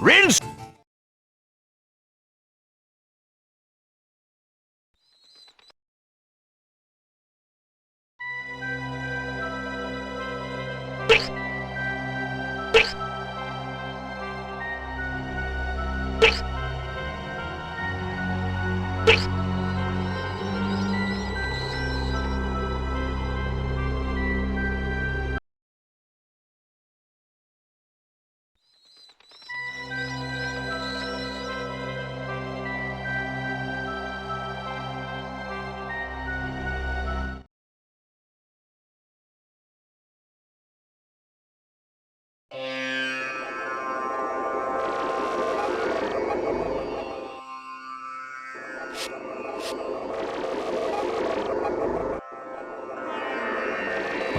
Rinse!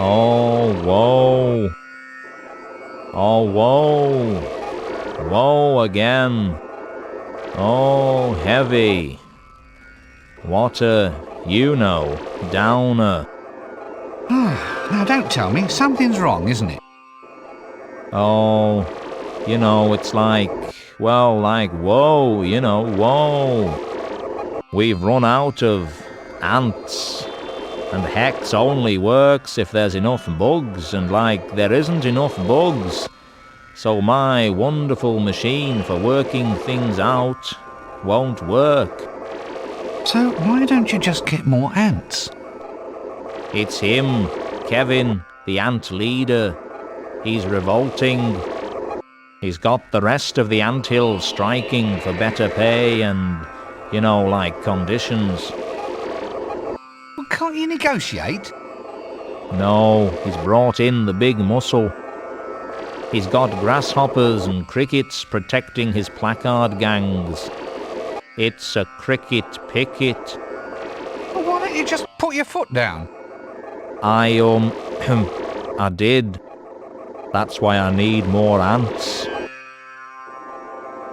Oh, whoa. Oh, whoa. Whoa again. Oh, heavy. What a, downer. Now don't tell me, something's wrong, isn't it? Oh, it's like, whoa, whoa. We've run out of ants. And hex only works if there's enough bugs, and there isn't enough bugs. So my wonderful machine for working things out won't work. So why don't you just get more ants? It's him, Kevin, the ant leader. He's revolting. He's got the rest of the anthill striking for better pay and, conditions. Well, can't you negotiate? No, he's brought in the big muscle. He's got grasshoppers and crickets protecting his placard gangs. It's a cricket picket. Well, why don't you just put your foot down? I did. That's why I need more ants.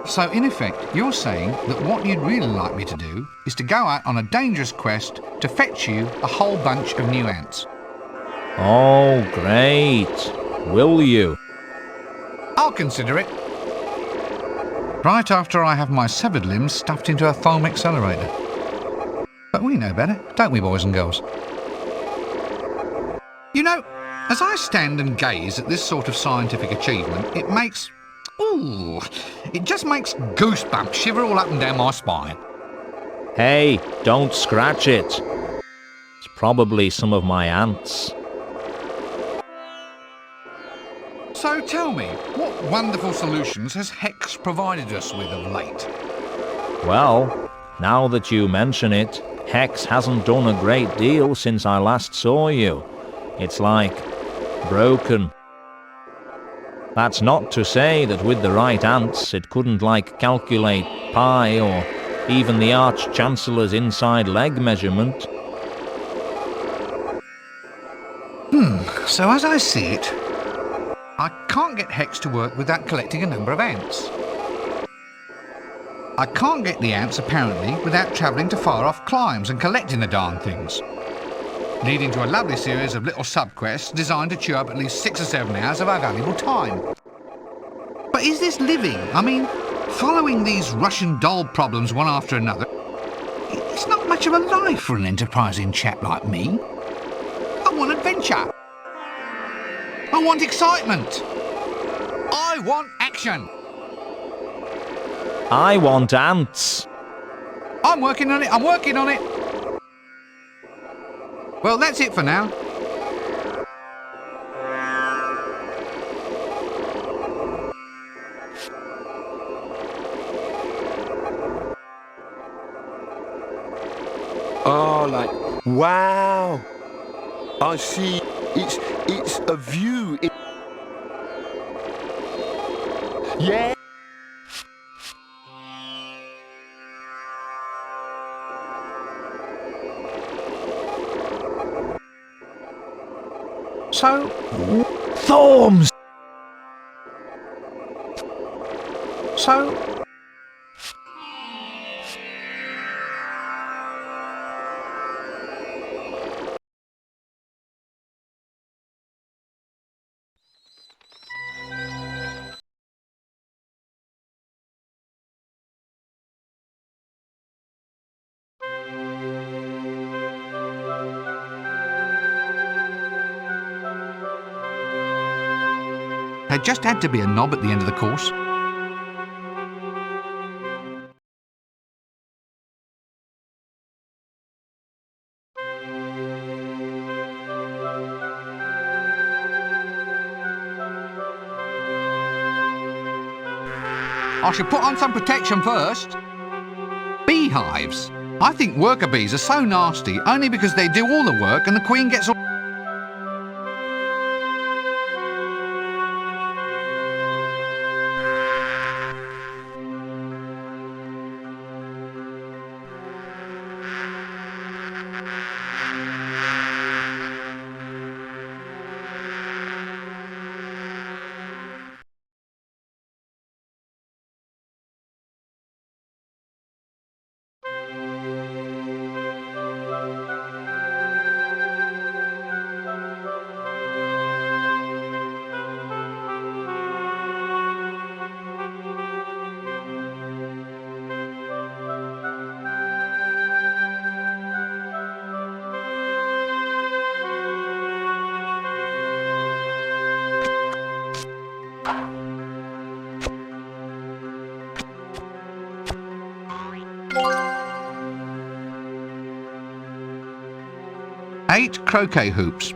So, in effect, you're saying that what you'd really like me to do is to go out on a dangerous quest to fetch you a whole bunch of new ants. Oh, great. Will you? I'll consider it. Right after I have my severed limbs stuffed into a foam accelerator. But we know better, don't we, boys and girls? You know, as I stand and gaze at this sort of scientific achievement, it just makes goosebumps shiver all up and down my spine. Hey, don't scratch it. It's probably some of my ants. So tell me, what wonderful solutions has Hex provided us with of late? Well, now that you mention it, Hex hasn't done a great deal since I last saw you. It's broken. That's not to say that with the right ants it couldn't calculate pi or even the Arch-Chancellor's inside leg measurement. So as I see it, I can't get Hex to work without collecting a number of ants. I can't get the ants, apparently, without travelling to far-off climes and collecting the darn things, leading to a lovely series of little sub-quests designed to chew up at least 6 or 7 hours of our valuable time. But is this living? I mean, following these Russian doll problems one after another, it's not much of a life for an enterprising chap like me. I want adventure. I want excitement. I want action. I want ants. I'm working on it. I'm working on it. Well, that's it for now. Oh, wow. I see. It's a view. Yeah. So, Thorms! So, There just had to be a knob at the end of the course. I should put on some protection first. Beehives. I think worker bees are so nasty only because they do all the work and the queen gets all... Eight croquet hoops.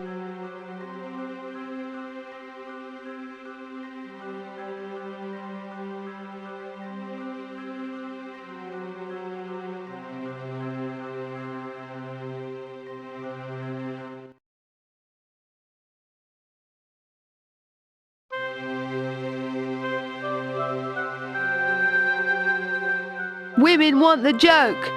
Women want the joke.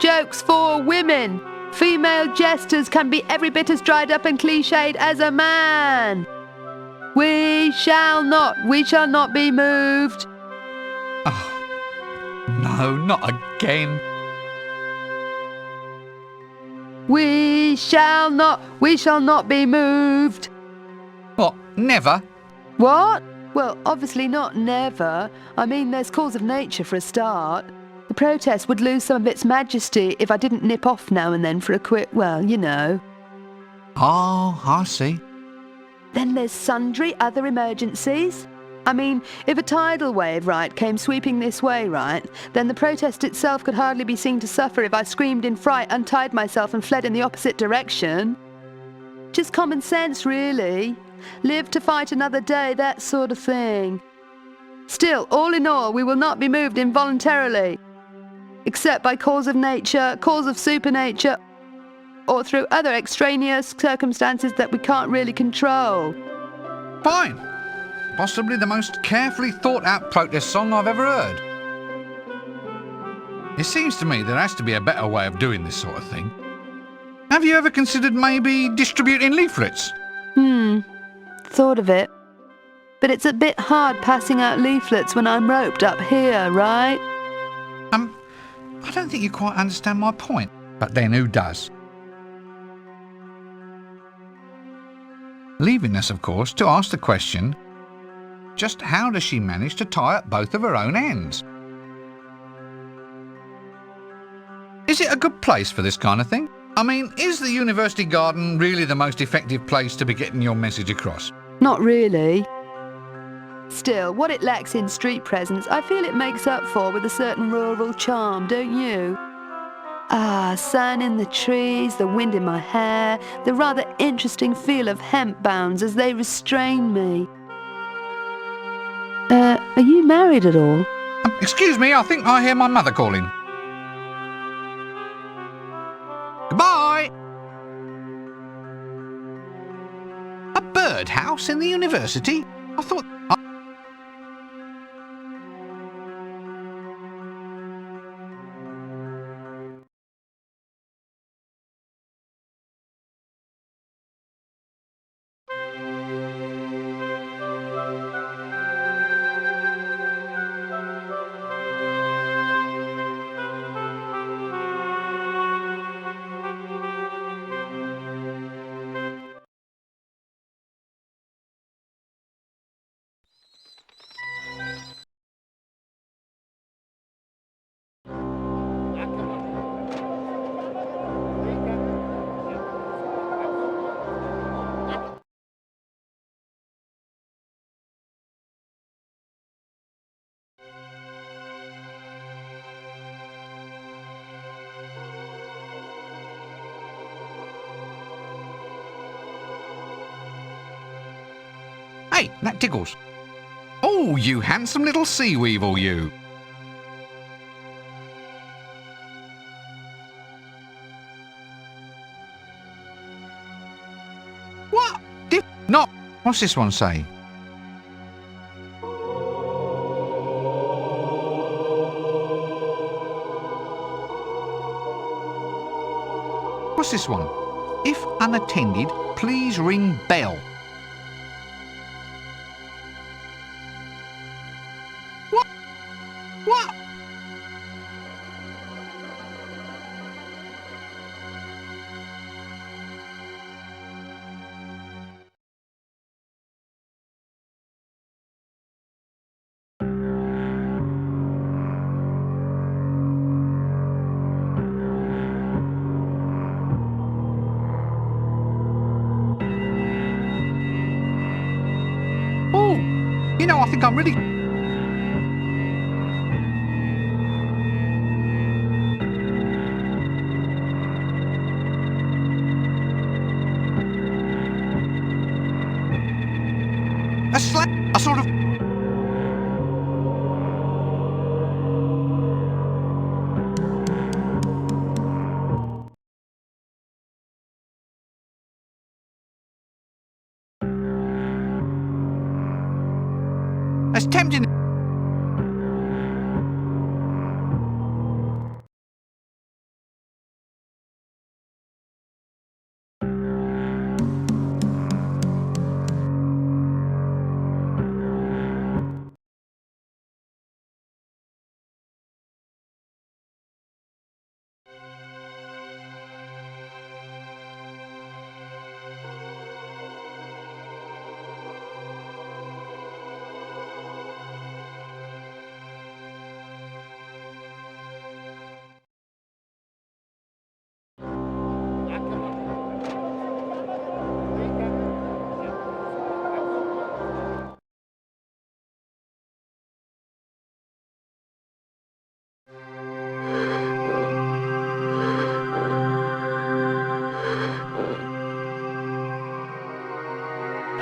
Jokes for women. Female jesters can be every bit as dried up and cliched as a man. We shall not be moved. No, not again. We shall not be moved. What, never? What? Well, obviously not never. I mean, there's calls of nature for a start. The protest would lose some of its majesty if I didn't nip off now and then for a quick, well, you know. Oh, I see. Then there's sundry other emergencies. I mean, if a tidal wave, right, came sweeping this way, right, then the protest itself could hardly be seen to suffer if I screamed in fright, untied myself and fled in the opposite direction. Just common sense, really. Live to fight another day, that sort of thing. Still, all in all, we will not be moved involuntarily, except by cause of nature, cause of supernature, or through other extraneous circumstances that we can't really control. Fine. Possibly the most carefully thought out protest song I've ever heard. It seems to me there has to be a better way of doing this sort of thing. Have you ever considered maybe distributing leaflets? Thought of it. But it's a bit hard passing out leaflets when I'm roped up here, right? I don't think you quite understand my point. But then who does? Leaving us, of course, to ask the question, just how does she manage to tie up both of her own ends? Is it a good place for this kind of thing? I mean, is the university garden really the most effective place to be getting your message across? Not really. Still, what it lacks in street presence, I feel it makes up for with a certain rural charm, don't you? Ah, sun in the trees, the wind in my hair, the rather interesting feel of hemp bounds as they restrain me. Are you married at all? Excuse me, I think I hear my mother calling. Goodbye! A birdhouse in the university? I thought... Hey, that tickles. Oh, you handsome little sea weevil, you. What? Not. What's this one say? What's this one? If unattended, please ring bell. What? What? Oh, you know, I think I'm really... A sort of... As tempting...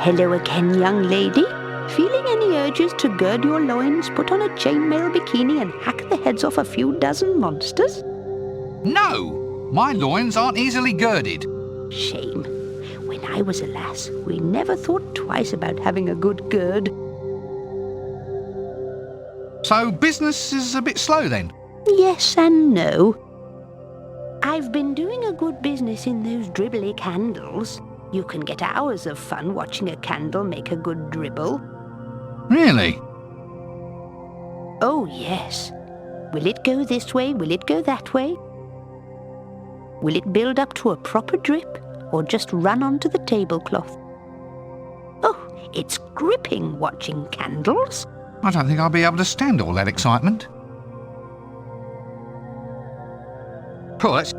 Hello again, young lady. Feeling any urges to gird your loins, put on a chainmail bikini and hack the heads off a few dozen monsters? No! My loins aren't easily girded. Shame. When I was a lass, we never thought twice about having a good gird. So business is a bit slow then? Yes and no. I've been doing a good business in those dribbly candles. You can get hours of fun watching a candle make a good dribble. Really? Oh, yes. Will it go this way? Will it go that way? Will it build up to a proper drip, or just run onto the tablecloth? Oh, it's gripping watching candles. I don't think I'll be able to stand all that excitement. Oh, that's...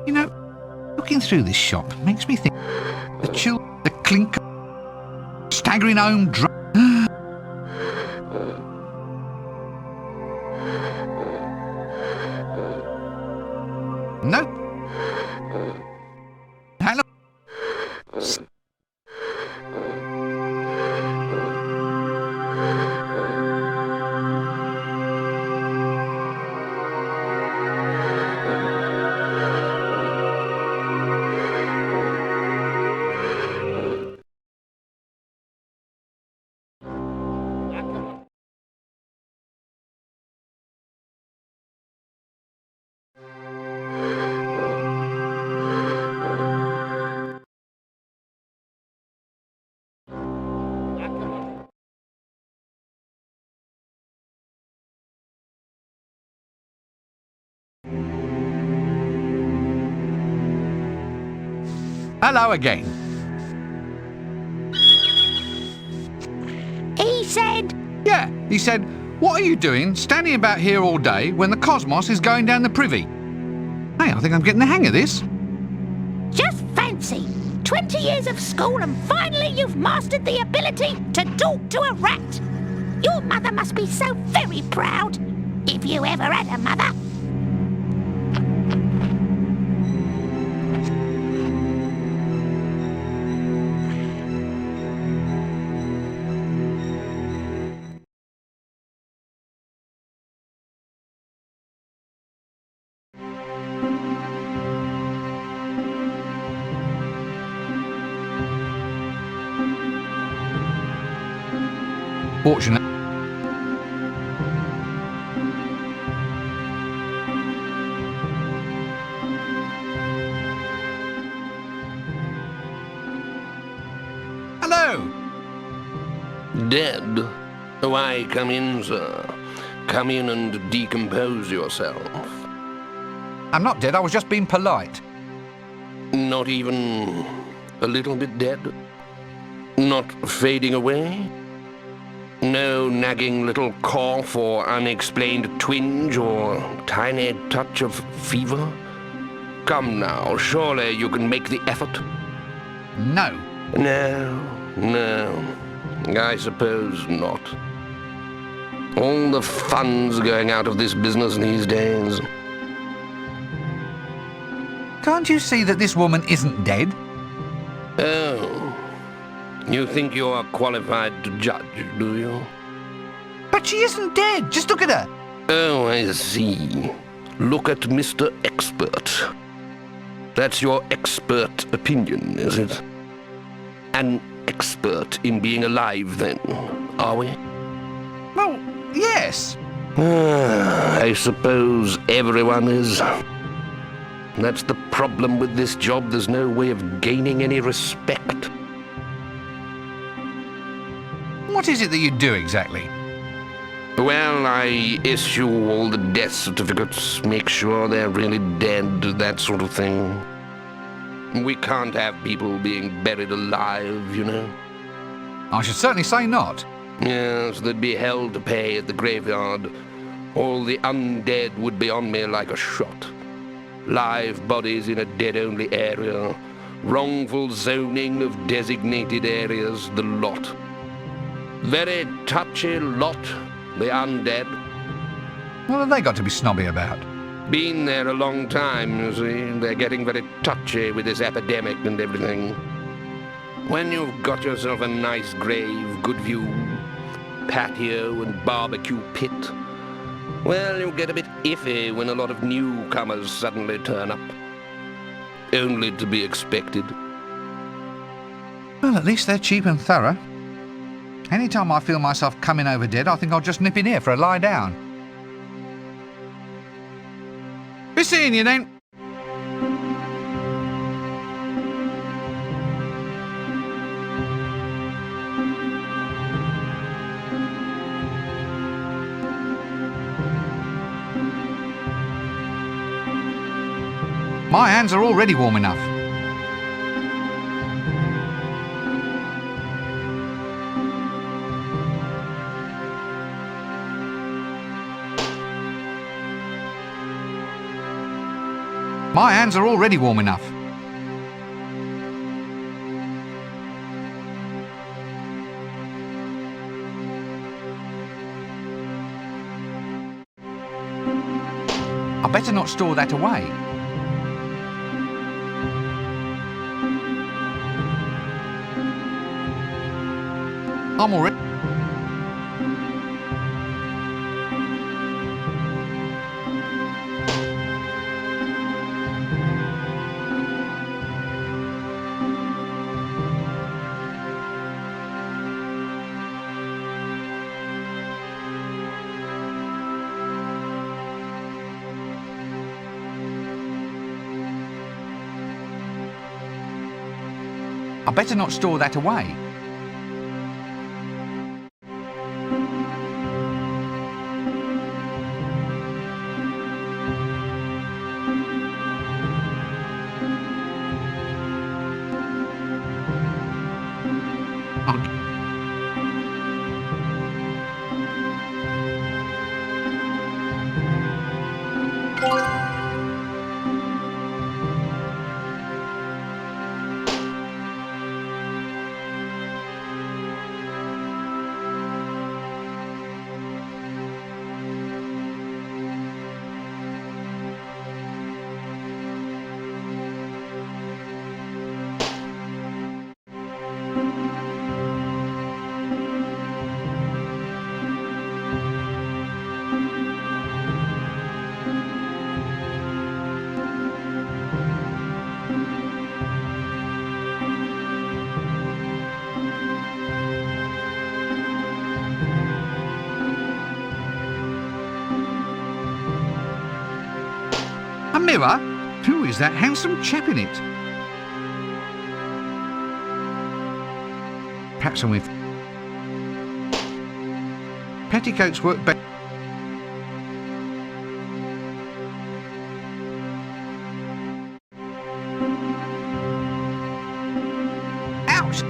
You know, looking through this shop makes me think the chill, the clinker, staggering home drum. No. Hello. Hello again. He said... Yeah, he said, what are you doing standing about here all day when the cosmos is going down the privy? Hey, I think I'm getting the hang of this. Just fancy! 20 years of school and finally you've mastered the ability to talk to a rat! Your mother must be so very proud, if you ever had a mother. unfortunate. Hello! Dead? Why, come in, sir. Come in and decompose yourself. I'm not dead, I was just being polite. Not even a little bit dead? Not fading away? No nagging little cough or unexplained twinge or tiny touch of fever? Come now, surely you can make the effort? No. No, I suppose not. All the fun's going out of this business these days. Can't you see that this woman isn't dead? Oh, you think you are qualified to judge, do you? But she isn't dead, just look at her. Oh, I see. Look at Mr. Expert. That's your expert opinion, is it? An expert in being alive, then, are we? Well, yes. I suppose everyone is. That's the problem with this job. There's no way of gaining any respect. What is it that you do exactly? Well, I issue all the death certificates, make sure they're really dead, that sort of thing. We can't have people being buried alive, you know. I should certainly say not. Yes, there'd be hell to pay at the graveyard. All the undead would be on me like a shot. Live bodies in a dead-only area. Wrongful zoning of designated areas, the lot. Very touchy lot, the undead. What have they got to be snobby about? Been there a long time, you see. They're getting very touchy with this epidemic and everything. When you've got yourself a nice grave, good view, patio and barbecue pit, well, you get a bit iffy when a lot of newcomers suddenly turn up. Only to be expected. Well, at least they're cheap and thorough. Anytime I feel myself coming over dead, I think I'll just nip in here for a lie down. Be seeing you then. My hands are already warm enough. My hands are already warm enough. I better not store that away. I'm already... I better not store that away. mirror? Who is that handsome chap in it? Perhaps I'm with... Petticoats work better. Ouch!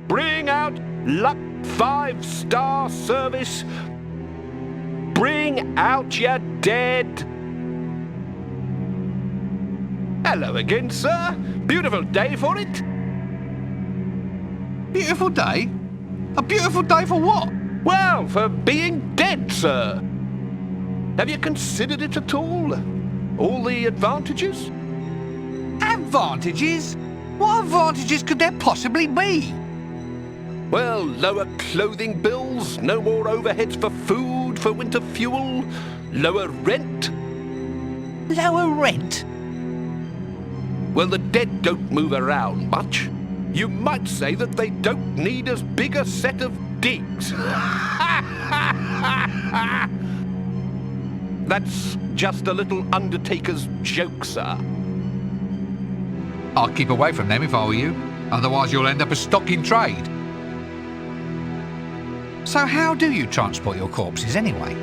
Bring out luck 5-star service. Bring out your dead. Hello again, sir. Beautiful day for it. Beautiful day? A beautiful day for what? Well, for being dead, sir. Have you considered it at all? All the advantages? Advantages? What advantages could there possibly be? Well, lower clothing bills, no more overheads for food, for winter fuel, lower rent. Lower rent? Well, the dead don't move around much. You might say that they don't need as big a set of digs. That's just a little undertaker's joke, sir. I'd keep away from them if I were you. Otherwise you'll end up as stock in trade. So how do you transport your corpses anyway?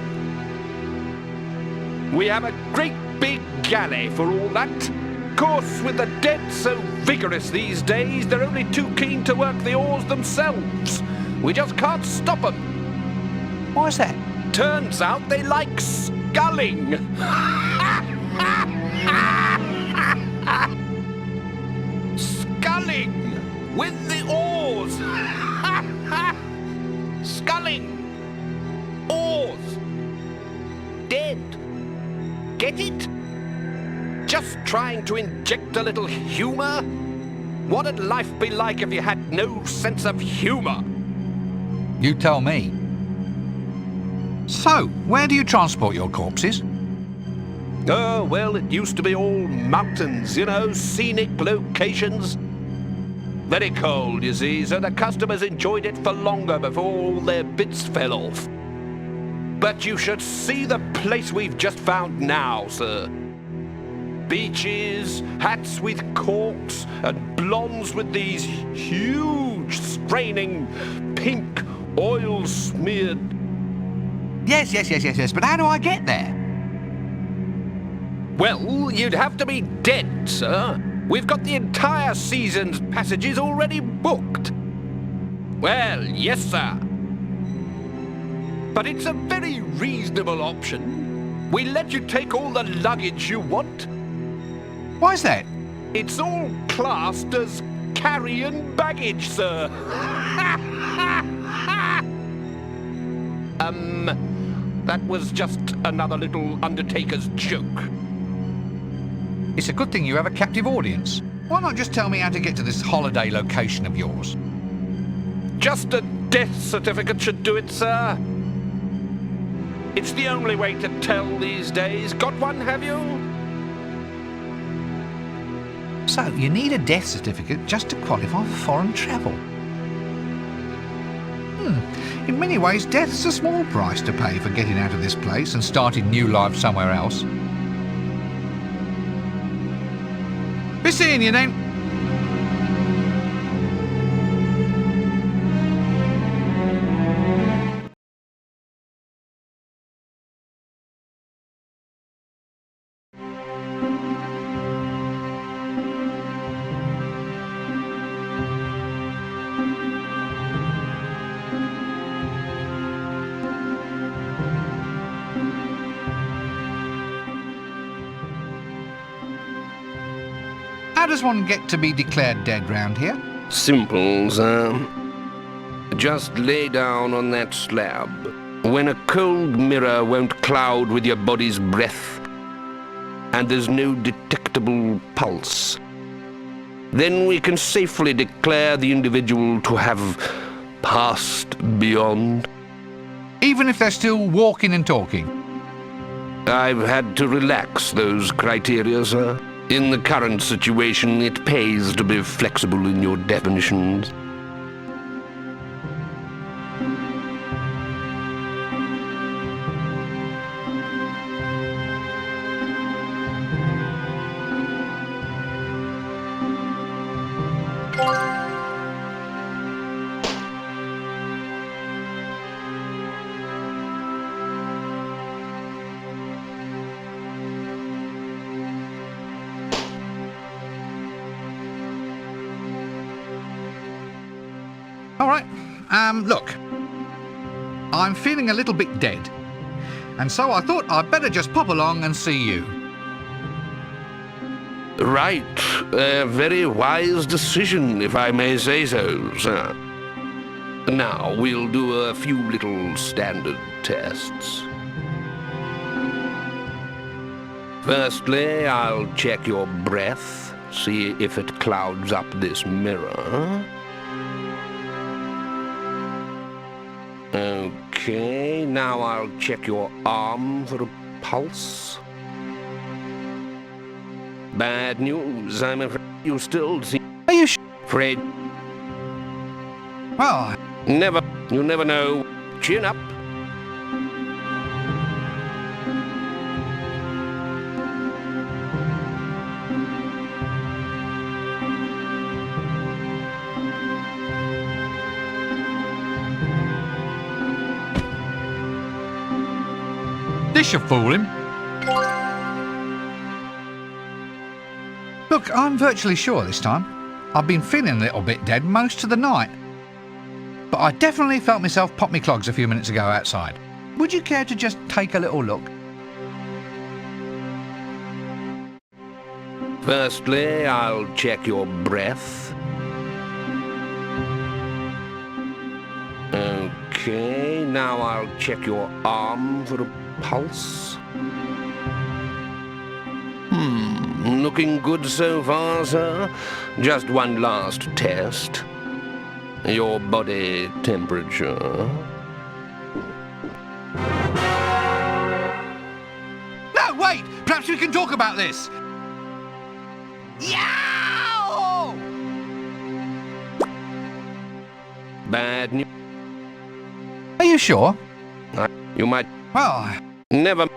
We have a great big galley for all that. Of course, with the dead so vigorous these days, they're only too keen to work the oars themselves. We just can't stop them. Why's that? Turns out they like sculling. Sculling with the oars. Sculling. Oars. Dead. Get it? Just trying to inject a little humour? What'd life be like if you had no sense of humour? You tell me. So, where do you transport your corpses? Oh, well, it used to be all mountains, you know, scenic locations. Very cold, you see, so the customers enjoyed it for longer before all their bits fell off. But you should see the place we've just found now, sir. Beaches, hats with corks, and blondes with these huge, straining, pink, oil-smeared... Yes, but how do I get there? Well, you'd have to be dead, sir. We've got the entire season's passages already booked. Well, yes, sir. But it's a very reasonable option. We let you take all the luggage you want. Why's that? It's all classed as carry-on baggage, sir. That was just another little undertaker's joke. It's a good thing you have a captive audience. Why not just tell me how to get to this holiday location of yours? Just a death certificate should do it, sir. It's the only way to tell these days. Got one, have you? So, you need a death certificate just to qualify for foreign travel. In many ways, death's a small price to pay for getting out of this place and starting new life somewhere else. Be seeing you then. How does one get to be declared dead round here? Simple, sir. Just lay down on that slab. When a cold mirror won't cloud with your body's breath, and there's no detectable pulse, then we can safely declare the individual to have passed beyond. Even if they're still walking and talking. I've had to relax those criteria, sir. In the current situation, it pays to be flexible in your definitions. All right, look. I'm feeling a little bit dead. And so I thought I'd better just pop along and see you. Right. A very wise decision, if I may say so, sir. Now, we'll do a few little standard tests. Firstly, I'll check your breath, see if it clouds up this mirror. Okay, now I'll check your arm for a pulse. Bad news, I'm afraid you still seem... Are you afraid. Well, You never know. Chin up. this should fool him. Look, I'm virtually sure this time. I've been feeling a little bit dead most of the night. But I definitely felt myself pop me clogs a few minutes ago outside. Would you care to just take a little look? Firstly, I'll check your breath. Okay, now I'll check your arm for a pulse. Looking good so far, sir. Just one last test. Your body temperature. No, wait! Perhaps we can talk about this! Yow! Bad news. Are you sure? You might Well, never...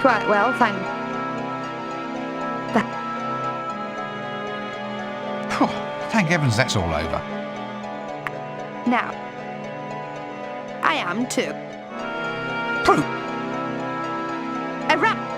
Quite well, thank... thank heavens that's all over. Now, I am too. Proof! A rat...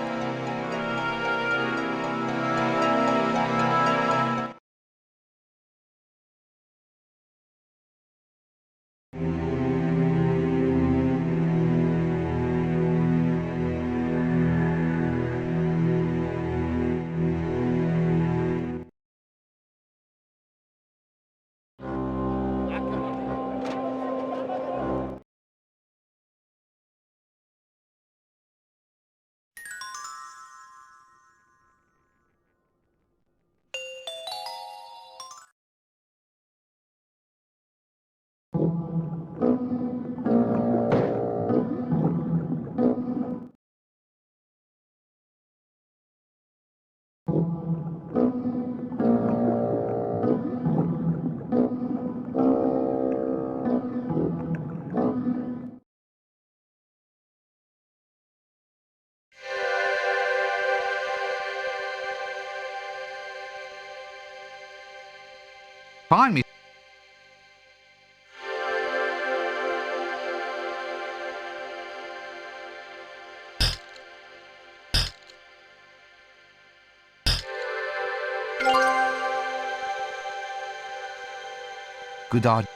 Find me. Good idea.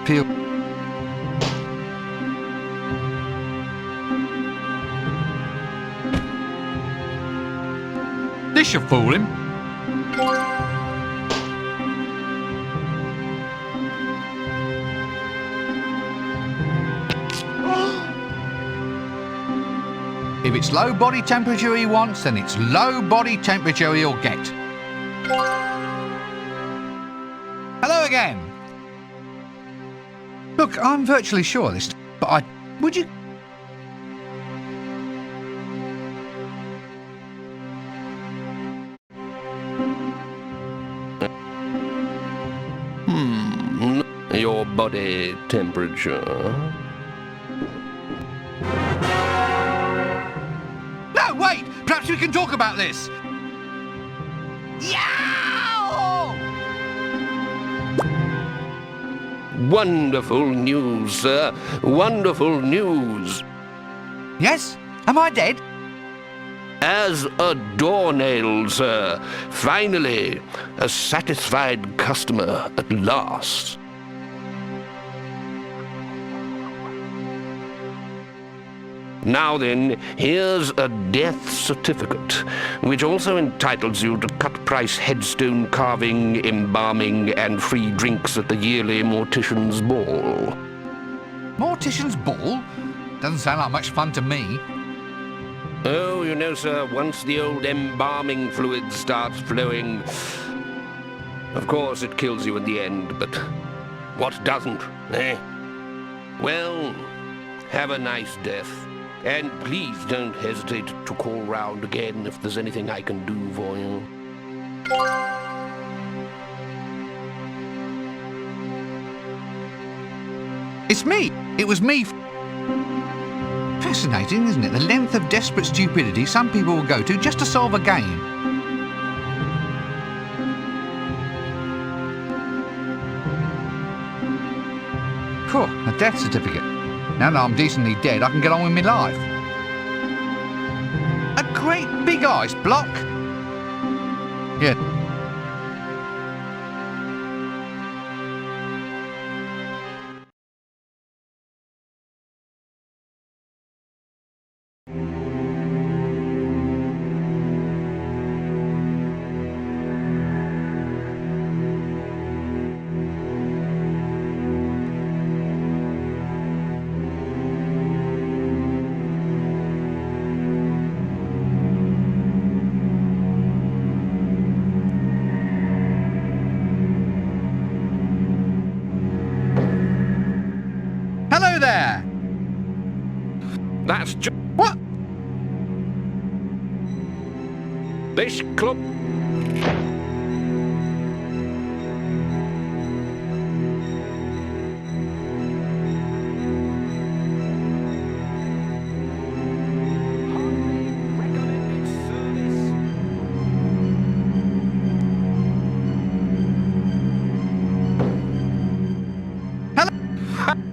Peel. This should fool him. If it's low body temperature he wants, then it's low body temperature he'll get. Hello again. Look, I'm virtually sure this, but would you? Your body temperature. No, wait! Perhaps we can talk about this. Wonderful news, sir. Wonderful news. Yes? Am I dead? As a doornail, sir. Finally, a satisfied customer at last. Now then, here's a death certificate, which also entitles you to cut-price headstone carving, embalming, and free drinks at the yearly Mortician's Ball. Mortician's Ball? Doesn't sound like much fun to me. Oh, you know, sir, once the old embalming fluid starts flowing, of course it kills you in the end, but what doesn't, eh? Well, have a nice death. And please don't hesitate to call round again if there's anything I can do for you. It's me! It was me! Fascinating, isn't it? The length of desperate stupidity some people will go to just to solve a game. Phew, a death certificate. Now that I'm decently dead, I can get on with my life. A great big ice block? Yeah. there! That's just What? this club.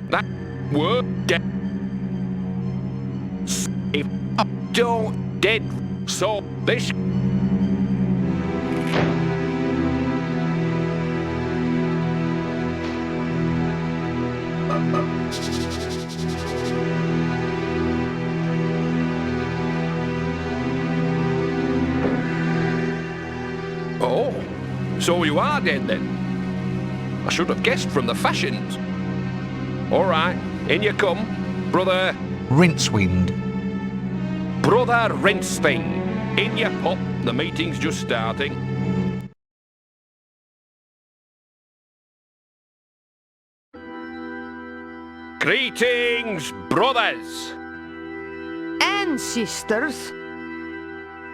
That word get if don't dead so this oh, so you are dead then. I should have guessed from the fashions. All right, in you come, brother. Rincewind. Brother Rincething. In you pop. The meeting's just starting. Greetings, brothers. And sisters.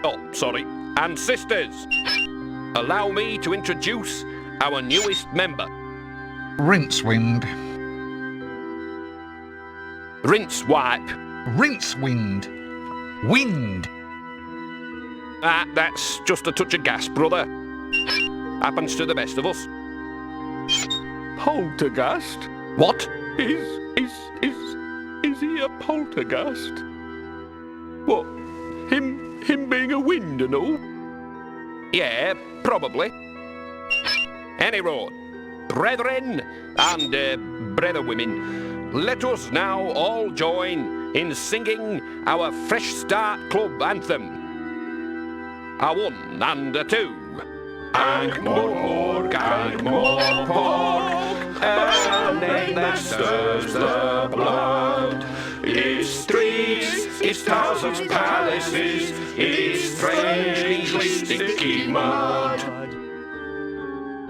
Oh, sorry, and sisters. Allow me to introduce our newest member. Rincewind. Rincewipe. Rincewind. Wind. Ah, that's just a touch of gas, brother. Happens to the best of us. Poltergeist? What? Is he a poltergeist? What? Him being a wind and all? Yeah, probably. Any road. Brethren and bretherwomen, let us now all join in singing our Fresh Start Club anthem. A one and a two. Ankh-Morpork, Ankh-Morpork, a name that stirs the blood. Its streets, its thousands palaces, its strangely sticky mud.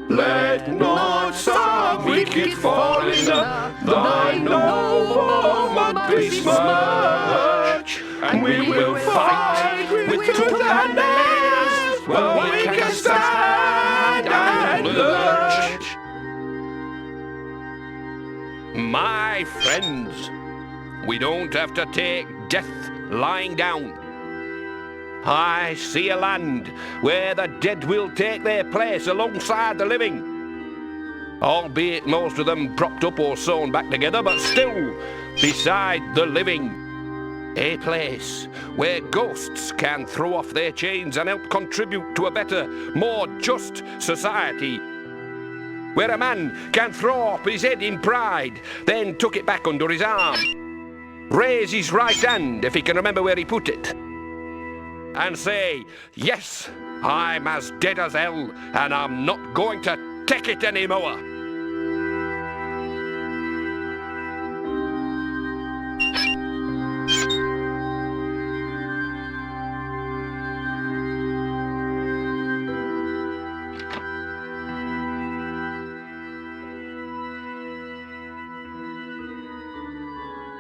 Let not some wicked foreigner thy noble monthly smirch, and we will fight with tooth and nails, while we can stand and lurch. My friends, we don't have to take death lying down. I see a land where the dead will take their place alongside the living. Albeit most of them propped up or sewn back together, but still beside the living. A place where ghosts can throw off their chains and help contribute to a better, more just society. Where a man can throw up his head in pride, then tuck it back under his arm. Raise his right hand if he can remember where he put it. And say, yes, I'm as dead as hell, and I'm not going to take it anymore.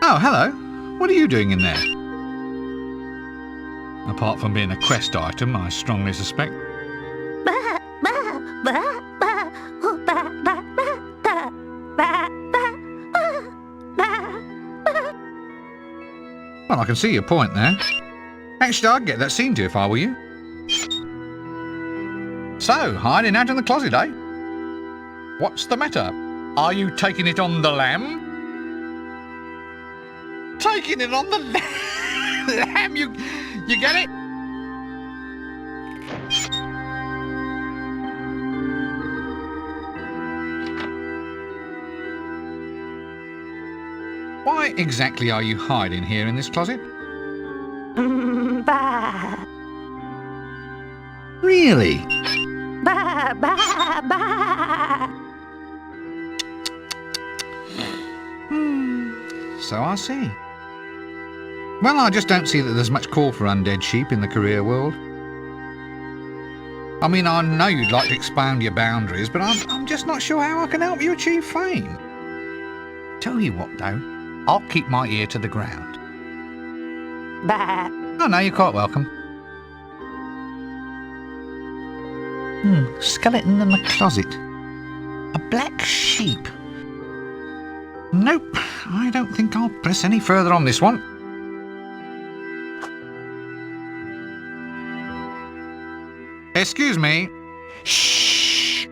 Oh, hello. What are you doing in there? Apart from being a quest item, I strongly suspect. Well, I can see your point there. Actually, I'd get that seen to if I were you. So, hiding out in the closet, eh? What's the matter? Are you taking it on the lam? Taking it on the lam? You get it? Why exactly are you hiding here in this closet? Bah. Really? Bah, bah, bah. So I see. Well, I just don't see that there's much call for undead sheep in the career world. I mean, I know you'd like to expand your boundaries, but I'm just not sure how I can help you achieve fame. Tell you what, though, I'll keep my ear to the ground. Bah. Oh, no, you're quite welcome. Skeleton in the closet. A black sheep. Nope, I don't think I'll press any further on this one. Excuse me. Shh.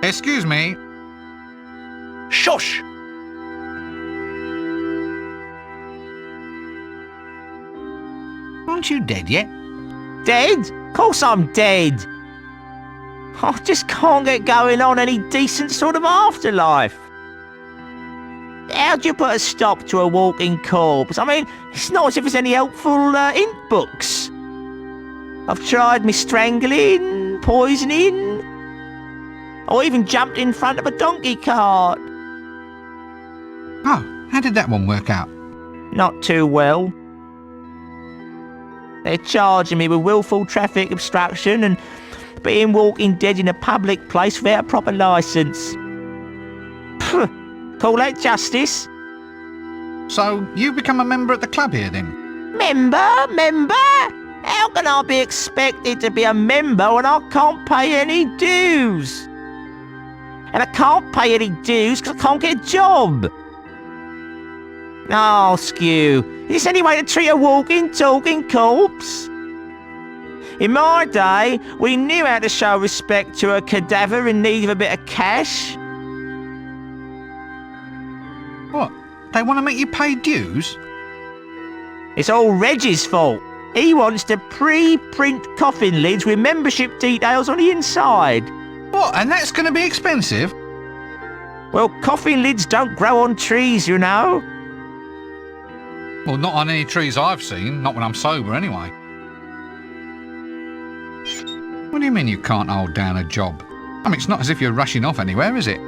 Excuse me. Shush! Aren't you dead yet? Dead? Of course I'm dead. I just can't get going on any decent sort of afterlife. How'd you put a stop to a walking corpse? I mean, it's not as if there's any helpful ink books. I've tried me strangling, poisoning, or even jumped in front of a donkey cart. Oh, how did that one work out? Not too well. They're charging me with willful traffic obstruction and being walking dead in a public place without a proper licence. Call that justice? So, you become a member at the club here then? Member? How can I be expected to be a member when I can't pay any dues? And I can't pay any dues because I can't get a job. Oh, Skew, is this any way to treat a walking, talking corpse? In my day, we knew how to show respect to a cadaver in need of a bit of cash. What? They want to make you pay dues? It's all Reggie's fault. He wants to pre-print coffin lids with membership details on the inside. What, and that's going to be expensive? Well, coffin lids don't grow on trees, you know. Well, not on any trees I've seen, not when I'm sober anyway. What do you mean you can't hold down a job? I mean, it's not as if you're rushing off anywhere, is it?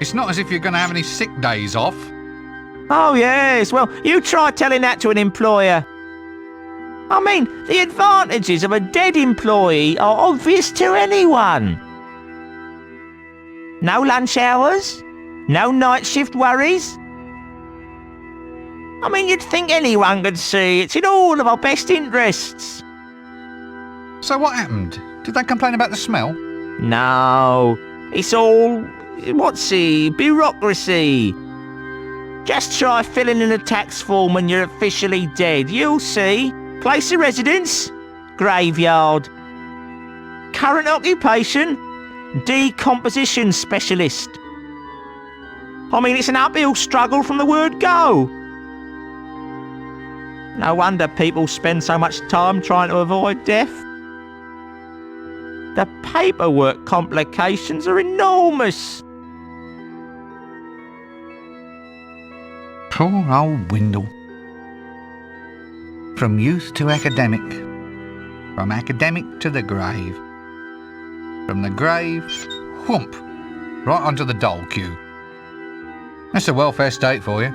It's not as if you're going to have any sick days off. Oh, yes. Well, you try telling that to an employer. I mean, the advantages of a dead employee are obvious to anyone. No lunch hours, no night shift worries. I mean, you'd think anyone could see it's in all of our best interests. So what happened? Did they complain about the smell? No, it's all, bureaucracy. Just try filling in a tax form when you're officially dead. You'll see. Place of residence, graveyard. Current occupation, decomposition specialist. I mean, it's an uphill struggle from the word go. No wonder people spend so much time trying to avoid death. The paperwork complications are enormous. Poor old Windle. From youth to academic. From academic to the grave. From the grave, whoomp, right onto the dole queue. That's a welfare state for you.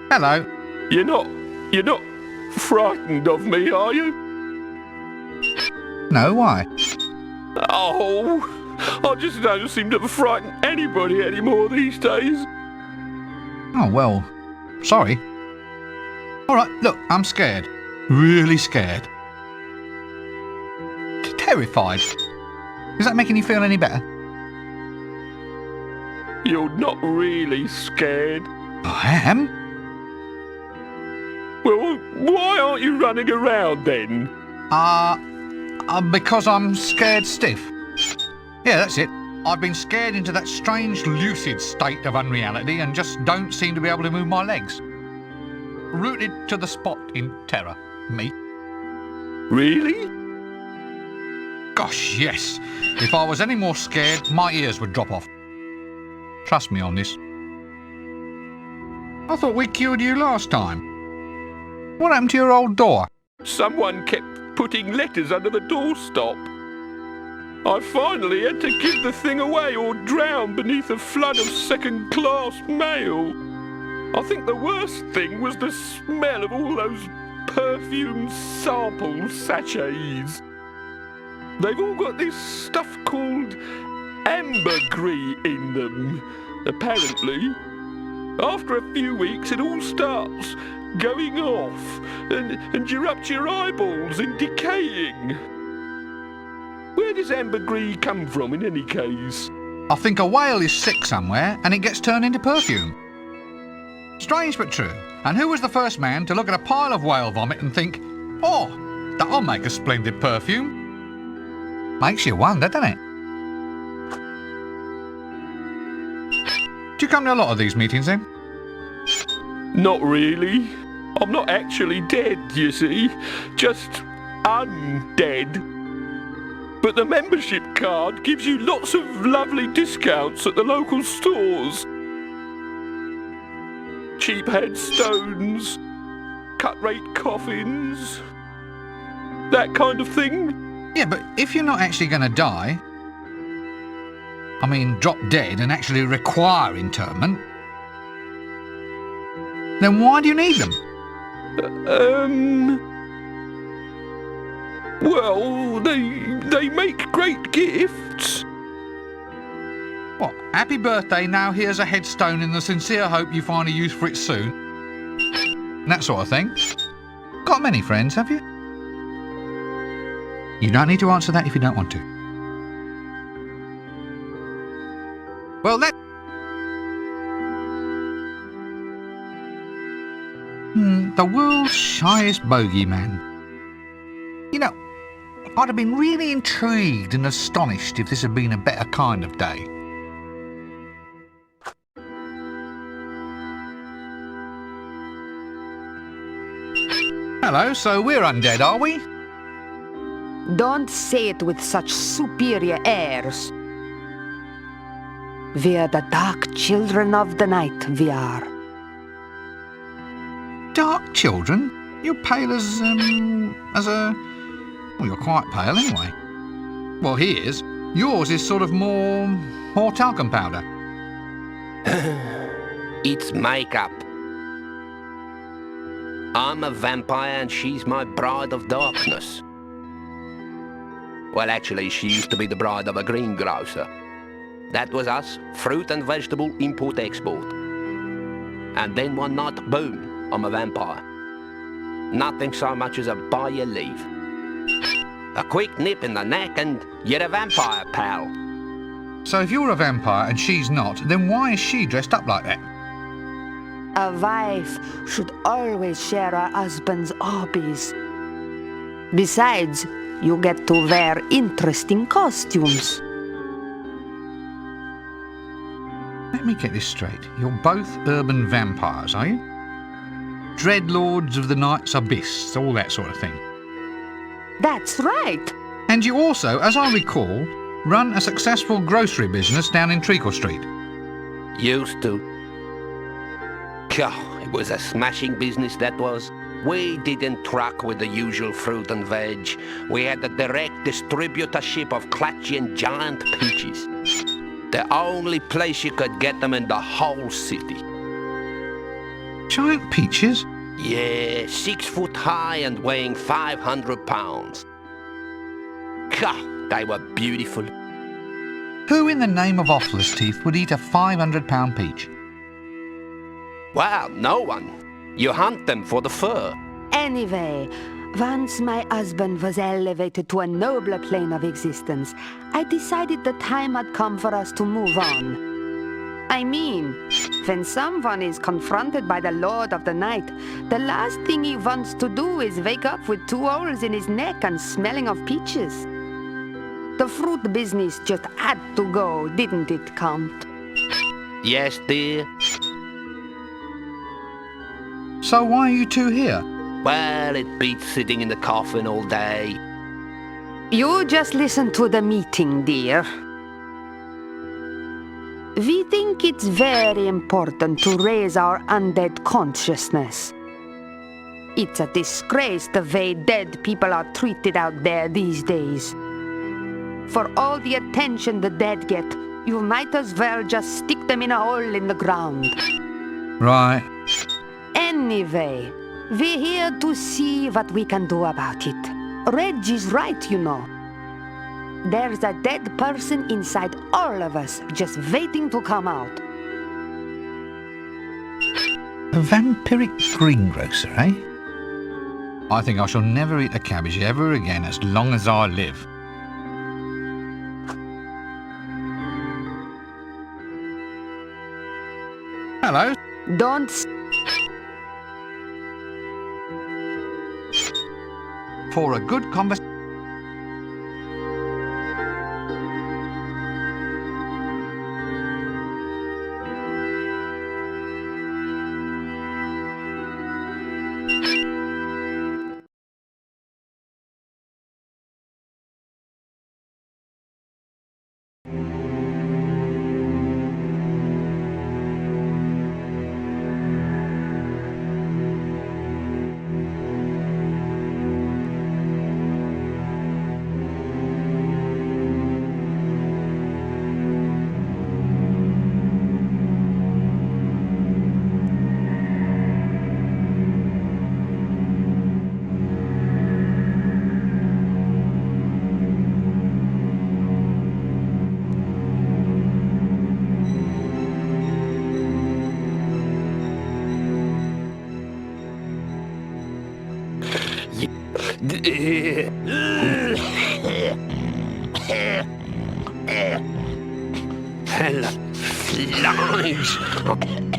Hello. You're not frightened of me, are you? No, why? Oh, I just don't seem to frighten anybody anymore these days. Oh, well, sorry. All right, look, I'm scared. Really scared. Terrified. Is that making you feel any better? You're not really scared. I am. Well, why aren't you running around then? Because I'm scared stiff. Yeah, that's it. I've been scared into that strange lucid state of unreality and just don't seem to be able to move my legs. Rooted to the spot in terror. Me. Really? Gosh, yes. If I was any more scared, my ears would drop off. Trust me on this. I thought we cured you last time. What happened to your old door? Someone kept putting letters under the doorstop. I finally had to give the thing away or drown beneath a flood of second-class mail. I think the worst thing was the smell of all those perfume sample sachets. They've all got this stuff called ambergris in them, apparently. After a few weeks, it all starts going off, and you're up to your eyeballs and decaying. Where does ambergris come from, in any case? I think a whale is sick somewhere and it gets turned into perfume. Strange but true. And who was the first man to look at a pile of whale vomit and think, oh, that'll make a splendid perfume? Makes you wonder, doesn't it? Do you come to a lot of these meetings then? Not really. I'm not actually dead, you see. Just undead. But the membership card gives you lots of lovely discounts at the local stores. Cheap headstones, cut-rate coffins, that kind of thing. Yeah, but if you're not actually going to die, I mean drop dead and actually require interment, then why do you need them? Well, they make great gifts. What, happy birthday, now here's a headstone in the sincere hope you find a use for it soon? That sort of thing. Got many friends, have you? You don't need to answer that if you don't want to. Well, the world's shyest bogeyman. You know, I'd have been really intrigued and astonished if this had been a better kind of day. Hello, so we're undead, are we? Don't say it with such superior airs. We're the dark children of the night, we are. Dark children? You're pale as a... Well, you're quite pale anyway. Well, he is. Yours is sort of more talcum powder. It's makeup. I'm a vampire and she's my bride of darkness. Well, actually, she used to be the bride of a greengrocer. That was us, fruit and vegetable import-export. And then one night, boom, I'm a vampire. Nothing so much as a by your leave. A quick nip in the neck and you're a vampire, pal. So if you're a vampire and she's not, then why is she dressed up like that? A wife should always share her husband's hobbies. Besides, you get to wear interesting costumes. Let me get this straight. You're both urban vampires, are you? Dreadlords of the night's abyss, all that sort of thing. That's right. And you also, as I recall, run a successful grocery business down in Treacle Street. Used to. God, it was a smashing business, that was. We didn't truck with the usual fruit and veg. We had the direct distributorship of clutchy and giant peaches. The only place you could get them in the whole city. Giant peaches? Yeah, 6 foot high and weighing 500 pounds. God, they were beautiful. Who in the name of Offless Teeth would eat a 500-pound peach? Well, no one. You hunt them for the fur. Anyway, once my husband was elevated to a nobler plane of existence, I decided the time had come for us to move on. I mean, when someone is confronted by the Lord of the Night, the last thing he wants to do is wake up with 2 holes in his neck and smelling of peaches. The fruit business just had to go, didn't it, Count? Yes, dear. So why are you two here? Well, it beats sitting in the coffin all day. You just listen to the meeting, dear. We think it's very important to raise our undead consciousness. It's a disgrace the way dead people are treated out there these days. For all the attention the dead get, you might as well just stick them in a hole in the ground. Right. Anyway, we're here to see what we can do about it. Reggie's right, you know. There's a dead person inside all of us, just waiting to come out. A vampiric greengrocer, eh? I think I shall never eat a cabbage ever again as long as I live. Hello. Don't For a good conversation.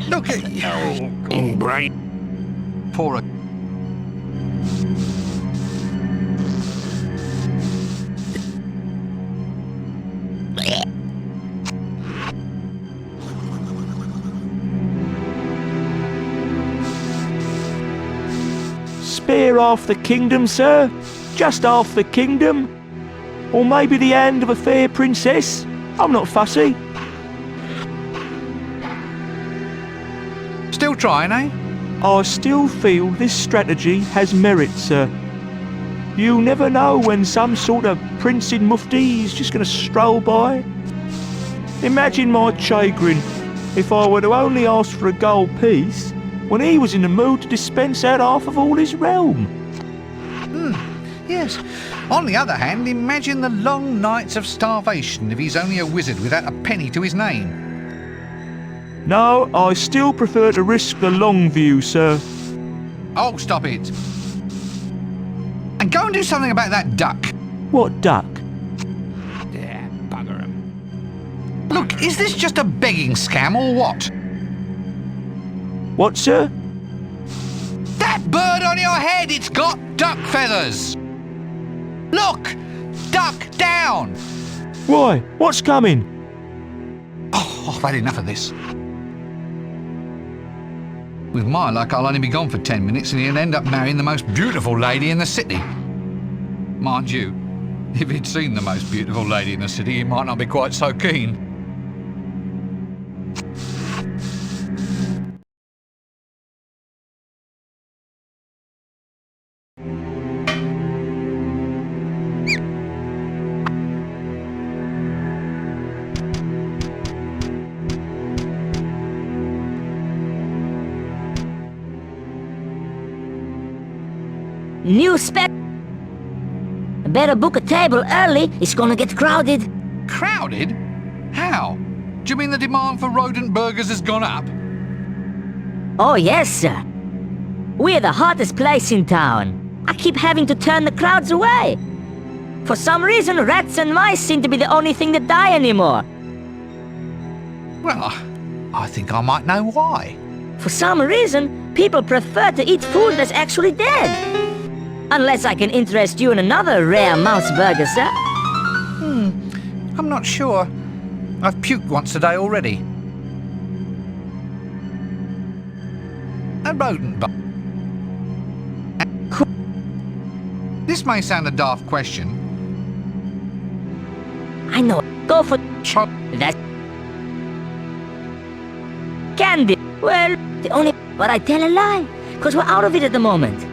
Look at you. Brain. For a... Spare half the kingdom, sir? Just half the kingdom? Or maybe the hand of a fair princess? I'm not fussy. Still trying, eh? I still feel this strategy has merit, sir. You never know when some sort of prince in mufti is just going to stroll by. Imagine my chagrin if I were to only ask for a gold piece when he was in the mood to dispense out half of all his realm. Yes. On the other hand, imagine the long nights of starvation if he's only a wizard without a penny to his name. No, I still prefer to risk the long view, sir. Oh, stop it. And go and do something about that duck. What duck? Yeah, bugger him. Look, is this just a begging scam or what? What, sir? That bird on your head, it's got duck feathers. Look! Duck down! Why? What's coming? Oh, I've had enough of this. With my luck, I'll only be gone for 10 minutes and he'll end up marrying the most beautiful lady in the city. Mind you, if he'd seen the most beautiful lady in the city, he might not be quite so keen. New spec. Better book a table early. It's gonna get crowded. Crowded? How? Do you mean the demand for rodent burgers has gone up? Oh yes, sir. We're the hottest place in town. I keep having to turn the crowds away. For some reason, rats and mice seem to be the only thing that die anymore. Well, I think I might know why. For some reason, people prefer to eat food that's actually dead. Unless I can interest you in another rare mouse burger, sir. I'm not sure. I've puked once today already. A rodent bug. This may sound a daft question. I know. Go for that. Candy. Well, the only... But I tell a lie, because we're out of it at the moment.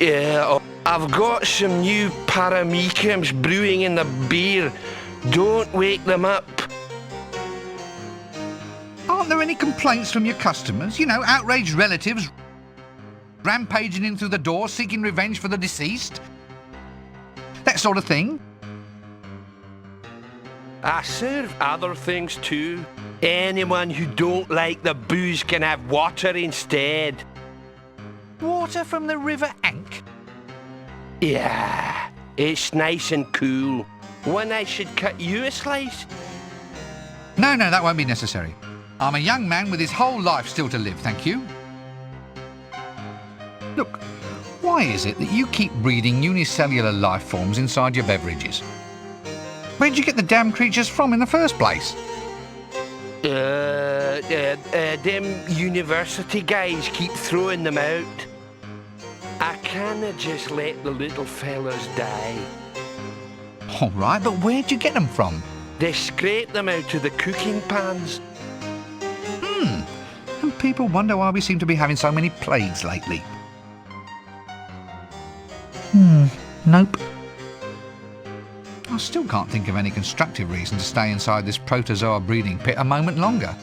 Yeah, I've got some new paramecums brewing in the beer. Don't wake them up. Aren't there any complaints from your customers? You know, outraged relatives rampaging in through the door seeking revenge for the deceased? That sort of thing? I serve other things too. Anyone who don't like the booze can have water instead. Water from the River Ank? Yeah, it's nice and cool. When I should cut you a slice? No, that won't be necessary. I'm a young man with his whole life still to live, thank you. Look, why is it that you keep breeding unicellular life forms inside your beverages? Where'd you get the damn creatures from in the first place? Them university guys keep throwing them out. I can't just let the little fellas die. All right, but where'd you get them from? They scrape them out of the cooking pans. And people wonder why we seem to be having so many plagues lately. Nope. I still can't think of any constructive reason to stay inside this protozoa breeding pit a moment longer.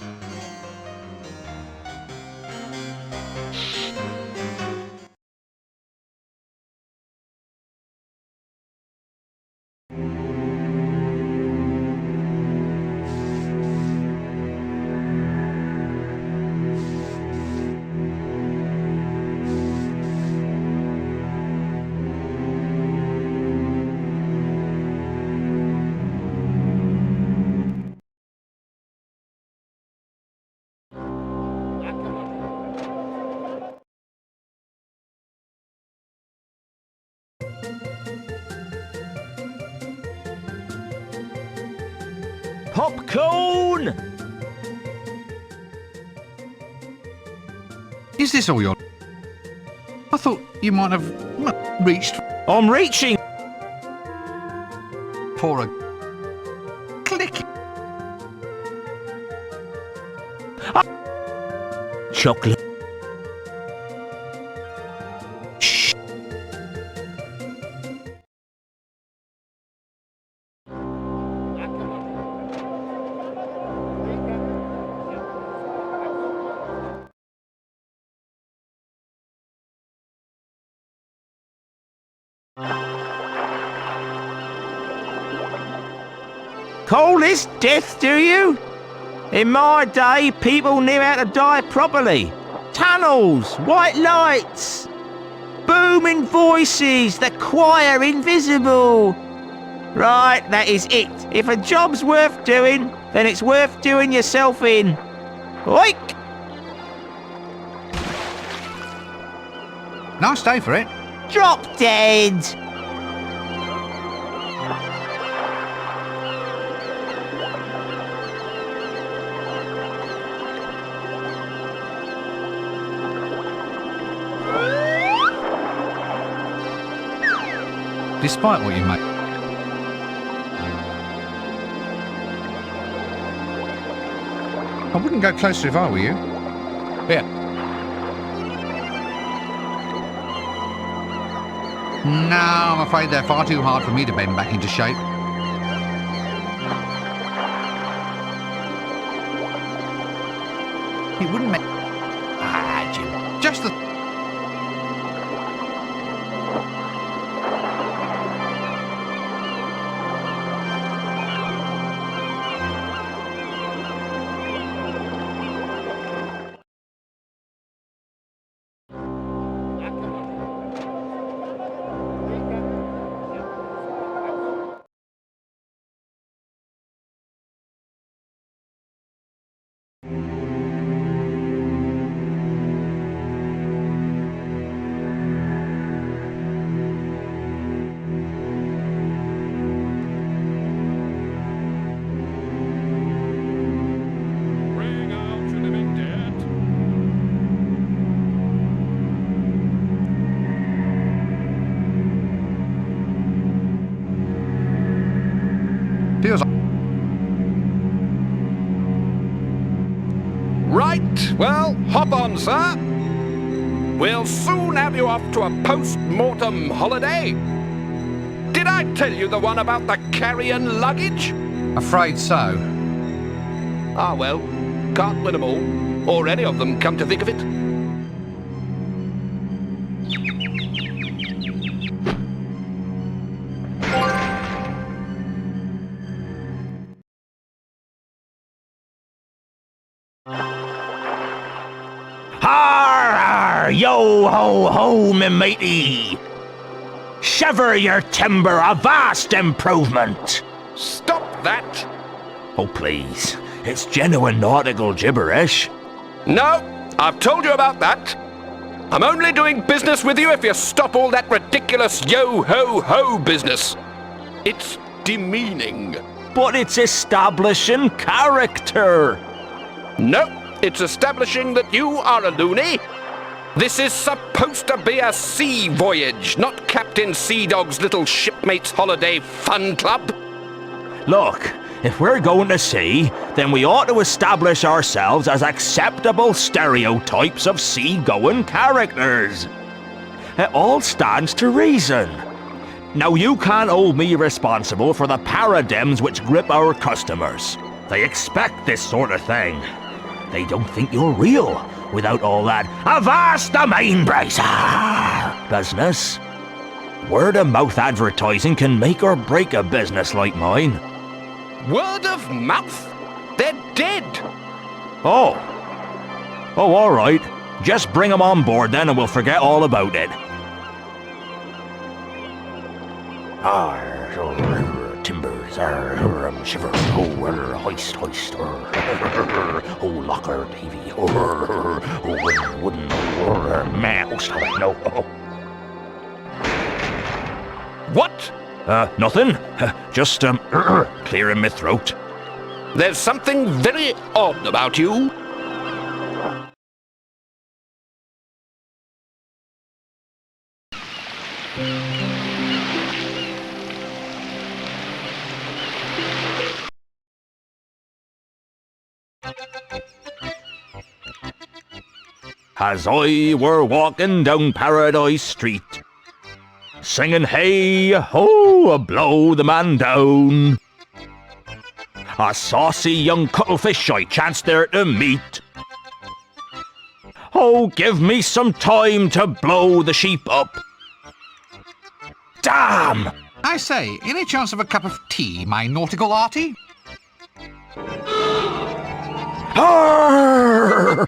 Popcorn! Is this all your... I thought you might have reached I'm reaching! for a... click. Chocolate. Call this death, do you? In my day, people knew how to die properly. Tunnels, white lights, booming voices, the choir invisible. Right, that is it. If a job's worth doing, then it's worth doing yourself in. Oik! Nice day for it. Drop dead! Despite what you make. I wouldn't go closer if I were you. Here. No, I'm afraid they're far too hard for me to bend back into shape. It wouldn't make... Ah, Jim. Just the... Feels like... Right, well, hop on, sir. We'll soon have you off to a post-mortem holiday. Did I tell you the one about the carrion luggage? Afraid so. Ah, well, can't win them all. Or any of them, come to think of it. Har, yo ho ho, me matey! Shiver your timber, a vast improvement! Stop that! Oh, please. It's genuine nautical gibberish. No, I've told you about that. I'm only doing business with you if you stop all that ridiculous yo-ho-ho business. It's demeaning. But it's establishing character. No, it's establishing that you are a loony. This is supposed to be a sea voyage, not Captain Sea Dog's little shipmates holiday fun club. Look, if we're going to sea, then we ought to establish ourselves as acceptable stereotypes of sea-going characters. It all stands to reason. Now, you can't hold me responsible for the paradigms which grip our customers. They expect this sort of thing. They don't think you're real without all that avast the main bracer business. Word-of-mouth advertising can make or break a business like mine. Word of mouth? They're dead. Oh, all right. Just bring them on board then and we'll forget all about it. Timbers, shiver, hoist, locker, Davy, wooden, man, stop it, no. What? Nothing. Just, clearing my throat. There's something very odd about you. As I were walking down Paradise Street, singing hey ho, blow the man down, a saucy young cuttlefish I chanced there to meet. Oh, give me some time to blow the sheep up. Damn! I say, any chance of a cup of tea, my nautical arty? Arr!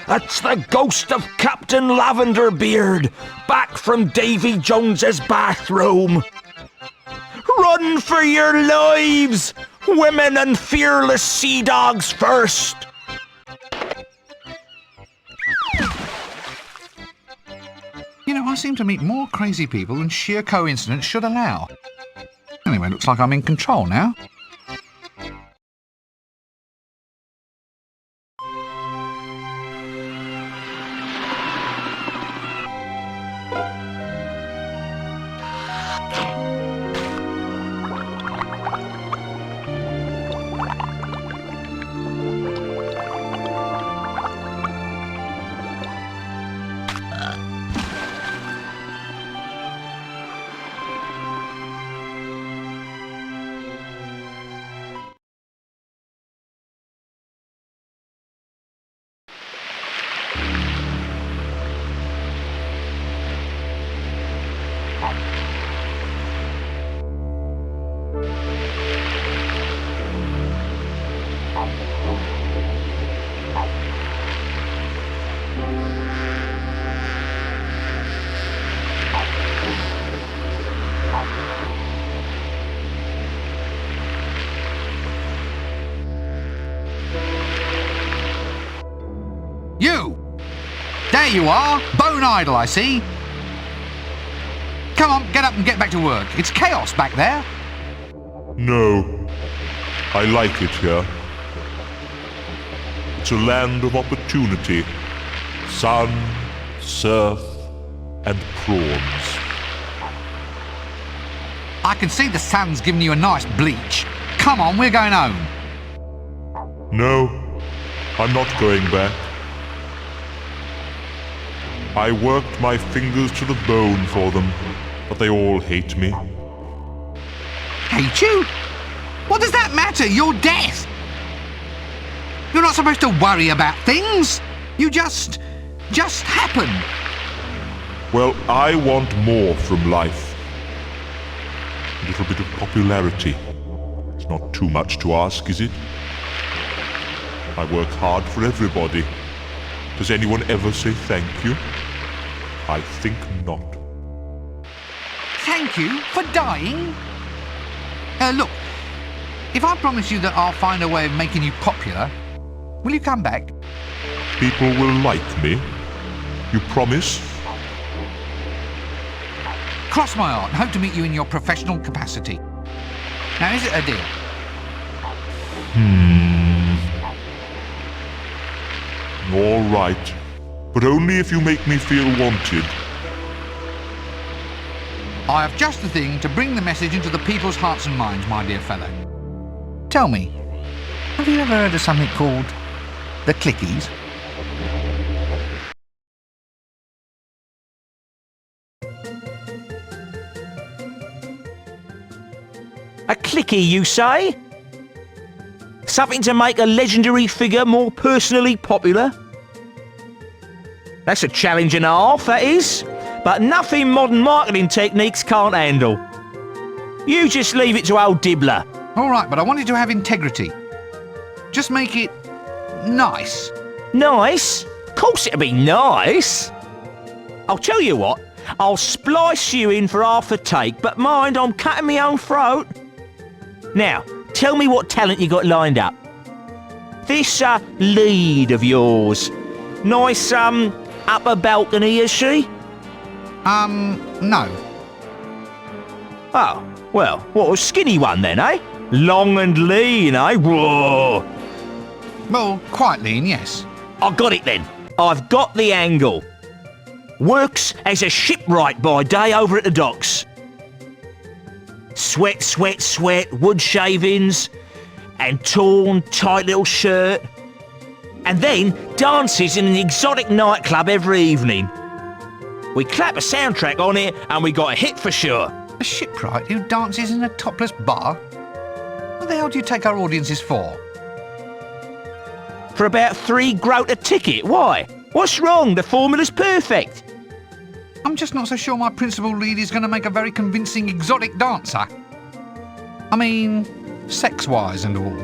That's the ghost of Captain Lavenderbeard, back from Davy Jones's bathroom. Run for your lives! Women and fearless sea dogs first! You know, I seem to meet more crazy people than sheer coincidence should allow. Anyway, looks like I'm in control now. You! There you are! Bone idle, I see! Come on, get up and get back to work. It's chaos back there. No, I like it here. It's a land of opportunity. Sun, surf, and prawns. I can see the sun's giving you a nice bleach. Come on, we're going home. No, I'm not going back. I worked my fingers to the bone for them, but they all hate me. Hate you? What does that matter? You're death. You're not supposed to worry about things. You just happen. Well, I want more from life. A little bit of popularity. It's not too much to ask, is it? I work hard for everybody. Does anyone ever say thank you? I think not. Thank you for dying. Look, if I promise you that I'll find a way of making you popular, will you come back? People will like me. You promise? Cross my heart and hope to meet you in your professional capacity. Now, is it a deal? All right. But only if you make me feel wanted. I have just the thing to bring the message into the people's hearts and minds, my dear fellow. Tell me, have you ever heard of something called the Clickies? A clicky, you say? Something to make a legendary figure more personally popular? That's a challenge and a half, that is. But nothing modern marketing techniques can't handle. You just leave it to old Dibbler. All right, but I wanted to have integrity. Just make it nice. Nice? Of course it'll be nice. I'll tell you what, I'll splice you in for half a take, but mind, I'm cutting my own throat. Now, tell me what talent you got lined up. This, lead of yours. Nice, upper balcony, is she? No. Oh, well, what a skinny one then, eh? Long and lean, eh? Whoa! Well, quite lean, yes. I got it then. I've got the angle. Works as a shipwright by day over at the docks. Sweat, sweat, sweat, wood shavings, and torn, tight little shirt. And then dances in an exotic nightclub every evening. We clap a soundtrack on it and we got a hit for sure. A shipwright who dances in a topless bar? What the hell do you take our audiences for? For about 3 groat a ticket, why? What's wrong? The formula's perfect. I'm just not so sure my principal lead is going to make a very convincing exotic dancer. I mean, sex-wise and all.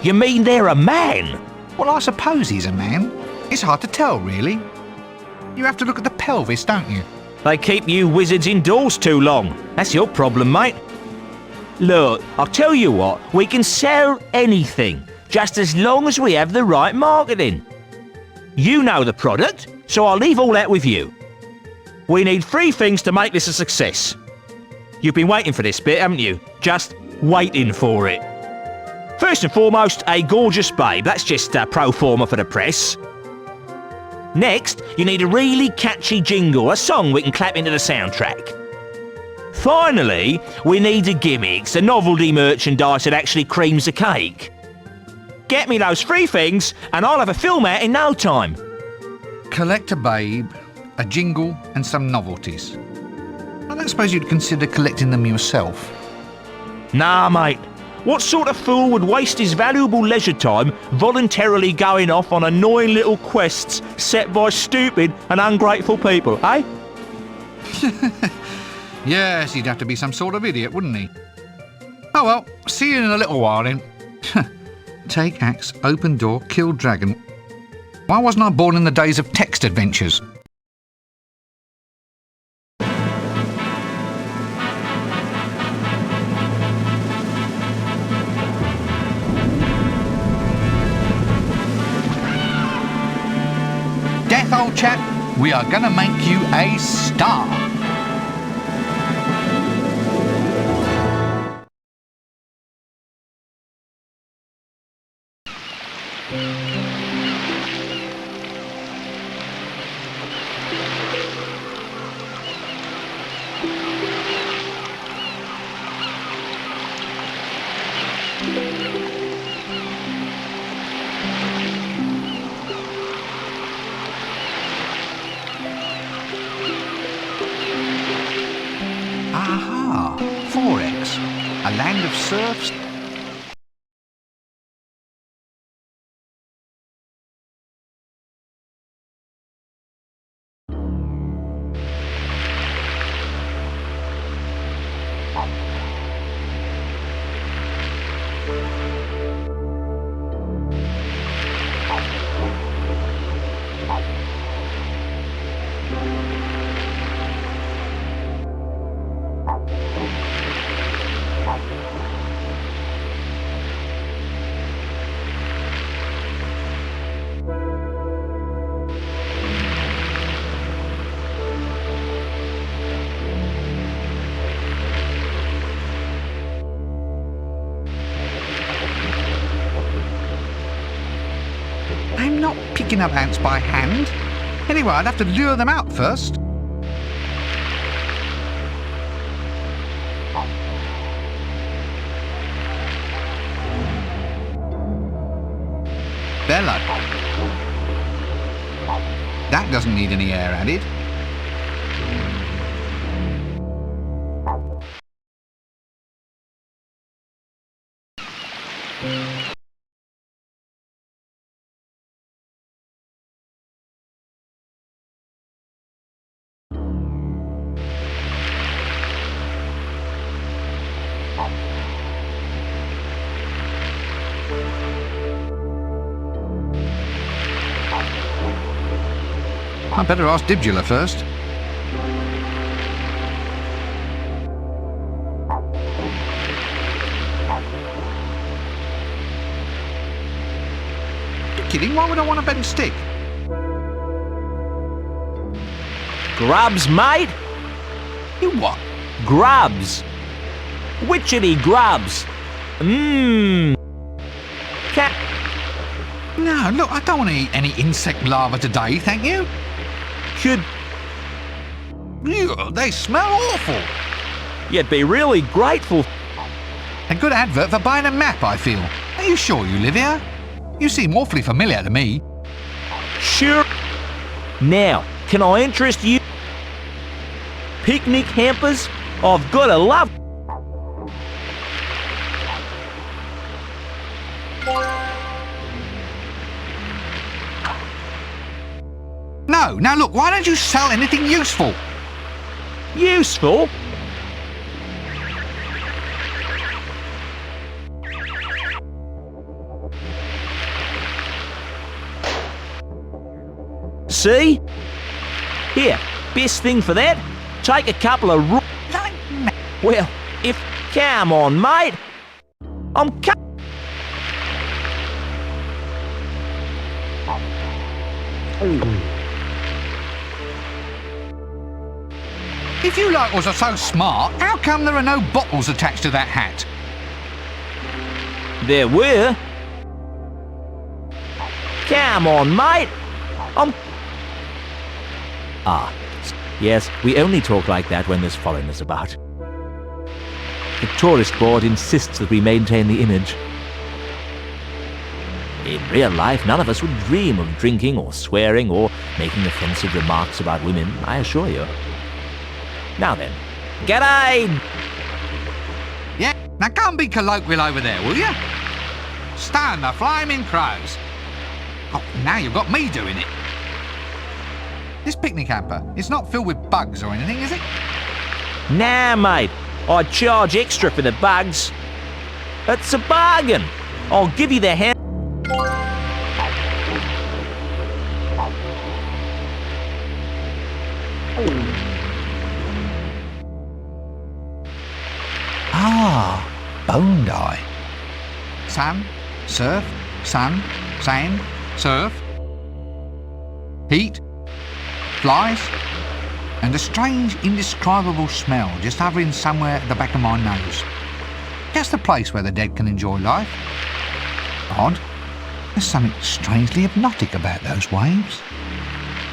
You mean they're a man? Well, I suppose he's a man. It's hard to tell, really. You have to look at the pelvis, don't you? They keep you wizards indoors too long. That's your problem, mate. Look, I'll tell you what, we can sell anything, just as long as we have the right marketing. You know the product, so I'll leave all that with you. We need 3 things to make this a success. You've been waiting for this bit, haven't you? Just waiting for it. First and foremost, a gorgeous babe. That's just pro forma for the press. Next, you need a really catchy jingle, a song we can clap into the soundtrack. Finally, we need a gimmick, the novelty merchandise that actually creams the cake. Get me those 3 things, and I'll have a film out in no time. Collect a babe, a jingle, and some novelties. I don't suppose you'd consider collecting them yourself. Nah, mate. What sort of fool would waste his valuable leisure time voluntarily going off on annoying little quests set by stupid and ungrateful people, eh? Yes, he'd have to be some sort of idiot, wouldn't he? Oh well, see you in a little while then. Take axe, open door, kill dragon. Why wasn't I born in the days of text adventures? Death, old chap, we are gonna make you a star. A land of serfs? I'm not picking up ants by hand. Anyway, I'd have to lure them out first. Bella. That doesn't need any air added. I better ask Dibula first. You kidding? Why would I want a bent stick? Grubs, mate? You what? Grubs. Witchetty grubs. Cat. No, look, I don't want to eat any insect larvae today, thank you. Should Ew, they smell awful. you'd be really grateful. A good advert for buying a map, I feel. Are you sure you live here? You seem awfully familiar to me. Sure. Now, can I interest you? Picnic hampers? I've got a love. No, now look, why don't you sell anything useful? Useful? See? Here, best thing for that, take a couple of well, if... Come on, mate. I'm If you locals are so smart, how come there are no bottles attached to that hat? There were. Come on, mate. Yes, we only talk like that when there's foreigners about. The tourist board insists that we maintain the image. In real life, none of us would dream of drinking or swearing or making offensive remarks about women, I assure you. Now then, g'day! Yeah, now go and be colloquial over there, will you? Stand the flaming crows. Oh, now you've got me doing it. This picnic hamper, it's not filled with bugs or anything, is it? Nah, mate. I'd charge extra for the bugs. It's a bargain. I'll give you the hand. Ah, bone dye. Sun, surf, sun, sand, surf. Heat, flies, and a strange, indescribable smell just hovering somewhere at the back of my nose. Just the place where the dead can enjoy life. Odd. There's something strangely hypnotic about those waves.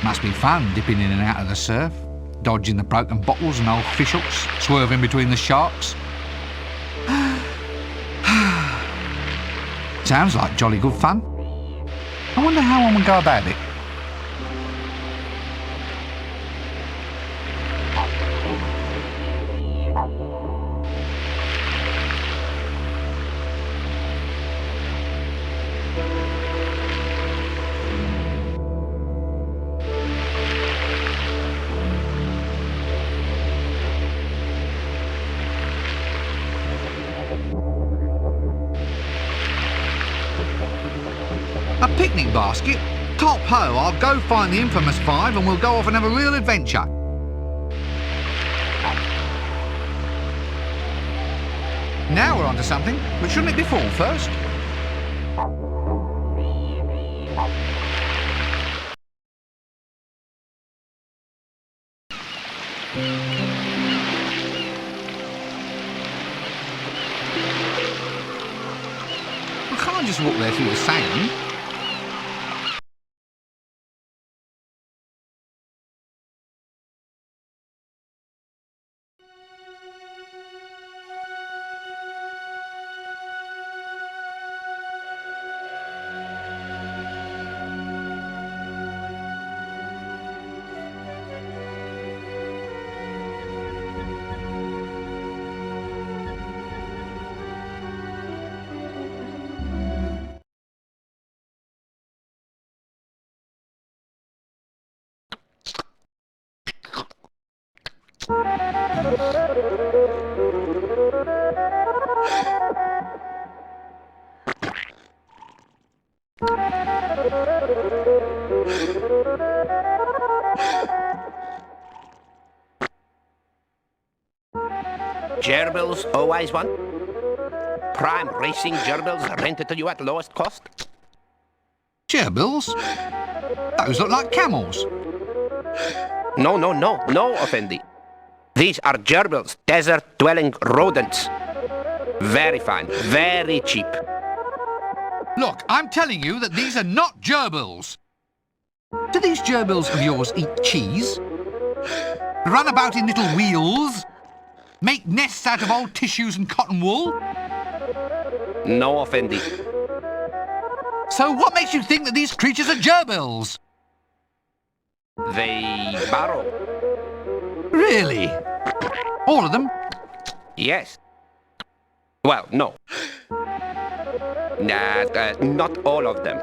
Must be fun dipping in and out of the surf, dodging the broken bottles and old fish hooks, swerving between the sharks. Sounds like jolly good fun. I wonder how I would go about it. basket. Top ho, I'll go find the infamous 5 and we'll go off and have a real adventure. Now we're onto something, but shouldn't it be full first? We can't just walk there through the sand. Gerbils always one. Prime racing gerbils rented to you at lowest cost. Gerbils? Those look like camels. No, Effendi. These are gerbils, desert-dwelling rodents. Very fine, very cheap. Look, I'm telling you that these are not gerbils. Do these gerbils of yours eat cheese? Run about in little wheels? Make nests out of old tissues and cotton wool? No, Effendi. So what makes you think that these creatures are gerbils? They burrow. Really? All of them? Yes. Well, no. Not all of them.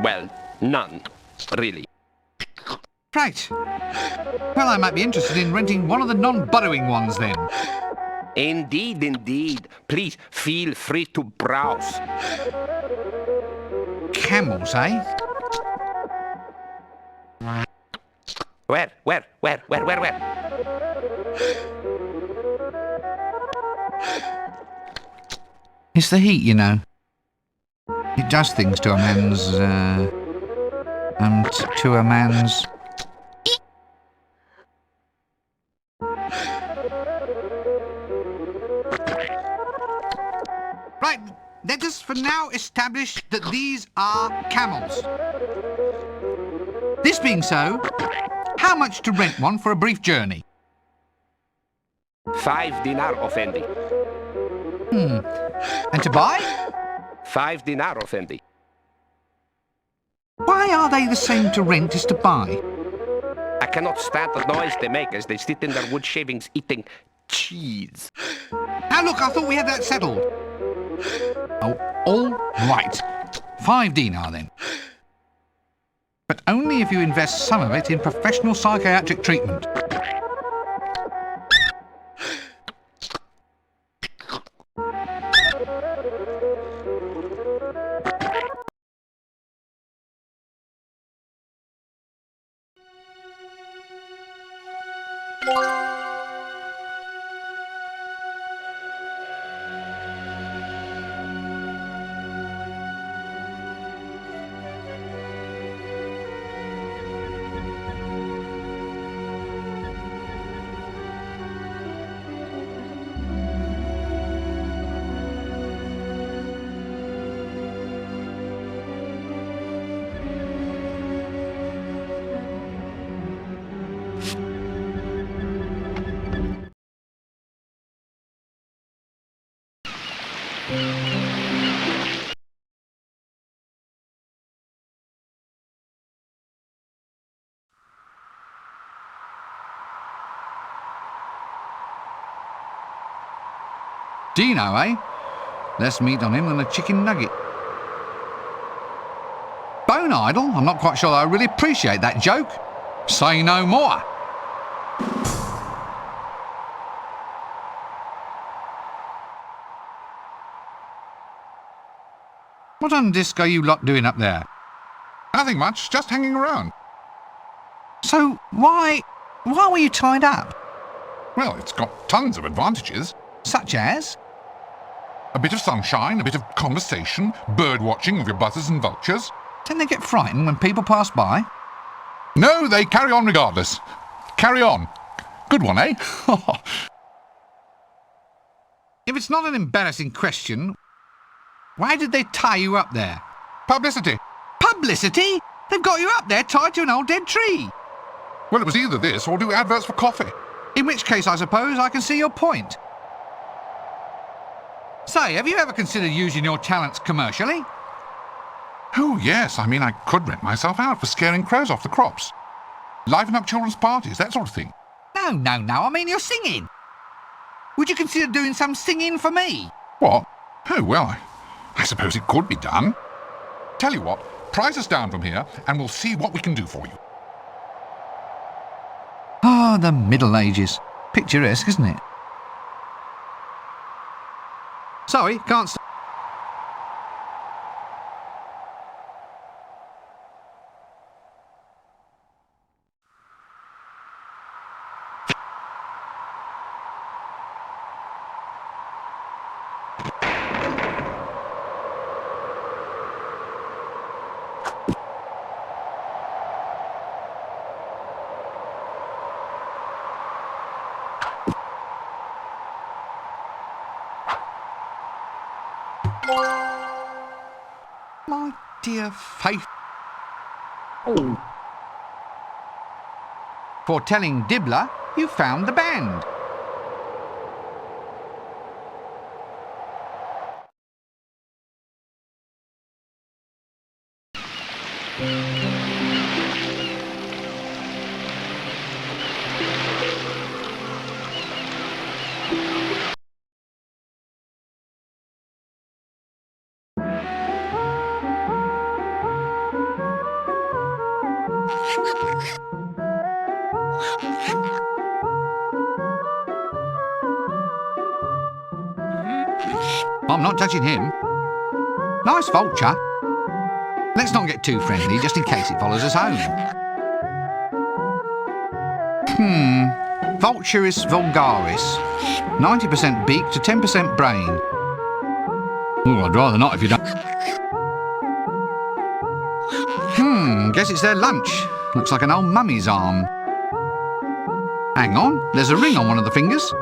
Well, none, really. Right. Well, I might be interested in renting one of the non-burrowing ones then. Indeed. Please, feel free to browse. Camels, eh? Where? It's the heat, you know. It does things to a man's, to a man's... Right, let us for now establish that these are camels. This being so, how much to rent one for a brief journey? 5 dinar, Effendi. And to buy? 5 dinar, Effendi. Why are they the same to rent as to buy? I cannot stand the noise they make as they sit in their wood shavings eating cheese. Now look, I thought we had that settled. Oh, all right. 5 dinar then. But only if you invest some of it in professional psychiatric treatment. Dino, eh? Less meat on him than a chicken nugget. Bone idol? I'm not quite sure I really appreciate that joke. Say no more. What on disc are you lot doing up there? Nothing much, just hanging around. So, why were you tied up? Well, it's got tons of advantages. Such as? A bit of sunshine, a bit of conversation, bird watching of your buzzers and vultures. Don't they get frightened when people pass by? No, they carry on regardless. Carry on. Good one, eh? If it's not an embarrassing question, why did they tie you up there? Publicity. Publicity? They've got you up there tied to an old dead tree. Well, it was either this or do adverts for coffee. In which case, I suppose, I can see your point. Say, have you ever considered using your talents commercially? Oh, yes. I mean, I could rent myself out for scaring crows off the crops. Liven up children's parties, that sort of thing. No. I mean, you're singing. Would you consider doing some singing for me? What? Oh, well, I suppose it could be done. Tell you what, prize us down from here and we'll see what we can do for you. Ah, the Middle Ages. Picturesque, isn't it? Sorry, can't stop. My dear Faith. For telling Dibbler you found the band. I'm not touching him. Nice vulture. Let's not get too friendly, just in case it follows us home. Vulturus vulgaris. 90% beak to 10% brain. Oh, I'd rather not if you don't. Guess it's their lunch. Looks like an old mummy's arm. Hang on, there's a ring on one of the fingers.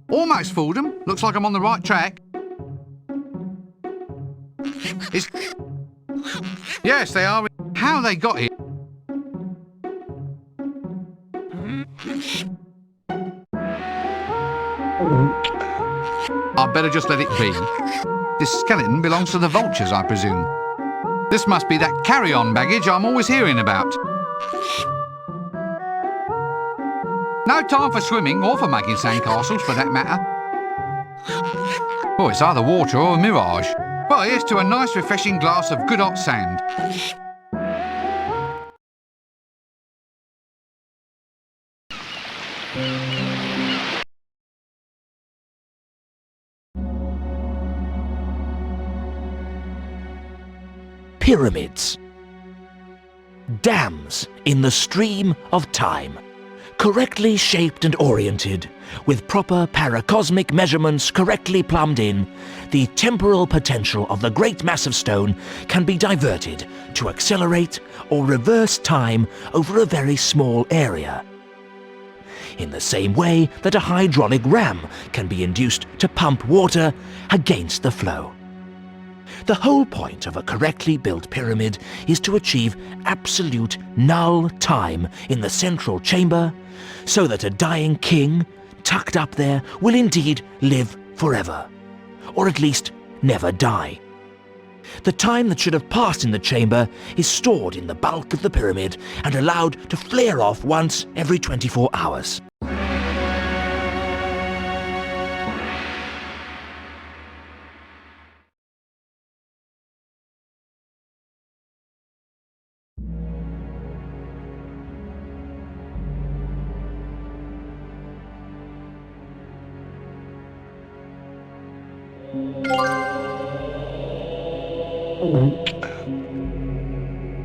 Almost fooled them. Looks like I'm on the right track. Yes, they are. How they got here? I'd better just let it be. This skeleton belongs to the vultures, I presume. This must be that carry-on baggage I'm always hearing about. No time for swimming or for making sandcastles, for that matter. Oh, it's either water or a mirage. Well, here's to a nice refreshing glass of good hot sand. Pyramids. Dams in the stream of time. Correctly shaped and oriented, with proper paracosmic measurements correctly plumbed in, the temporal potential of the great mass of stone can be diverted to accelerate or reverse time over a very small area. In the same way that a hydraulic ram can be induced to pump water against the flow. The whole point of a correctly built pyramid is to achieve absolute null time in the central chamber, so that a dying king, tucked up there, will indeed live forever, or at least never die. The time that should have passed in the chamber is stored in the bulk of the pyramid and allowed to flare off once every 24 hours.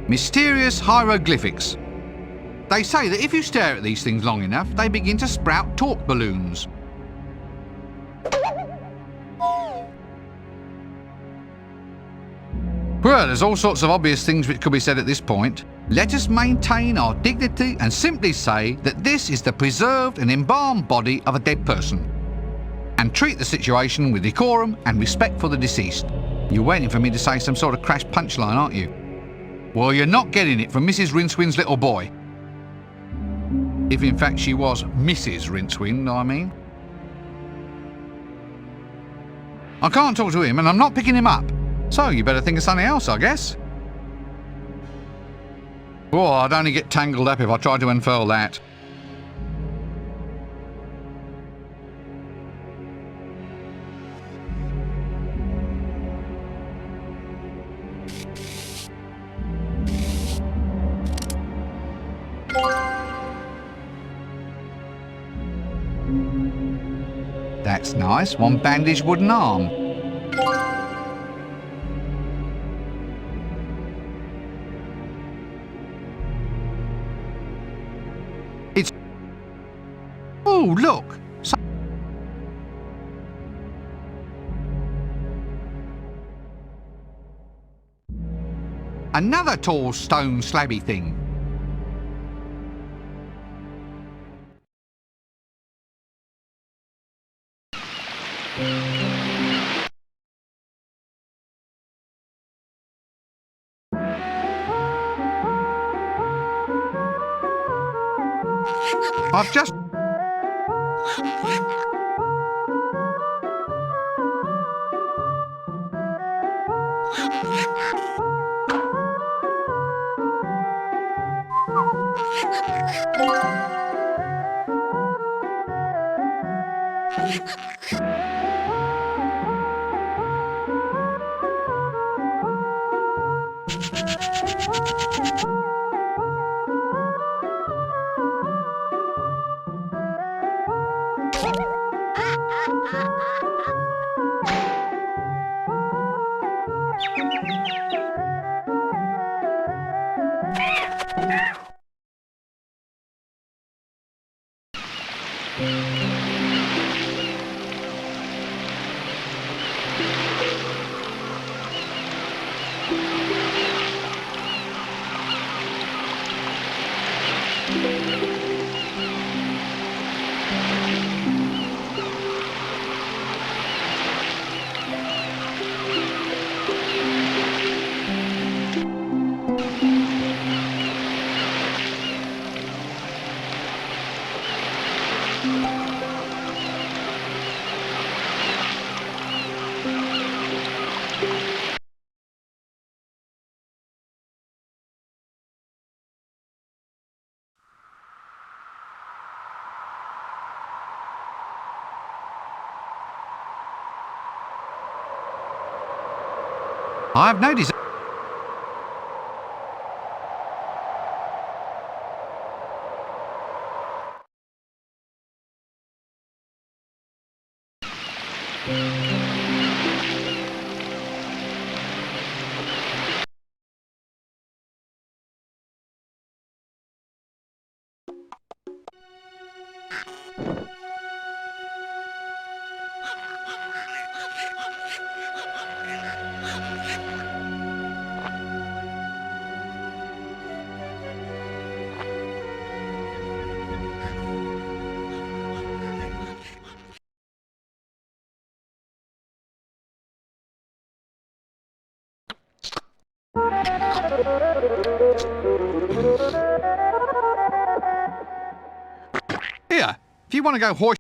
Mysterious hieroglyphics. They say that if you stare at these things long enough, they begin to sprout talk balloons. Well, there's all sorts of obvious things which could be said at this point. Let us maintain our dignity and simply say that this is the preserved and embalmed body of a dead person, and treat the situation with decorum and respect for the deceased. You're waiting for me to say some sort of crash punchline, aren't you? Well, you're not getting it from Mrs. Rincewind little boy. If in fact she was Mrs. Rincewind, I mean. I can't talk to him and I'm not picking him up. So you better think of something else, I guess. Oh, I'd only get tangled up if I tried to unfurl that. That's nice, one bandaged wooden arm. It's... Oh, look! Another tall stone slabby thing. I've just... I've noticed... Here, if you want to go horse...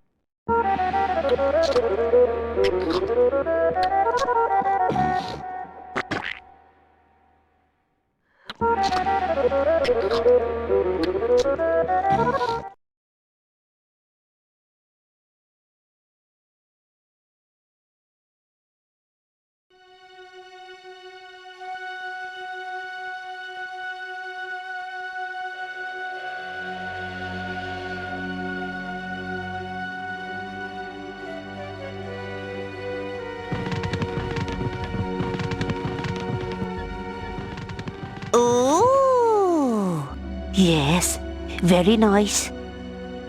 Yes, very nice.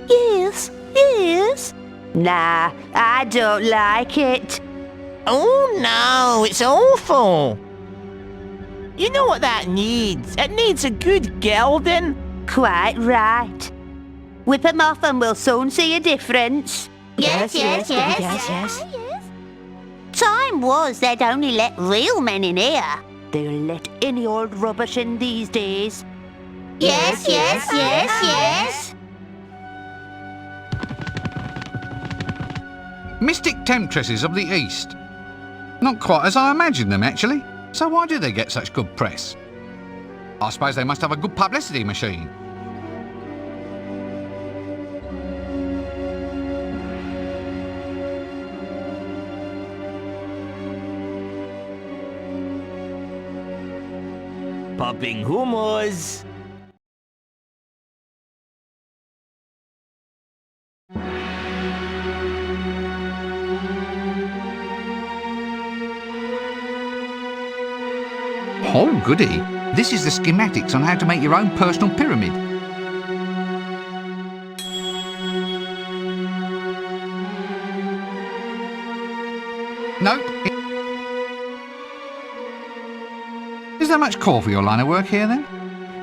Yes, yes. Nah, I don't like it. Oh no, it's awful. You know what that needs? It needs a good gelding. Quite right. Whip 'em off and we'll soon see a difference. Yes, yes, yes, yes. Time was they'd only let real men in here. They'll let any old rubbish in these days. Yes, yes, yes, yes. Mystic temptresses of the East. Not quite as I imagined them, actually. So why do they get such good press? I suppose they must have a good publicity machine. Popping hummus. Oh, goody. This is the schematics on how to make your own personal pyramid. Nope. Is there much call for your line of work here, then?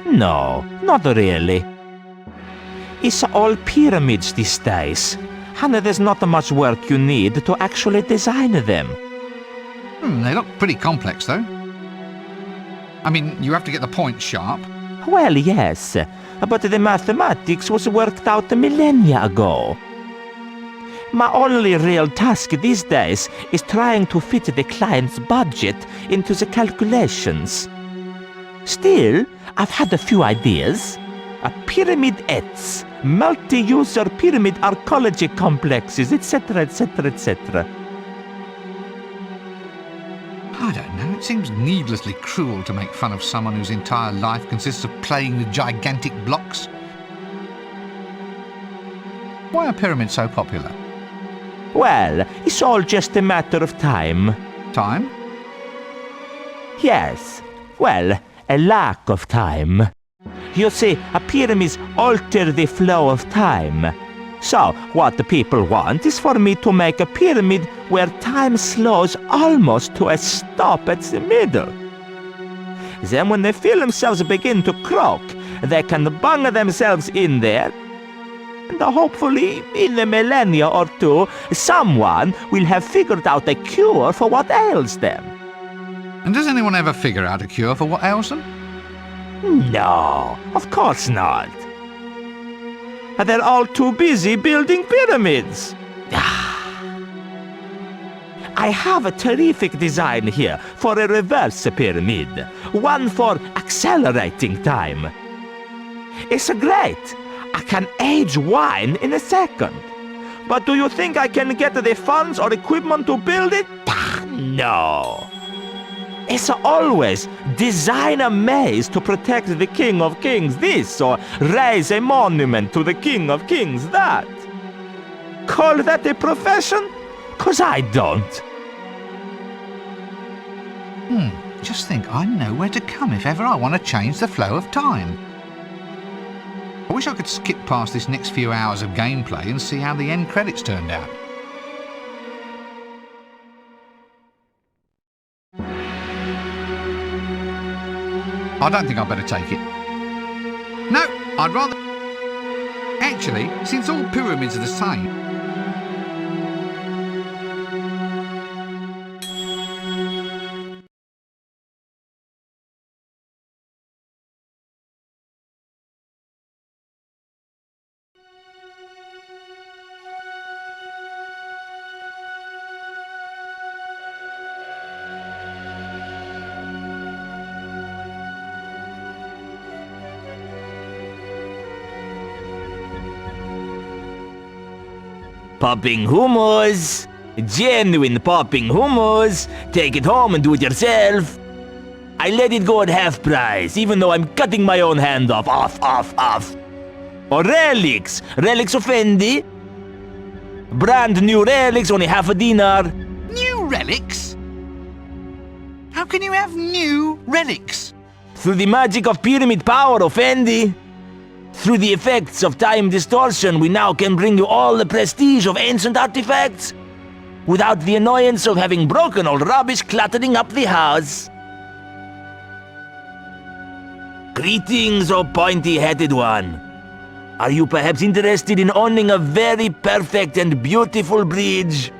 No, not really. It's all pyramids these days, and there's not much work you need to actually design them. They look pretty complex, though. I mean, you have to get the points sharp. Well, yes, but the mathematics was worked out millennia ago. My only real task these days is trying to fit the client's budget into the calculations. Still, I've had a few ideas. A pyramid-ettes, multi-user pyramid archaeology complexes, etc., etc., etc. I don't know, it seems needlessly cruel to make fun of someone whose entire life consists of playing with gigantic blocks. Why are pyramids so popular? Well, it's all just a matter of time. Time? Yes, well, a lack of time. You see, pyramids alter the flow of time. So, what the people want is for me to make a pyramid where time slows almost to a stop at the middle. Then when they feel themselves begin to croak, they can bung themselves in there, and hopefully, in a millennia or two, someone will have figured out a cure for what ails them. And does anyone ever figure out a cure for what ails them? No, of course not. They're all too busy building pyramids. I have a terrific design here for a reverse pyramid, one for accelerating time. It's great. I can age wine in a second. But do you think I can get the funds or equipment to build it? No. It's always design a maze to protect the King of Kings this, or raise a monument to the King of Kings that. Call that a profession? 'Cause I don't. Just think I know where to come if ever I want to change the flow of time. I wish I could skip past this next few hours of gameplay and see how the end credits turned out. I don't think I'd better take it. No, I'd rather... Actually, since all pyramids are the same... Popping hummus. Genuine popping hummus. Take it home and do it yourself. I let it go at half price, even though I'm cutting my own hand off. Off. Or relics. Relics of Fendi. Brand new relics, only half a dinar. New relics? How can you have new relics? Through the magic of pyramid power of Fendi. Through the effects of time distortion, we now can bring you all the prestige of ancient artifacts without the annoyance of having broken old rubbish cluttering up the house. Greetings, O pointy-headed one. Are you perhaps interested in owning a very perfect and beautiful bridge?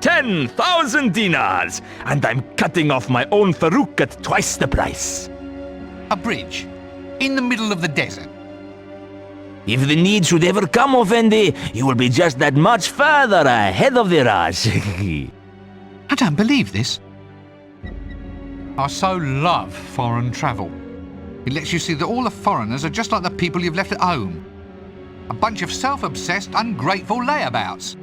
10,000 dinars, and I'm cutting off my own Farouk at twice the price. A bridge? In the middle of the desert? If the need should ever come, Effendi, you will be just that much further ahead of the rush. I don't believe this. I so love foreign travel. It lets you see that all the foreigners are just like the people you've left at home. A bunch of self-obsessed, ungrateful layabouts.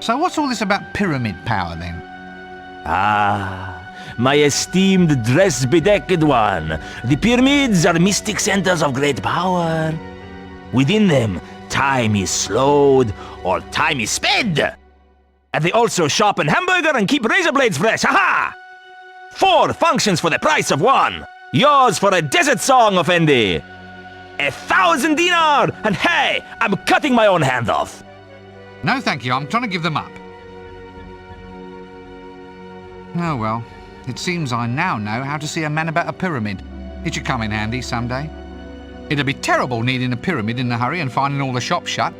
So what's all this about pyramid power then? Ah, my esteemed dress-bedecked one. The pyramids are mystic centers of great power. Within them, time is slowed or time is sped. And they also sharpen hamburger and keep razor blades fresh. Ha-ha! 4 functions for the price of 1. Yours for a desert song, Effendi. 1,000 dinar, and hey, I'm cutting my own hand off. No, thank you. I'm trying to give them up. Oh, well. It seems I now know how to see a man about a pyramid. It should come in handy someday. It'd be terrible needing a pyramid in a hurry and finding all the shops shut.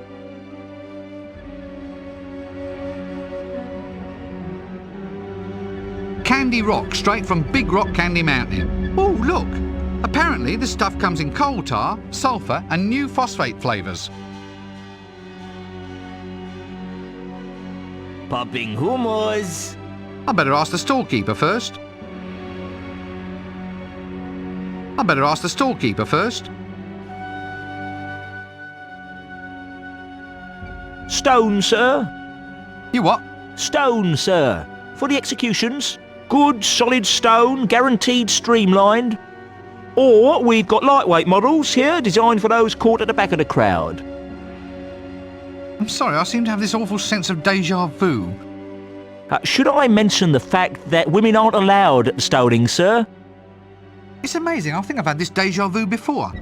Candy Rock, straight from Big Rock Candy Mountain. Oh, look. Apparently, the stuff comes in coal tar, sulphur, and new phosphate flavours. Popping hummus. I better ask the storekeeper first. Stone, sir. You what? Stone, sir. For the executions. Good, solid stone, guaranteed streamlined. Or we've got lightweight models here, designed for those caught at the back of the crowd. I'm sorry, I seem to have this awful sense of déjà vu. Should I mention the fact that women aren't allowed at the stoning, sir? It's amazing, I think I've had this déjà vu before.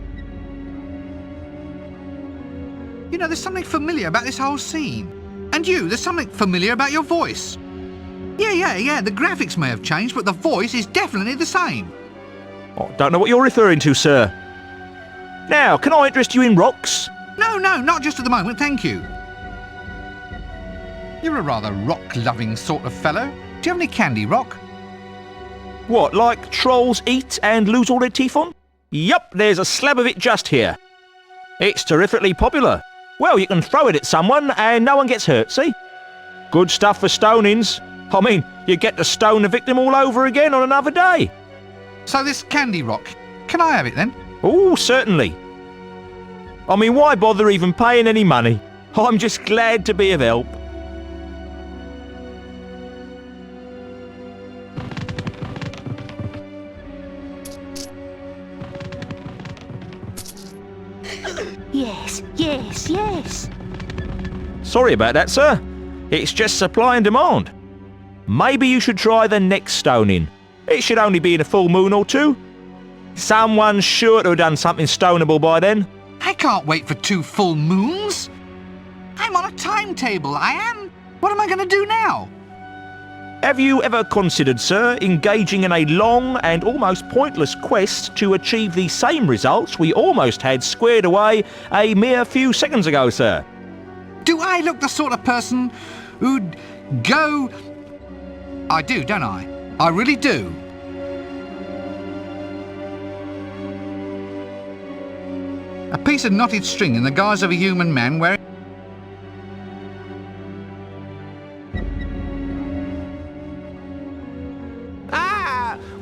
You know, there's something familiar about this whole scene. And you, there's something familiar about your voice. Yeah, the graphics may have changed, but the voice is definitely the same. Oh, don't know what you're referring to, sir. Now, can I interest you in rocks? No, not just at the moment, thank you. You're a rather rock-loving sort of fellow. Do you have any candy rock? What, like trolls eat and lose all their teeth on? Yup, there's a slab of it just here. It's terrifically popular. Well, you can throw it at someone and no one gets hurt, see? Good stuff for stonings. I mean, you get to stone the victim all over again on another day. So this candy rock, can I have it then? Oh, certainly. I mean, why bother even paying any money? I'm just glad to be of help. Yes. Sorry about that, sir. It's just supply and demand. Maybe you should try the next stoning. It should only be in a full moon or 2. Someone's sure to have done something stonable by then. I can't wait for 2 full moons. I'm on a timetable, I am. What am I going to do now? Have you ever considered, sir, engaging in a long and almost pointless quest to achieve the same results we almost had squared away a mere few seconds ago, sir? Do I look the sort of person who'd go... I do, don't I? I really do. A piece of knotted string in the guise of a human man wearing...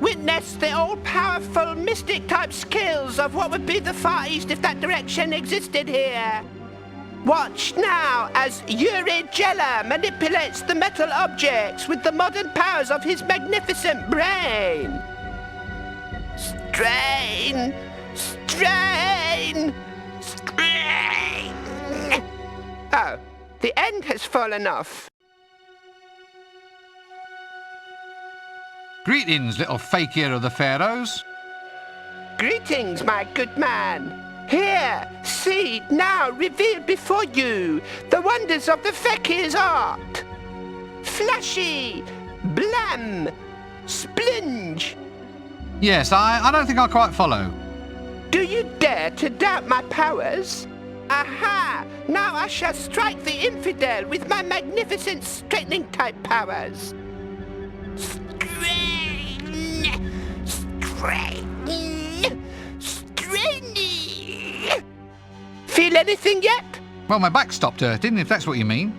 Witness the all-powerful mystic-type skills of what would be the Far East if that direction existed here. Watch now as Yuri Geller manipulates the metal objects with the modern powers of his magnificent brain. Strain! Oh, the end has fallen off. Greetings, little fakir of the pharaohs. Greetings, my good man. Here, see, now revealed before you, the wonders of the Fakir's art. Flashy, blam, splinge. Yes, I don't think I'll quite follow. Do you dare to doubt my powers? Aha! Now I shall strike the infidel with my magnificent straightening type powers. Strain! Strain! Strain! Feel anything yet? Well, my back stopped hurting, if that's what you mean.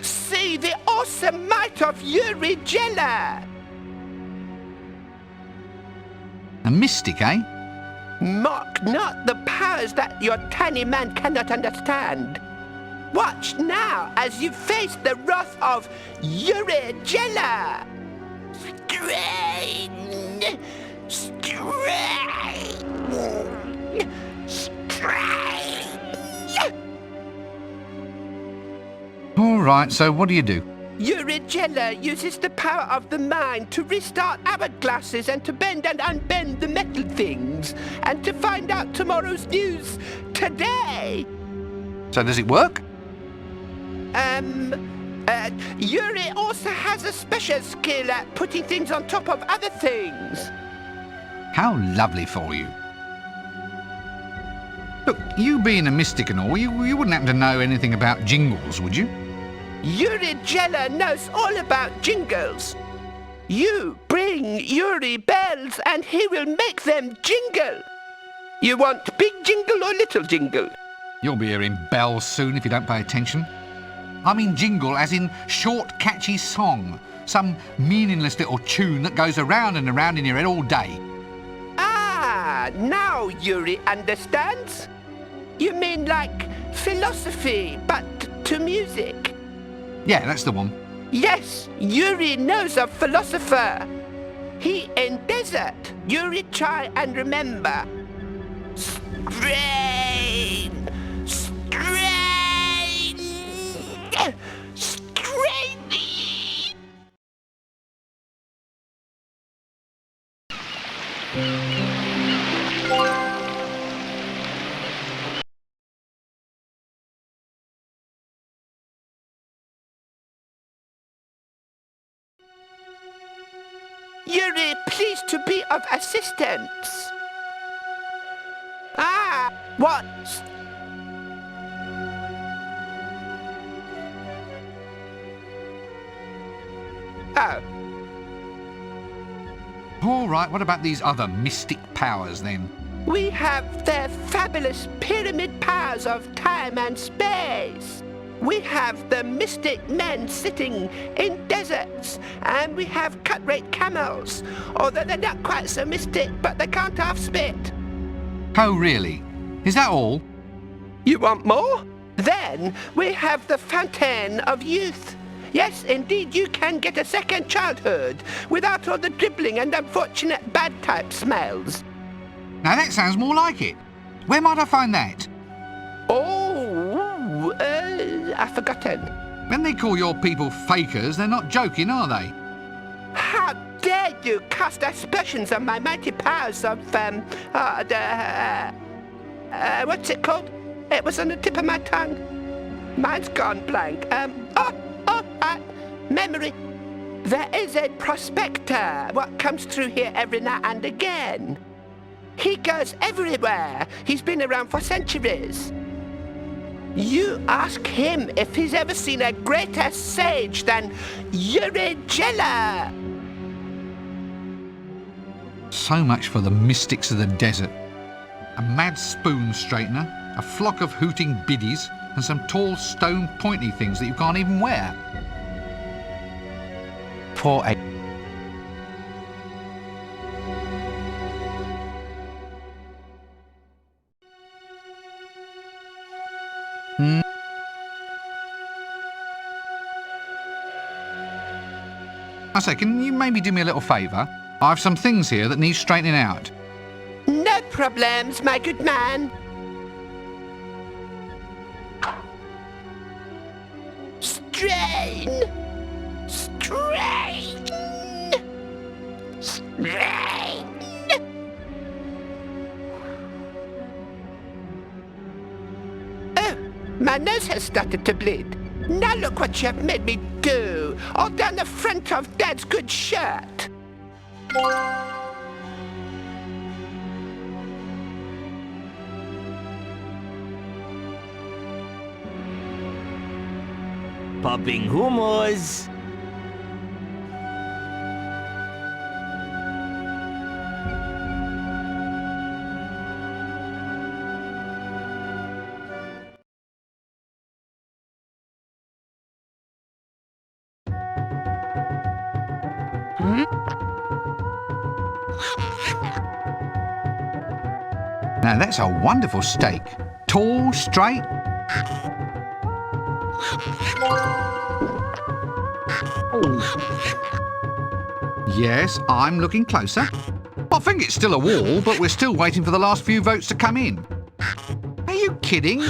See the awesome might of Yuri Geller! A mystic, eh? Mock not the powers that your tiny man cannot understand. Watch now as you face the wrath of Yuri Geller! Strain! Strain! Strain! All right, so what do you do? Yuri Geller uses the power of the mind to restart hourglasses and to bend and unbend the metal things, and to find out tomorrow's news today. So does it work? Yuri also has a special skill at putting things on top of other things. How lovely for you. Look, you being a mystic and all, you wouldn't happen to know anything about jingles, would you? Yuri Geller knows all about jingles. You bring Yuri bells and he will make them jingle. You want big jingle or little jingle? You'll be hearing bells soon if you don't pay attention. I mean jingle as in short, catchy song. Some meaningless little tune that goes around and around in your head all day. Ah, now Yuri understands. You mean like philosophy, but to music? Yeah, that's the one. Yes, Yuri knows a philosopher. He in desert. Yuri try and remember. Strain! Strain! Strain! Yuri, pleased to be of assistance. Ah, what? Oh. All right, what about these other mystic powers then? We have their fabulous pyramid powers of time and space. We have the mystic men sitting in deserts, and we have cut-rate camels, although they're not quite so mystic, but they can't half spit. Oh, really? Is that all? You want more? Then we have the fountain of youth. Yes, indeed, you can get a second childhood without all the dribbling and unfortunate bad type smells. Now that sounds more like it. Where might I find that? I've forgotten. When they call your people fakers, they're not joking, are they? How dare you cast aspersions on my mighty powers of, what's it called? It was on the tip of my tongue. Mine's gone blank. Memory. There is a prospector what comes through here every now and again. He goes everywhere. He's been around for centuries. You ask him if he's ever seen a greater sage than Yuri Geller. So much for the mystics of the desert. A mad spoon straightener, a flock of hooting biddies, and some tall stone pointy things that you can't even wear. Poor egg. I say, can you maybe do me a little favour? I have some things here that need straightening out. No problems, my good man. Strain! Strain! Strain! My nose has started to bleed. Now look what you've made me do, all down the front of Dad's good shirt. Popping hummus. Now that's a wonderful steak. Tall, straight. Yes, I'm looking closer. I think it's still a wall, but we're still waiting for the last few votes to come in. Are you kidding?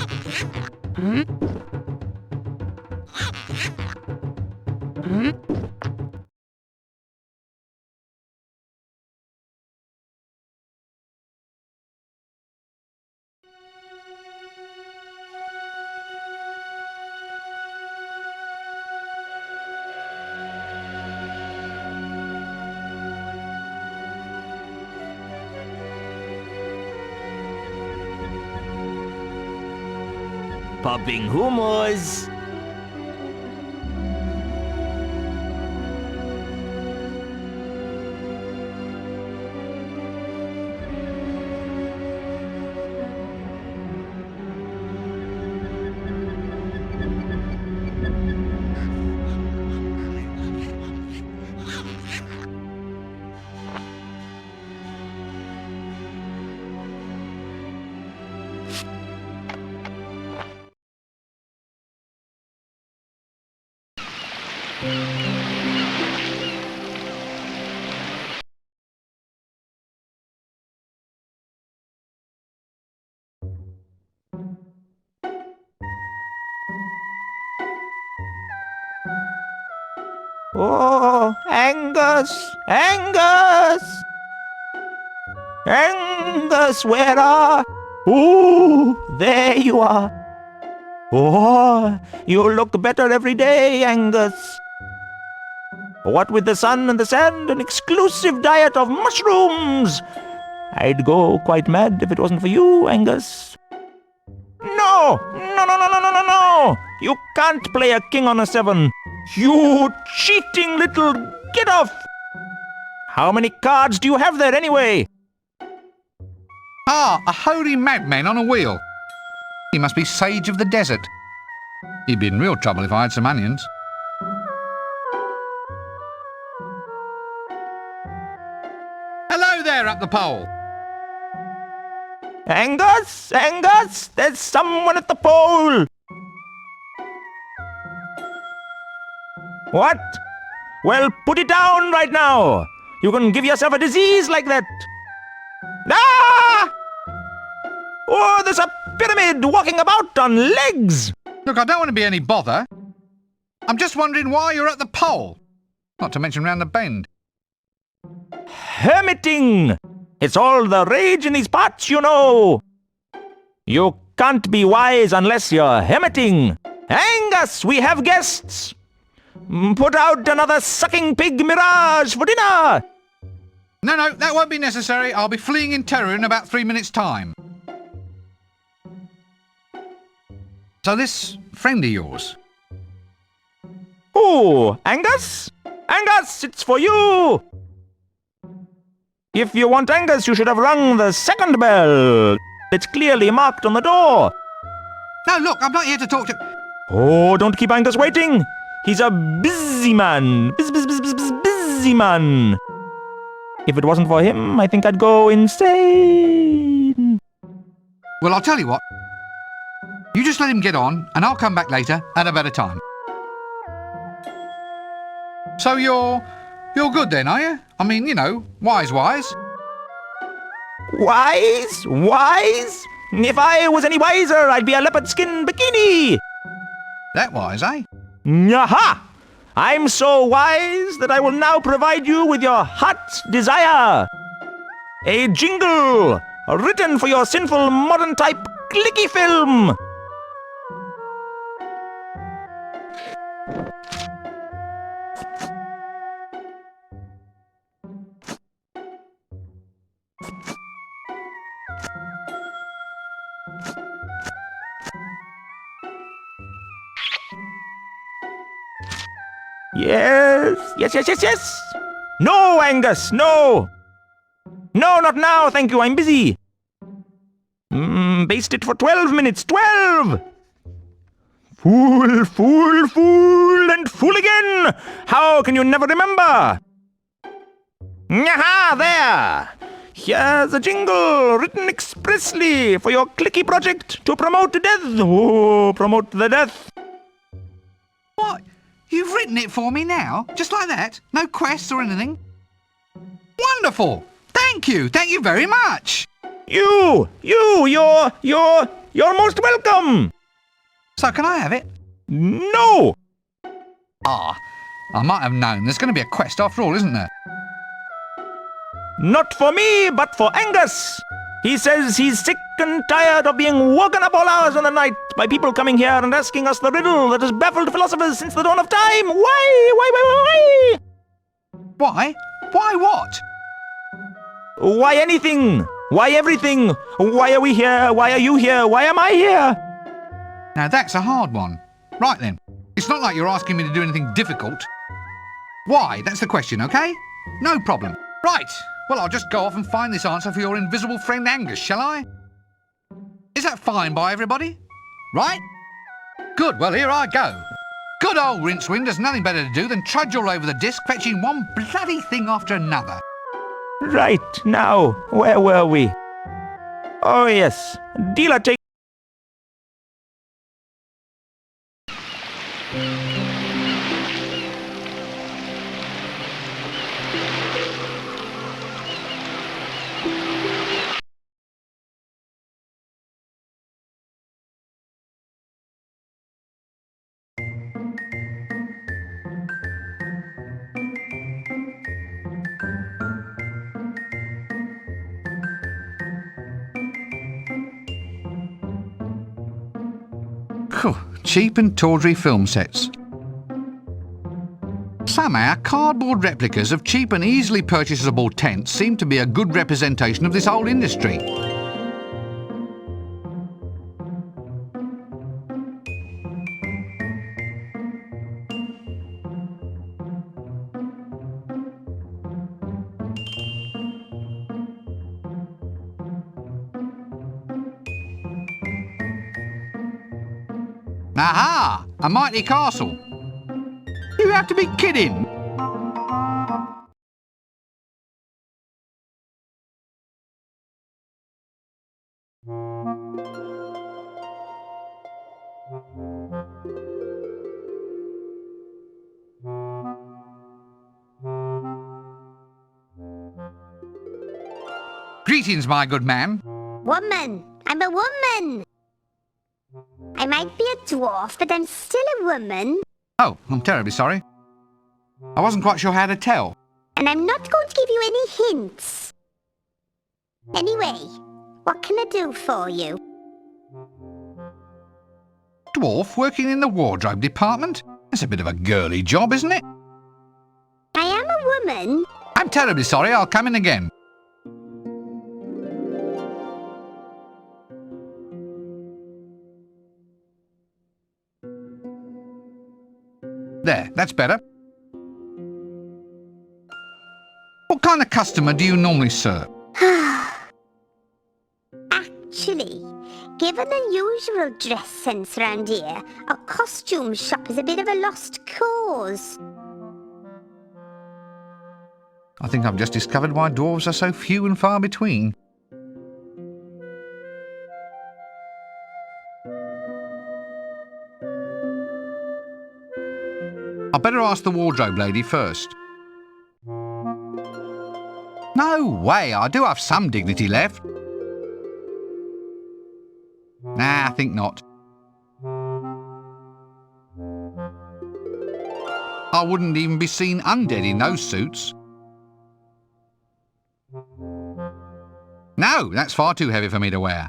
Popping hummus. Oh, Angus! Angus! Angus, where are... Oh, there you are. Oh, you look better every day, Angus. What with the sun and the sand, an exclusive diet of mushrooms. I'd go quite mad if it wasn't for you, Angus. No! No, no, no, no, no, no, no! You can't play a king on a 7. You cheating little... Get off! How many cards do you have there anyway? Ah, a holy madman on a wheel. He must be sage of the desert. He'd be in real trouble if I had some onions. Hello there up the pole. Angus! Angus! There's someone at the pole! What? Well, put it down right now! You can give yourself a disease like that! Ah! Oh, there's a pyramid walking about on legs! Look, I don't want to be any bother. I'm just wondering why you're at the pole. Not to mention round the bend. Hermiting! It's all the rage in these parts, you know! You can't be wise unless you're hermiting! Angus, we have guests! Put out another sucking pig mirage for dinner! No, no, that won't be necessary. I'll be fleeing in terror in about 3 minutes' time. So this friend of yours? Oh, Angus? Angus, it's for you! If you want Angus, you should have rung the second bell. It's clearly marked on the door. No, look, I'm not here to talk to... Oh, don't keep Angus waiting. He's a busy man. Busy man. If it wasn't for him, I think I'd go insane. Well, I'll tell you what. You just let him get on, and I'll come back later at a better time. So you're good then, are you? I mean, you know, wise. Wise? Wise? If I was any wiser, I'd be a leopard skin bikini. That wise, eh? Aha! I'm so wise that I will now provide you with your heart's desire. A jingle written for your sinful modern type clicky film. Yes. No, Angus, no. No, not now, thank you, I'm busy. Baste it for 12 minutes, 12! Fool, and fool again! How can you never remember? Aha, there! Here's a jingle written expressly for your clicky project to promote death. Oh, promote the death. What? You've written it for me now? Just like that? No quests or anything? Wonderful! Thank you very much! You're most welcome! So can I have it? No! Ah, I might have known. There's going to be a quest after all, isn't there? Not for me, but for Angus. He says he's sick and tired of being woken up all hours of the night by people coming here and asking us the riddle that has baffled philosophers since the dawn of time. Why? Why? Why what? Why anything? Why everything? Why are we here? Why are you here? Why am I here? Now that's a hard one. Right then. It's not like you're asking me to do anything difficult. Why? That's the question, okay? No problem. Right. Well, I'll just go off and find this answer for your invisible friend Angus, shall I? Is that fine by everybody? Right? Good, well, here I go. Good old Rincewind has nothing better to do than trudge all over the disc, fetching one bloody thing after another. Right, now, where were we? Oh yes, dealer take... Cheap and tawdry film sets. Somehow, cardboard replicas of cheap and easily purchasable tents seem to be a good representation of this whole industry. Aha! A mighty castle. You have to be kidding. Greetings, my good man. Woman! I'm a woman! I might be a dwarf, but I'm still a woman. Oh, I'm terribly sorry. I wasn't quite sure how to tell. And I'm not going to give you any hints. Anyway, what can I do for you? Dwarf working in the wardrobe department? That's a bit of a girly job, isn't it? I am a woman. I'm terribly sorry, I'll come in again. There, that's better. What kind of customer do you normally serve? Actually, given the usual dress sense round here, a costume shop is a bit of a lost cause. I think I've just discovered why dwarves are so few and far between. I'd better ask the wardrobe lady first. No way, I do have some dignity left. Nah, I think not. I wouldn't even be seen undead in those suits. No, that's far too heavy for me to wear.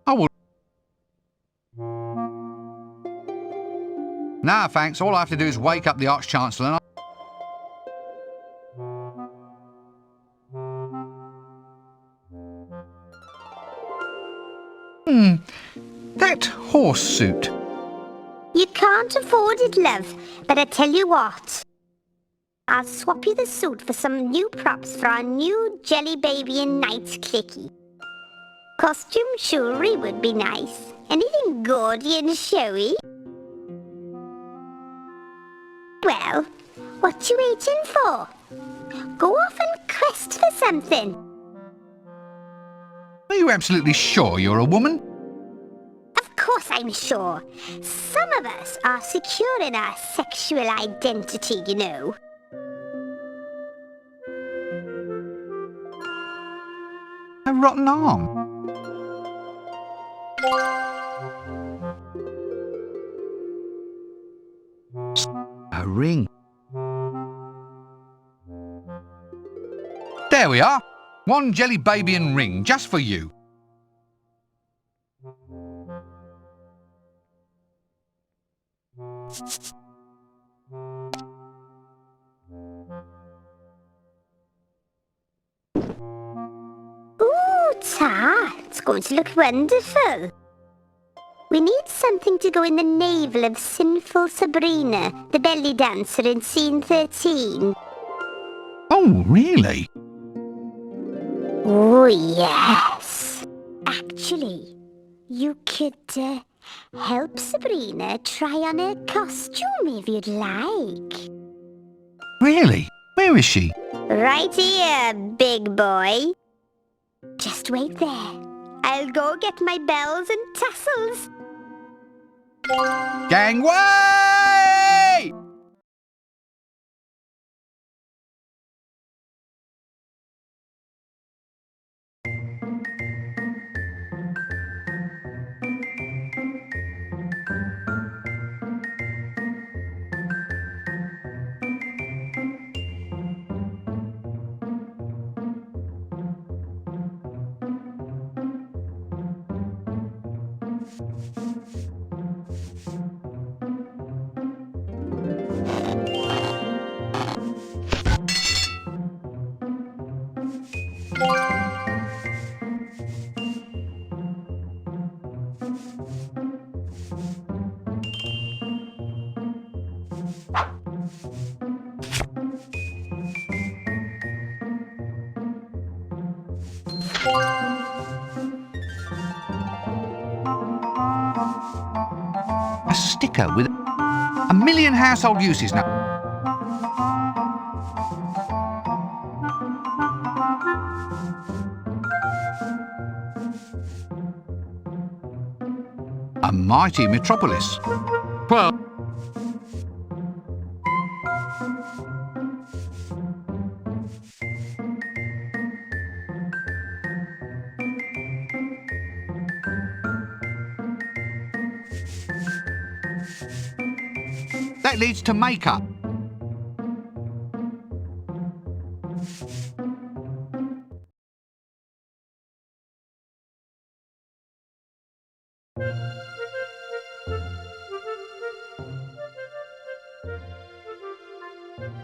I would. Nah, thanks. All I have to do is wake up the Arch-Chancellor and horse suit. You can't afford it, love, but I tell you what. I'll swap you the suit for some new props for our new Jelly Baby and Knights clicky. Costume jewelry would be nice. Anything gaudy and showy? Well, what you waiting for? Go off and quest for something. Are you absolutely sure you're a woman? Of course I'm sure. Some of us are secure in our sexual identity, you know. A rotten arm. A ring. There we are. One Jelly Baby and ring, just for you. Ooh, Ta, it's going to look wonderful. We need something to go in the navel of sinful Sabrina, the belly dancer in scene 13. Oh, really? Oh, yes. Actually, you could help Sabrina try on a costume if you'd like. Really? Where is she? Right here, big boy. Just wait there. I'll go get my bells and tassels. Gangway! A sticker with a million household uses now. A mighty metropolis. Well, that leads to makeup.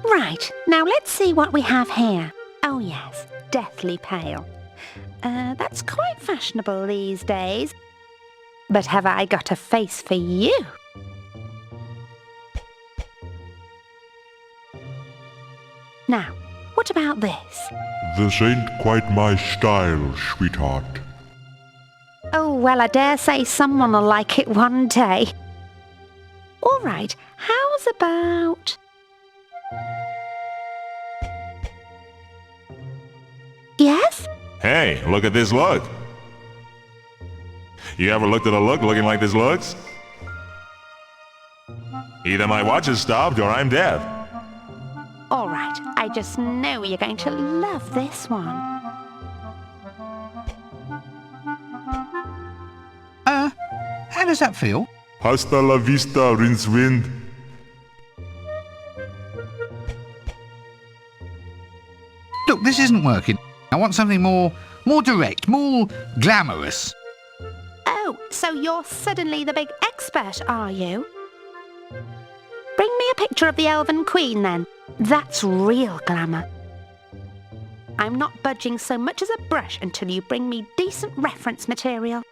Right, now let's see what we have here. Oh yes, deathly pale. That's quite fashionable these days. But have I got a face for you? Now, what about this? This ain't quite my style, sweetheart. Oh, well, I dare say someone will like it one day. All right, how's about... Yes? Hey, look at this look. You ever looked at a look looking like this looks? Either my watch is stopped or I'm deaf. All right, I just know you're going to love this one. How does that feel? Hasta la vista, Rincewind. Look, this isn't working. I want something more direct, more glamorous. Oh, so you're suddenly the big expert, are you? Bring me a picture of the Elven Queen, then. That's real glamour. I'm not budging so much as a brush until you bring me decent reference material.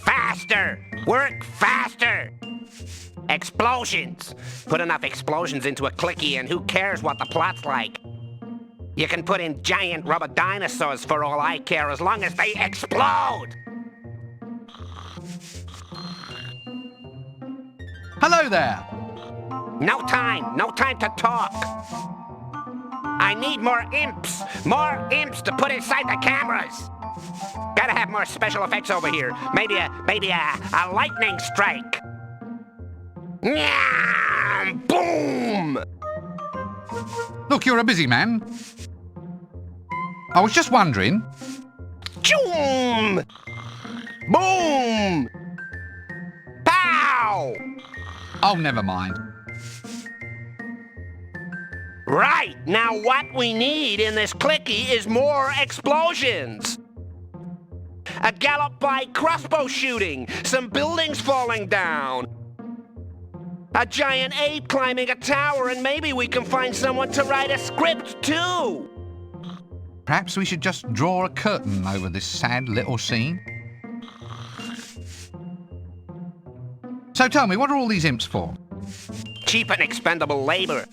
Faster! Work faster! Explosions! Put enough explosions into a clicky and who cares what the plot's like? You can put in giant rubber dinosaurs for all I care as long as they explode! Hello there! No time to talk! I need more imps to put inside the cameras! Gotta have more special effects over here. Maybe a lightning strike. Nyam! Boom! Look, you're a busy man. I was just wondering... Choom! Boom! Pow! Oh, never mind. Right, now what we need in this clicky is more explosions. A gallop by crossbow shooting, some buildings falling down, a giant ape climbing a tower, and maybe we can find someone to write a script too. Perhaps we should just draw a curtain over this sad little scene. So tell me, what are all these imps for? Cheap and expendable labor.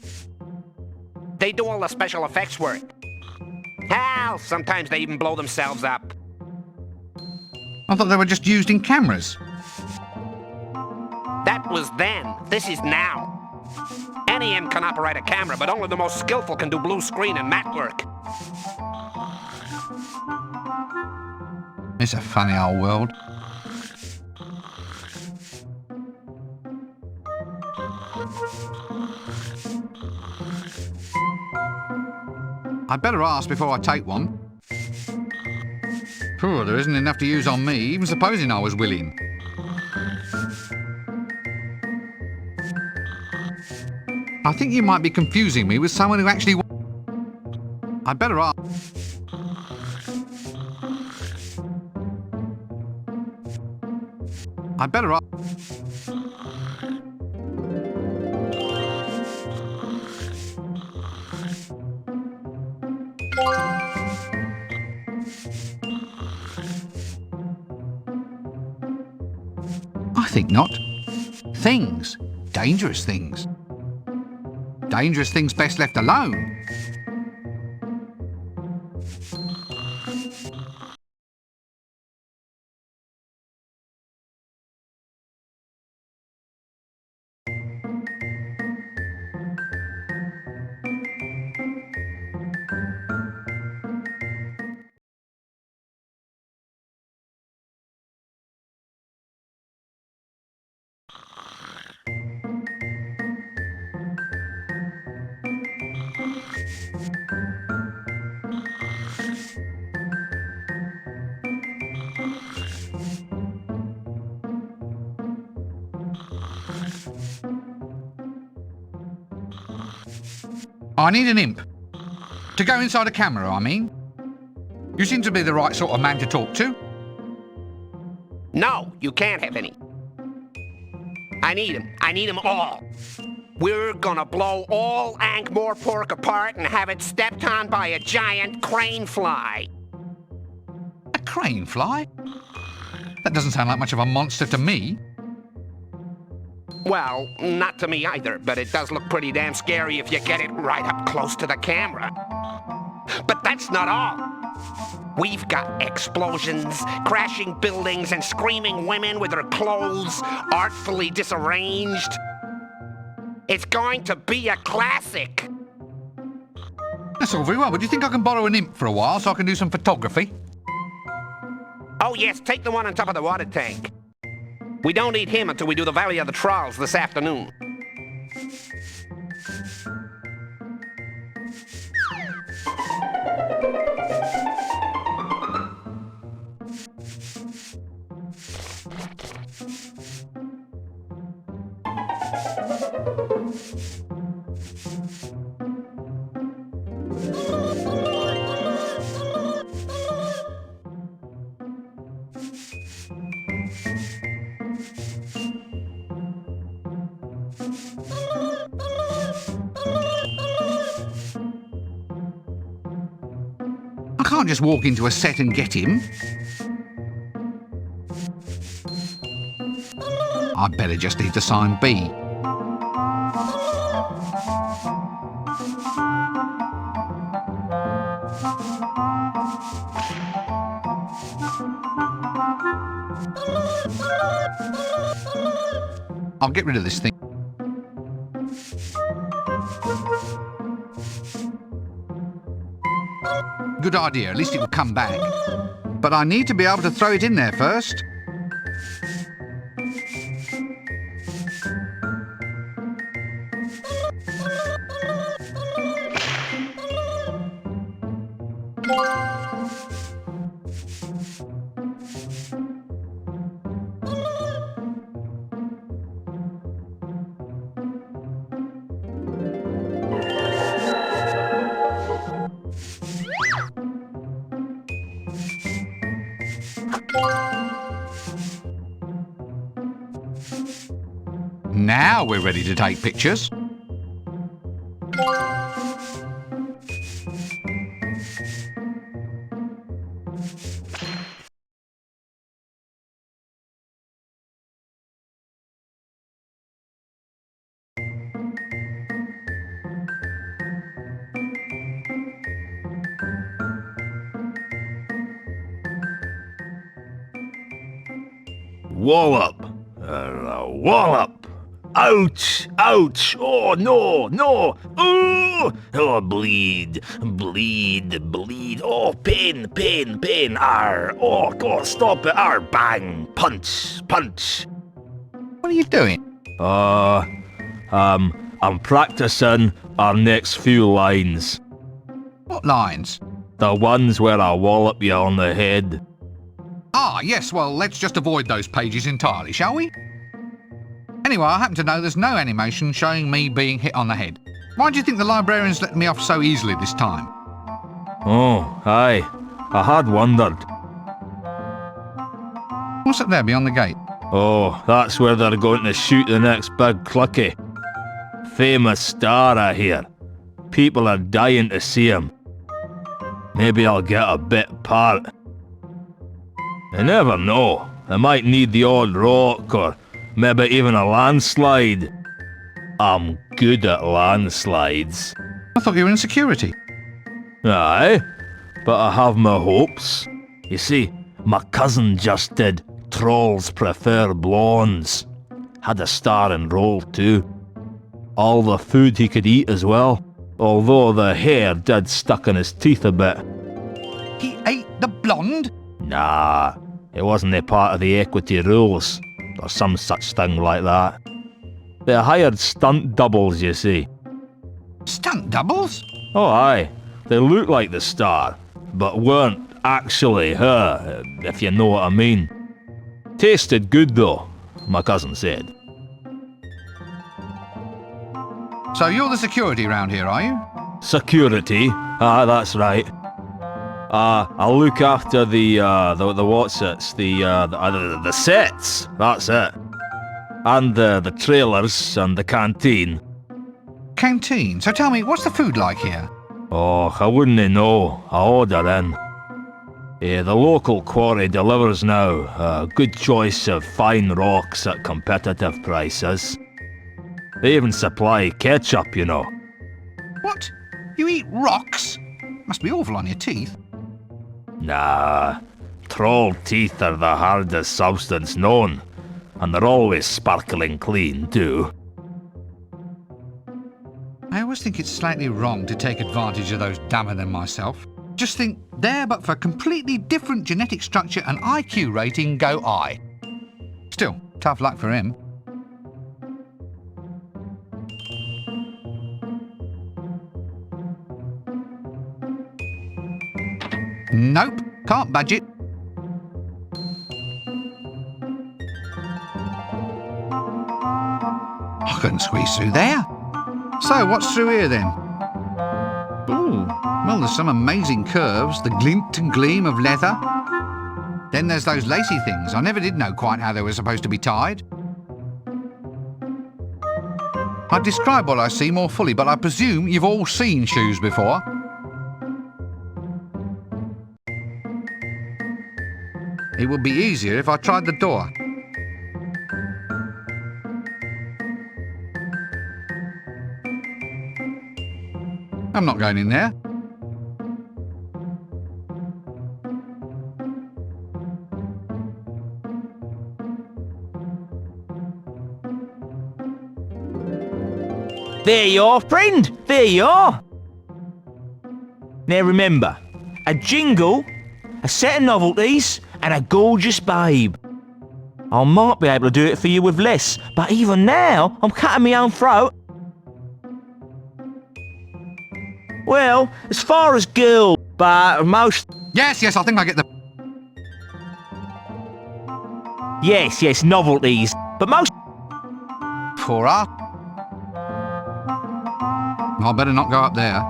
They do all the special effects work. Hell, sometimes they even blow themselves up. I thought they were just used in cameras. That was then. This is now. Any imp can operate a camera, but only the most skillful can do blue screen and matte work. It's a funny old world. I'd better ask before I take one. Phew, there isn't enough to use on me, even supposing I was willing. I think you might be confusing me with someone who actually... I'd better ask... I'd better ask... I think not. Things. Dangerous things. Dangerous things best left alone. I need an imp. To go inside a camera, I mean. You seem to be the right sort of man to talk to. No, you can't have any. I need them. I need them all. We're gonna blow all Ankh-Morpork apart and have it stepped on by a giant crane fly. A crane fly? That doesn't sound like much of a monster to me. Well, not to me either, but it does look pretty damn scary if you get it right up close to the camera. But that's not all. We've got explosions, crashing buildings, and screaming women with their clothes artfully disarranged. It's going to be a classic. That's all very well, but do you think I can borrow an imp for a while so I can do some photography? Oh yes, take the one on top of the water tank. We don't need him until we do the Valley of the Trolls this afternoon. can't just walk into a set and get him. I better just need to sign B. I'll get rid of this thing. Good idea, at least it will come back. But I need to be able to throw it in there first. Now we're ready to take pictures. Wallop! Wallop! Ouch! Ouch! Oh, no! No! Oh! Oh, bleed! Bleed! Bleed! Oh, pain! Pain! Pain! Arr! Oh, God, stop it! Arr! Bang! Punch! Punch! What are you doing? I'm practicing our next few lines. What lines? The ones where I wallop you on the head. Ah, yes, well, let's just avoid those pages entirely, shall we? Anyway, I happen to know there's no animation showing me being hit on the head. Why do you think the librarians let me off so easily this time? Oh, aye. I had wondered. What's up there beyond the gate? Oh, that's where they're going to shoot the next big clicky. Famous star, I hear. People are dying to see him. Maybe I'll get a bit part. You never know. I might need the odd rock or maybe even a landslide. I'm good at landslides. I thought you were in security. Aye, but I have my hopes. You see, my cousin just did Trolls Prefer Blondes. Had a star in role too. All the food he could eat as well, although the hair did stuck in his teeth a bit. He ate the blonde? Nah, it wasn't a part of the equity rules, or some such thing like that. They hired stunt doubles, you see. Stunt doubles? Oh aye, they look like the star, but weren't actually her, if you know what I mean. Tasted good though, my cousin said. So you're the security around here, are you? Security? Ah, that's right. I'll look after the what's-its, the sets, that's it. And the trailers and the canteen. Canteen? So tell me, what's the food like here? Oh, I wouldn't know. I order in. The local quarry delivers now. A good choice of fine rocks at competitive prices. They even supply ketchup, you know. What? You eat rocks? Must be awful on your teeth. Nah, troll teeth are the hardest substance known, and they're always sparkling clean too. I always think it's slightly wrong to take advantage of those dumber than myself. Just think, there but for completely different genetic structure and IQ rating go I. Still, tough luck for him. Nope, can't budge it. I couldn't squeeze through there. So, what's through here then? Ooh, well, there's some amazing curves, the glint and gleam of leather. Then there's those lacy things. I never did know quite how they were supposed to be tied. I'd describe what I see more fully, but I presume you've all seen shoes before. It would be easier if I tried the door. I'm not going in there. There you are, friend. There you are. Now remember, a jingle, a set of novelties, and a gorgeous babe. I might be able to do it for you with less, but even now, I'm cutting my own throat. Well, as far as girls, but most... Yes, I think I get the... Yes, novelties, but most... For us. I better not go up there.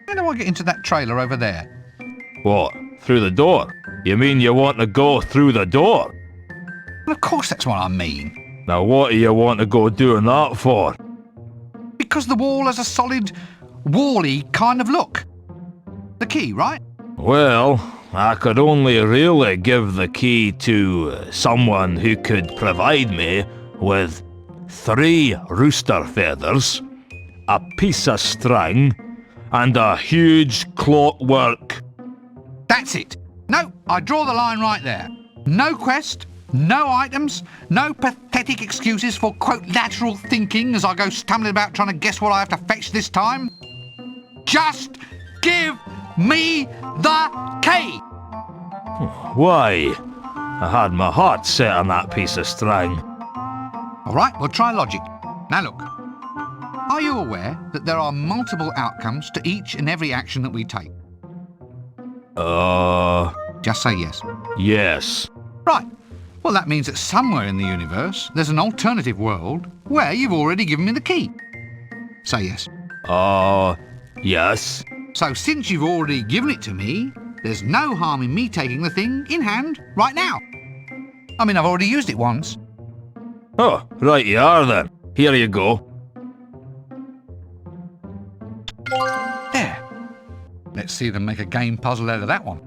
How do I get into that trailer over there? What? Through the door? You mean you want to go through the door? Well, of course that's what I mean. Now what do you want to go doing that for? Because the wall has a solid, wall-y kind of look. The key, right? Well, I could only really give the key to someone who could provide me with 3 rooster feathers, a piece of string, and a huge clockwork. That's it. No, I draw the line right there. No quest, no items, no pathetic excuses for, quote, lateral thinking as I go stumbling about trying to guess what I have to fetch this time. Just give me the key! Why? I had my heart set on that piece of string. All right, we'll try logic. Now look, are you aware that there are multiple outcomes to each and every action that we take? Just say yes. Yes. Right. Well, that means that somewhere in the universe, there's an alternative world where you've already given me the key. Say yes. Yes. So since you've already given it to me, there's no harm in me taking the thing in hand right now. I mean, I've already used it once. Oh, right you are then. Here you go. There. Let's see them make a game puzzle out of that one.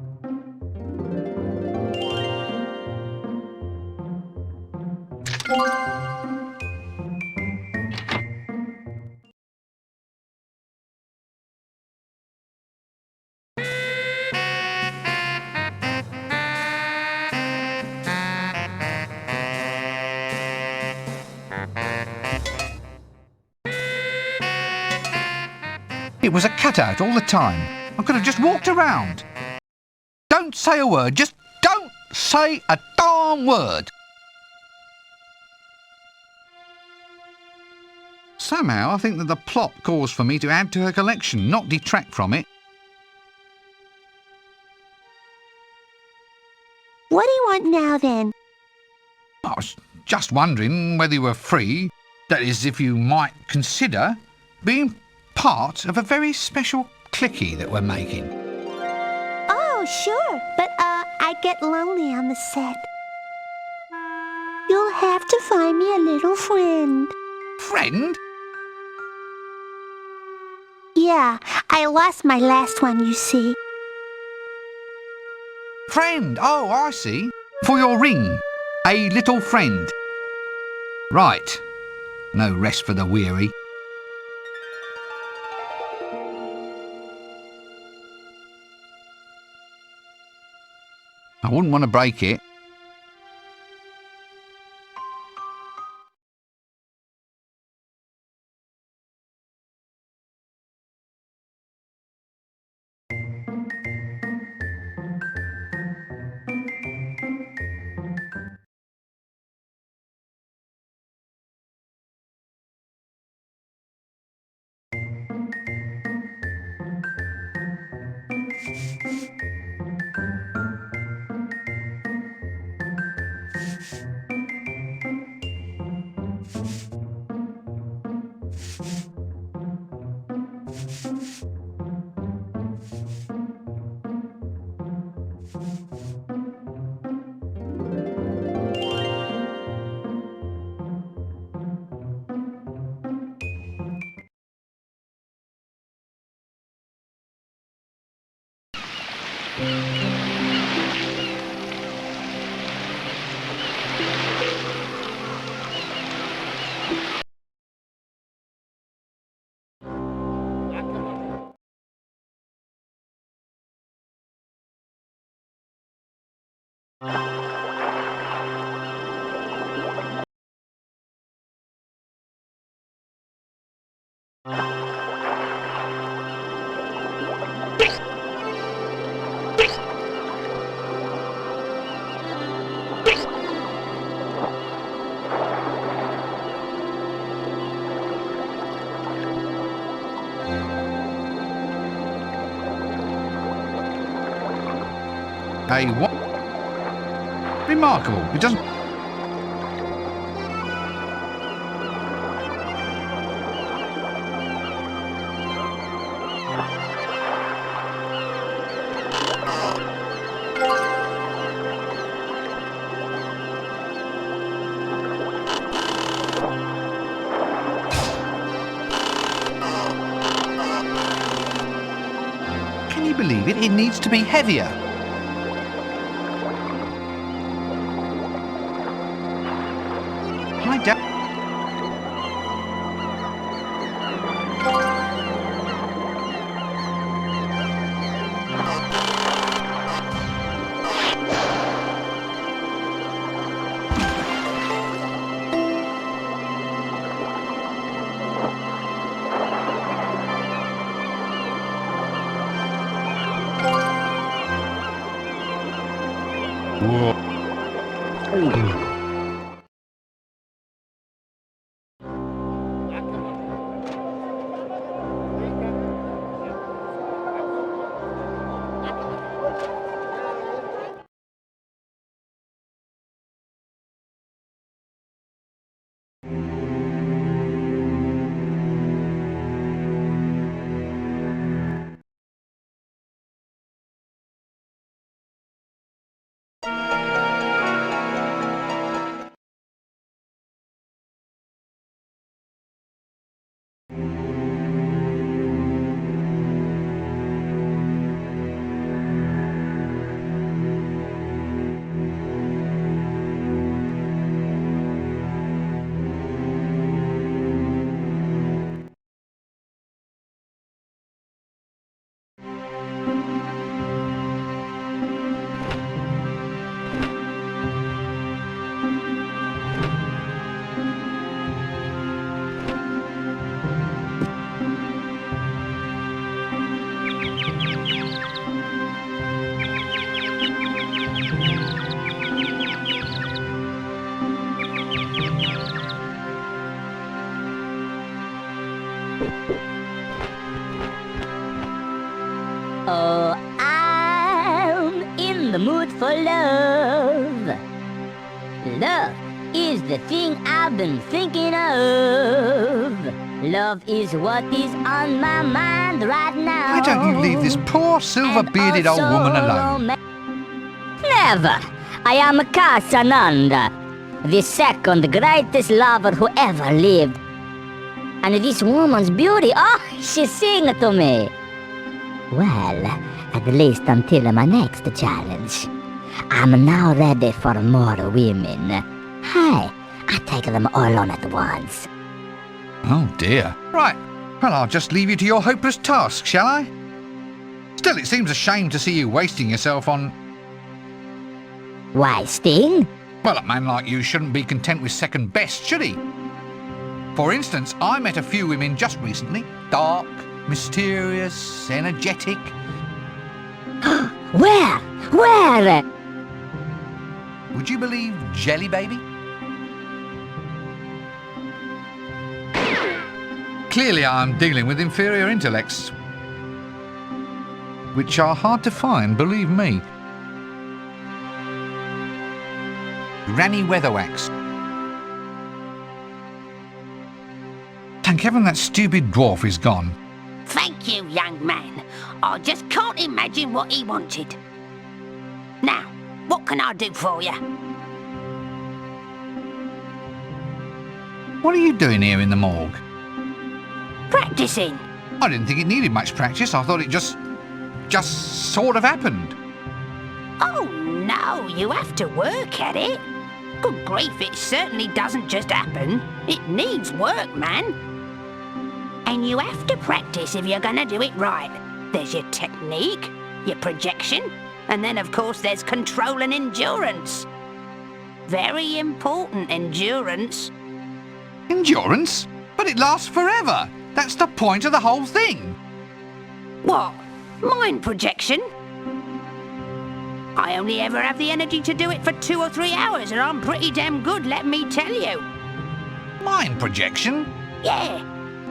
It was a cutout all the time. I could have just walked around. Don't say a word. Just don't say a darn word. Somehow I think that the plot calls for me to add to her collection, not detract from it. What do you want now, then? I was just wondering whether you were free, that is, if you might consider being part of a very special cliquey that we're making. Oh, sure, but I get lonely on the set. You'll have to find me a little friend. Friend? Yeah, I lost my last one, you see. Friend, oh, I see. For your ring, a little friend. Right, no rest for the weary. I wouldn't want to break it. Hey, what? Remarkable. It doesn't... Can you believe it? It needs to be heavier. I doubt... Whoa. Oh, I'm in the mood for love. Love is the thing I've been thinking of. Love is what is on my mind right now. Why don't you leave this poor silver-bearded old woman alone? Never! I am Casananda, the second greatest lover who ever lived. And this woman's beauty, oh, she sings to me. Well, at least until my next challenge. I'm now ready for more women. Hey, I take them all on at once. Oh dear. Right, well I'll just leave you to your hopeless task, shall I? Still, it seems a shame to see you wasting yourself on... Wasting? Well, a man like you shouldn't be content with second best, should he? For instance, I met a few women just recently. Dark, mysterious, energetic. Where? Where? Would you believe Jelly Baby? Clearly I'm dealing with inferior intellects, which are hard to find, believe me. Granny Weatherwax. Thank heaven that stupid dwarf is gone. Thank you, young man. I just can't imagine what he wanted. Now, what can I do for you? What are you doing here in the morgue? Practicing. I didn't think it needed much practice. I thought it just sort of happened. Oh, no, you have to work at it. Good grief, it certainly doesn't just happen. It needs work, man. And you have to practice if you're gonna do it right. There's your technique, your projection, And then, of course, there's control and endurance. Very important endurance. Endurance? But it lasts forever. That's the point of the whole thing. What? Mind projection? I only ever have the energy to do it for 2 or 3 hours, and I'm pretty damn good, let me tell you. Mind projection? Yeah,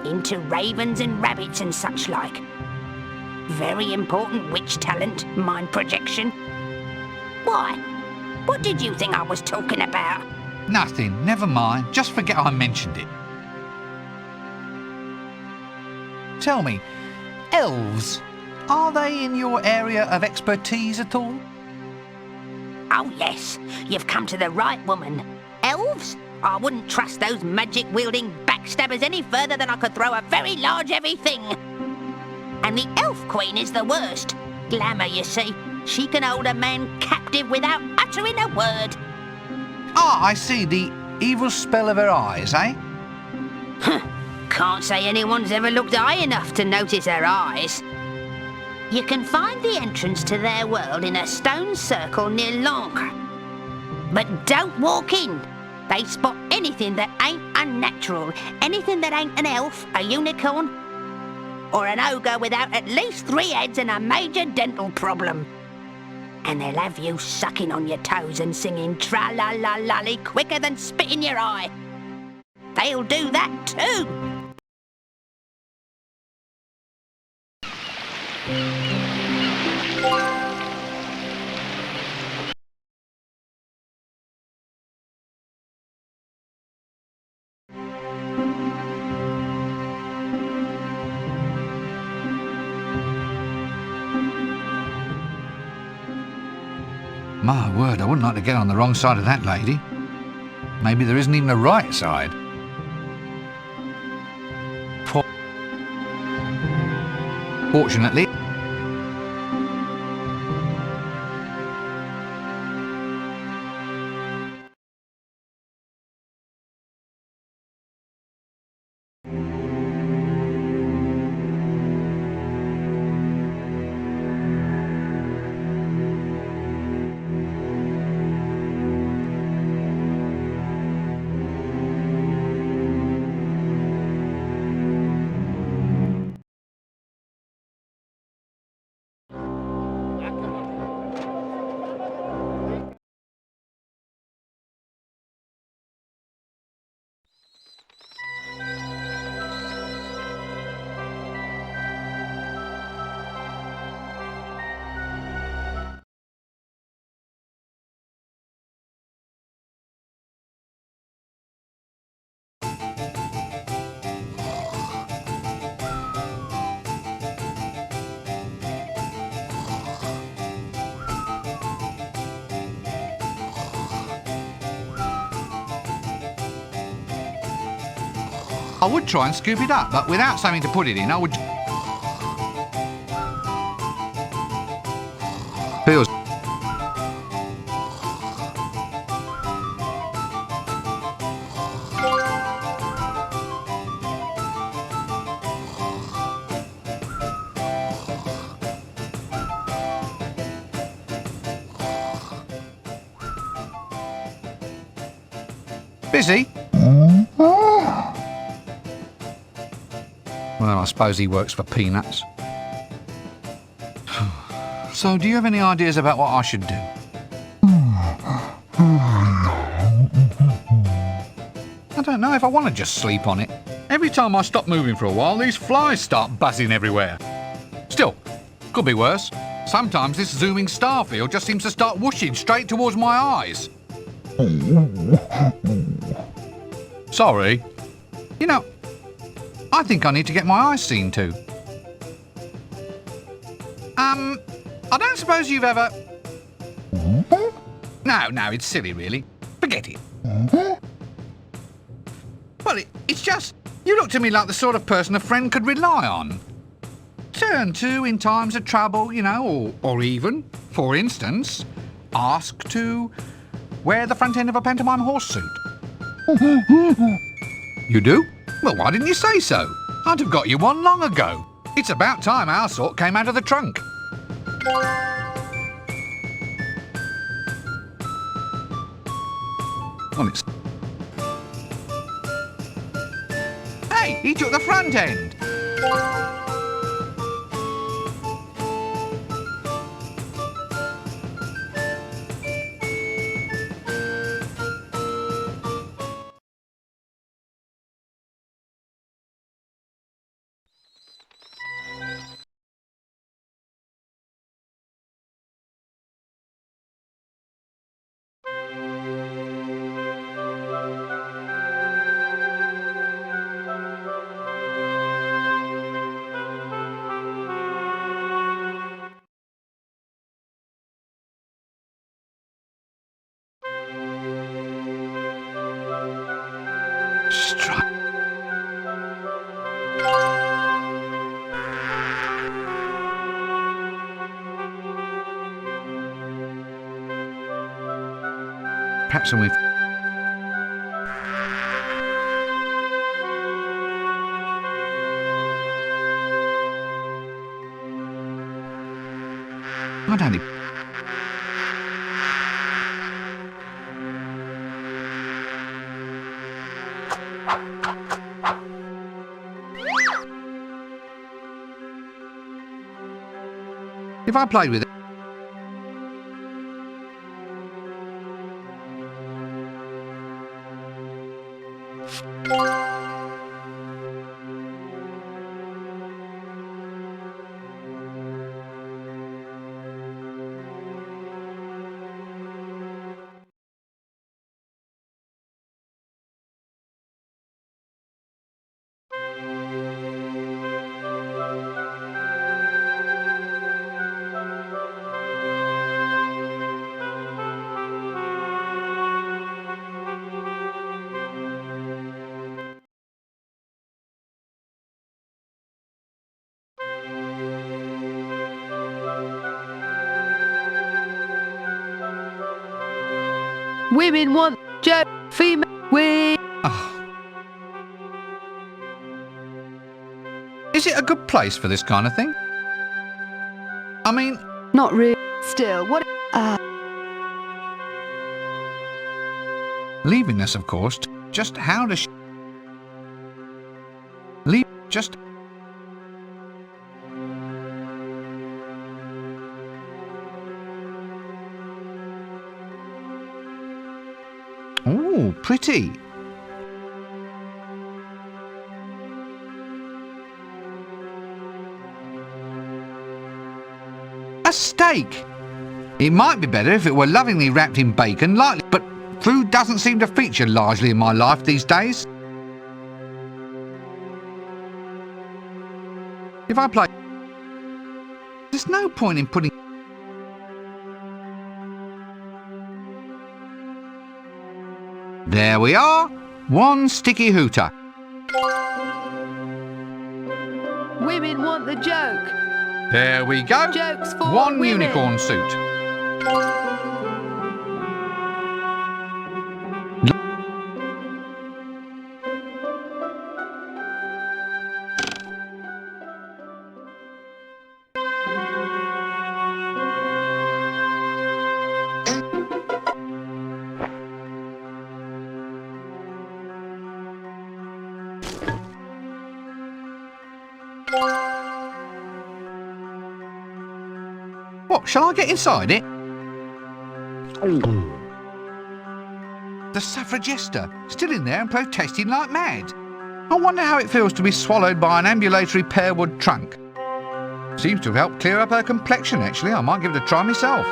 into ravens and rabbits and such like. Very important witch talent, mind projection. Why? What did you think I was talking about? Nothing, never mind. Just forget I mentioned it. Tell me, elves, are they in your area of expertise at all? Oh yes, you've come to the right woman. Elves? I wouldn't trust those magic-wielding backstabbers any further than I could throw a very large heavy thing. And the elf queen is the worst. Glamour, you see. She can hold a man captive without uttering a word. Ah, I see, the evil spell of her eyes, eh? Can't say anyone's ever looked high enough to notice her eyes. You can find the entrance to their world in a stone circle near Lancre. But don't walk in. They spot anything that ain't unnatural, anything that ain't an elf, a unicorn, or an ogre without at least 3 heads and a major dental problem. And they'll have you sucking on your toes and singing tra-la-la-lolly quicker than spit in your eye. They'll do that too. My word, I wouldn't like to get on the wrong side of that lady. Maybe there isn't even a right side. Fortunately, I would try and scoop it up, but without something to put it in, I would... Feels... Busy? Well, I suppose he works for peanuts. So, do you have any ideas about what I should do? I don't know if I want to just sleep on it. Every time I stop moving for a while, these flies start buzzing everywhere. Still, could be worse. Sometimes this zooming star field just seems to start whooshing straight towards my eyes. Sorry. You know, I think I need to get my eyes seen to. I don't suppose you've ever... No, it's silly, really. Forget it. Well, it's just... You look to me like the sort of person a friend could rely on. Turn to in times of trouble, you know, or even, for instance, ask to wear the front end of a pantomime horse suit. You do? Well, why didn't you say so? I'd have got you one long ago. It's about time our sort came out of the trunk. Well, it's... Hey, he took the front end. Perhaps we've... I don't even... If I played with it... Women want joke, female we. Is it a good place for this kind of thing? I mean... Not really. Still, what... Leaving us, of course. Just how does she... Leave... Just... Ooh, pretty. A steak. It might be better if it were lovingly wrapped in bacon, lightly, but food doesn't seem to feature largely in my life these days. If I play... There's no point in putting... There we are. One sticky hooter. Women want the joke. There we go. Jokes for one women. unicorn suit. What, shall I get inside it? The suffragista, still in there and protesting like mad. I wonder how it feels to be swallowed by an ambulatory pearwood trunk. Seems to have helped clear up her complexion, actually. I might give it a try myself.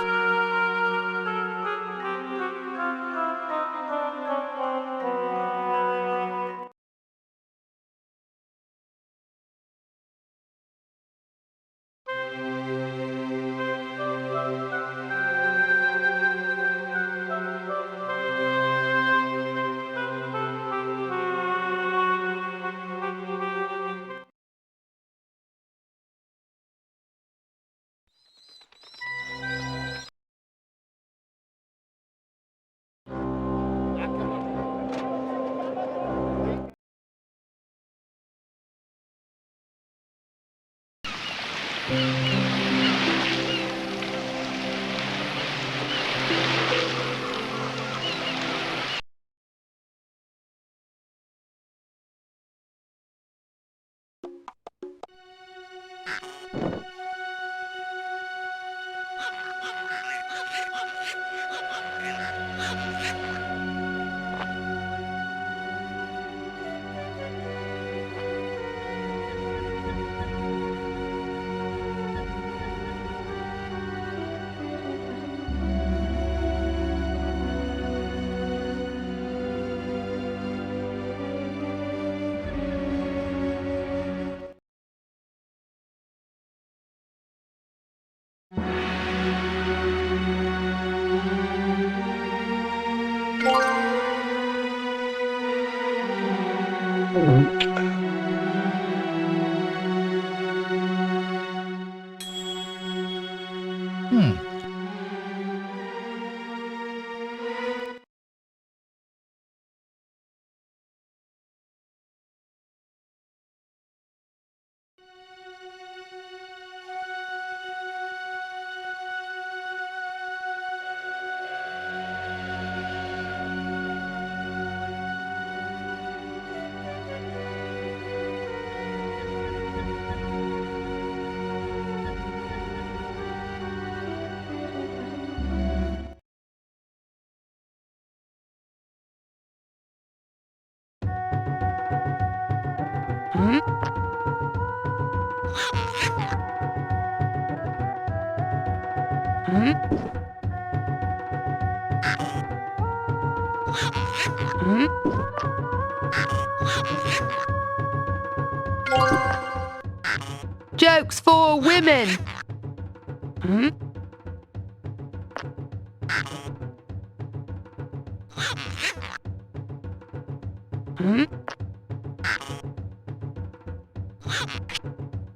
Jokes for women.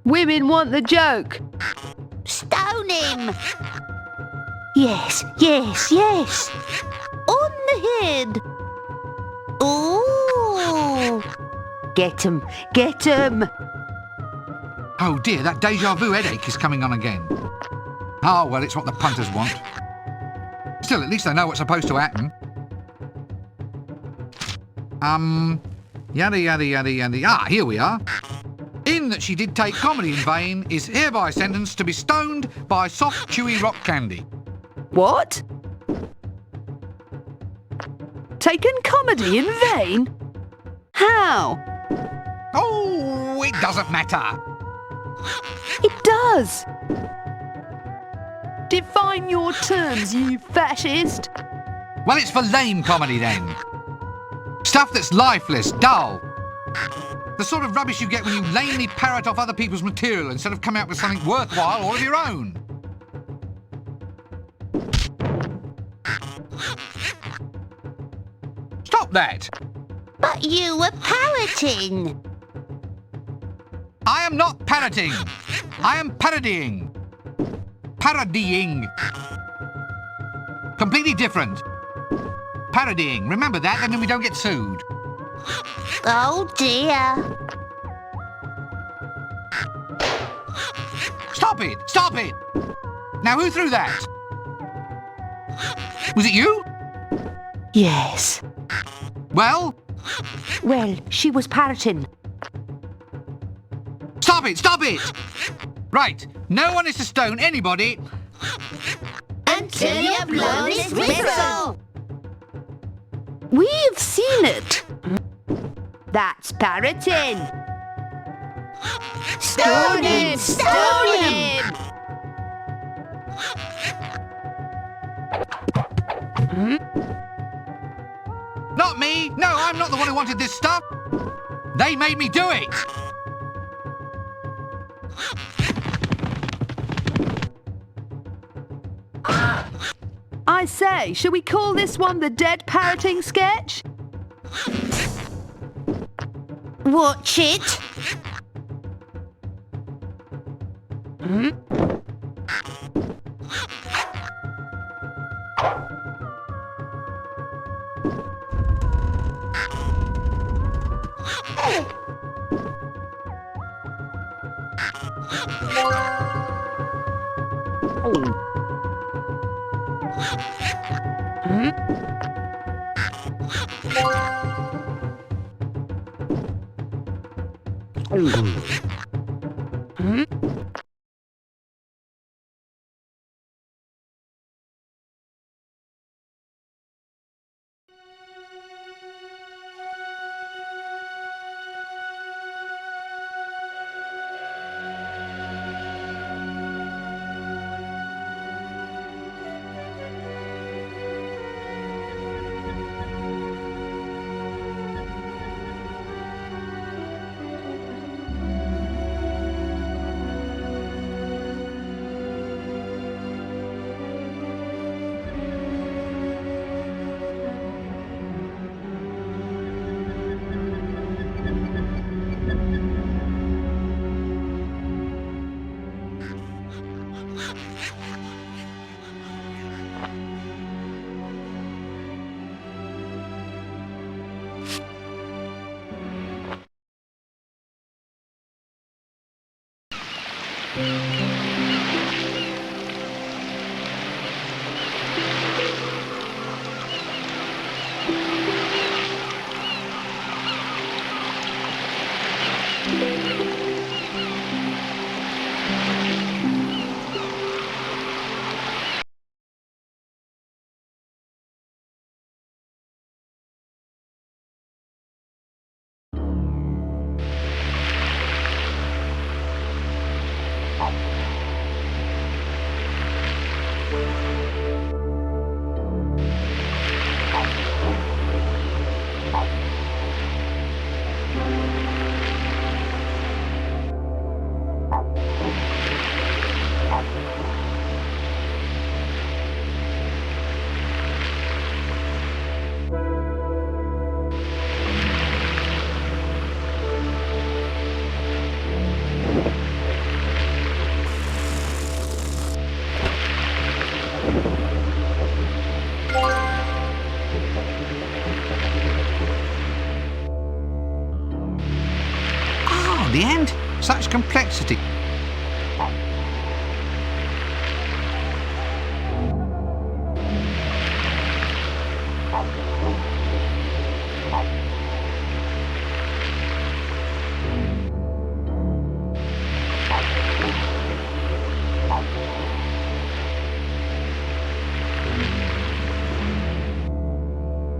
Women want the joke. Stone him! Yes, yes, yes! On the head! Ooh! Get 'em! Get 'em! Oh dear, that deja vu headache is coming on again. Oh, well, it's what the punters want. Still, at least they know what's supposed to happen. Yada, yada, yada, yada. Ah, here we are. In that she did take comedy in vain is hereby sentenced to be stoned by soft, chewy rock candy. What? Taken comedy in vain? How? Oh, it doesn't matter. It does. Define your terms, you fascist. Well, it's for lame comedy then. Stuff that's lifeless, dull. The sort of rubbish you get when you lamely parrot off other people's material instead of coming up with something worthwhile all of your own. Stop that! But you were parroting! I am not parroting. I am parodying. Parodying. Completely different. Parodying. Remember that, and then we don't get sued. Oh dear. Stop it! Stop it! Now who threw that? Was it you? Yes. Well? Well, she was parroting. Stop it! Stop it! Right, no one is to stone anybody Until you blow this whistle! We've seen it. That's parroting. Stone him! Stone him! Not me! No, I'm not the one who wanted this stuff! They made me do it! I say, shall we call this one the dead parroting sketch? Watch it! the end, such complexity.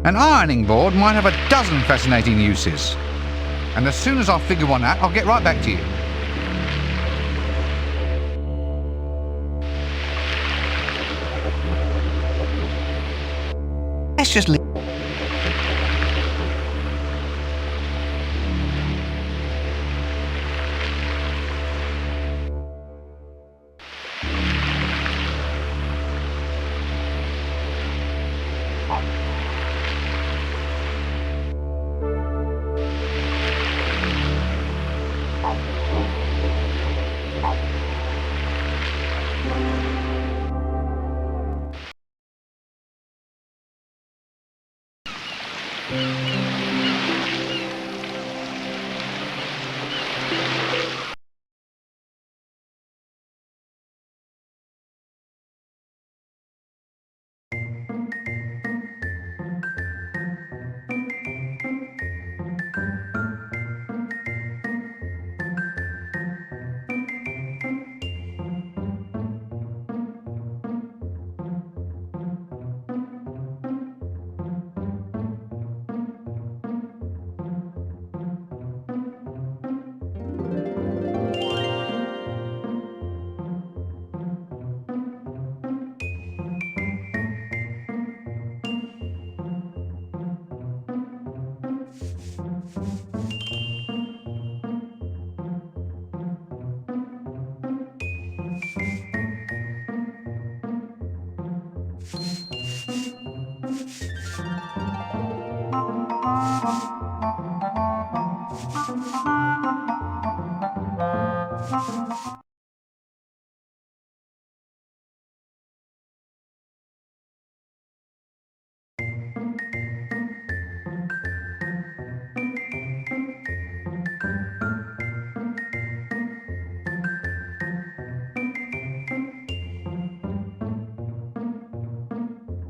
An ironing board might have a dozen fascinating uses. And as soon as I figure one out, I'll get right back to you. Let's just leave.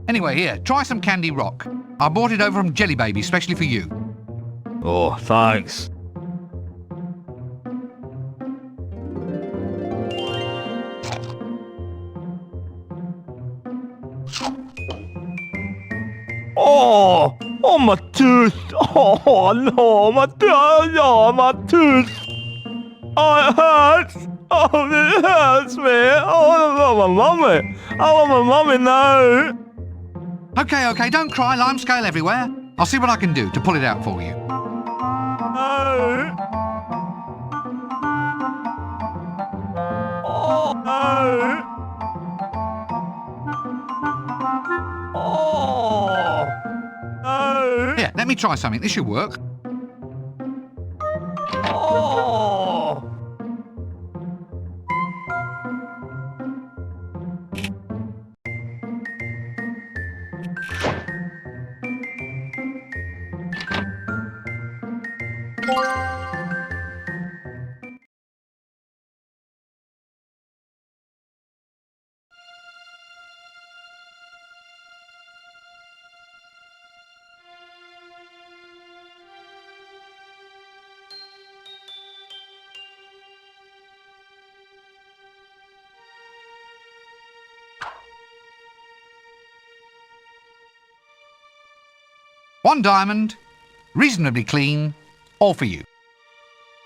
Anyway, here, try some Candy Rock. I bought it over from Jelly Baby, especially for you. Oh, thanks. Oh, oh my tooth. Oh no, my tooth. Oh, my tooth. Oh, it hurts. Oh, it hurts me. Oh, I want my mummy. I want my mummy now. Okay, don't cry, lime scale everywhere. I'll see what I can do to pull it out for you. No. Oh, no. Oh, no. Here, let me try something. This should work. Oh. One diamond, reasonably clean, all for you.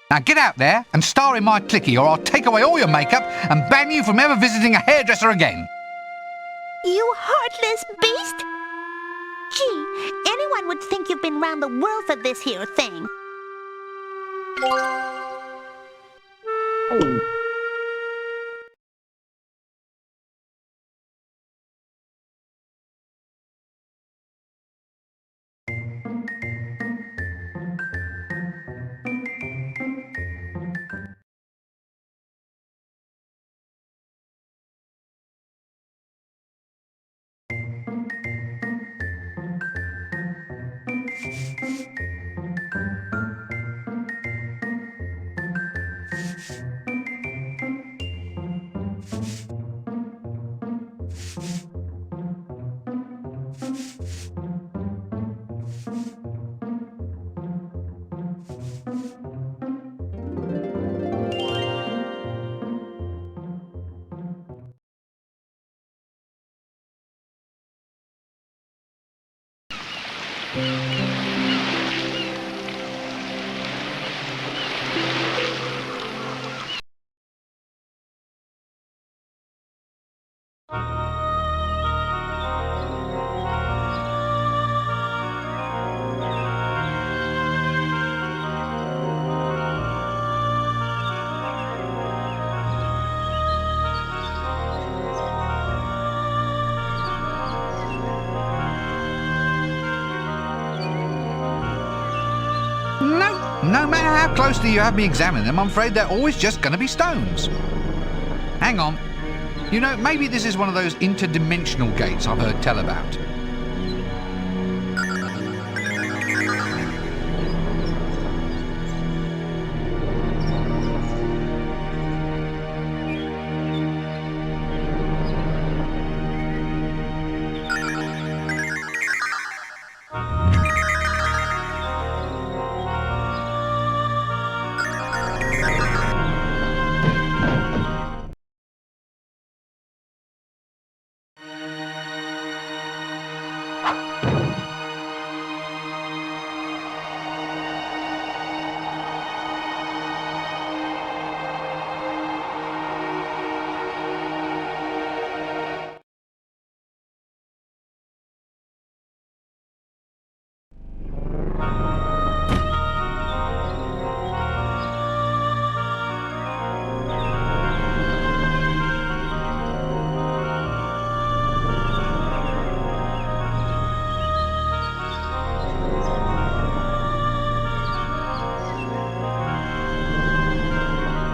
Now get out there and star in my clicky or I'll take away all your makeup and ban you from ever visiting a hairdresser again. You heartless beast! Gee, anyone would think you've been round the world for this here thing. No matter how closely you have me examine them, I'm afraid they're always just going to be stones. Hang on. You know, maybe this is one of those interdimensional gates I've heard tell about.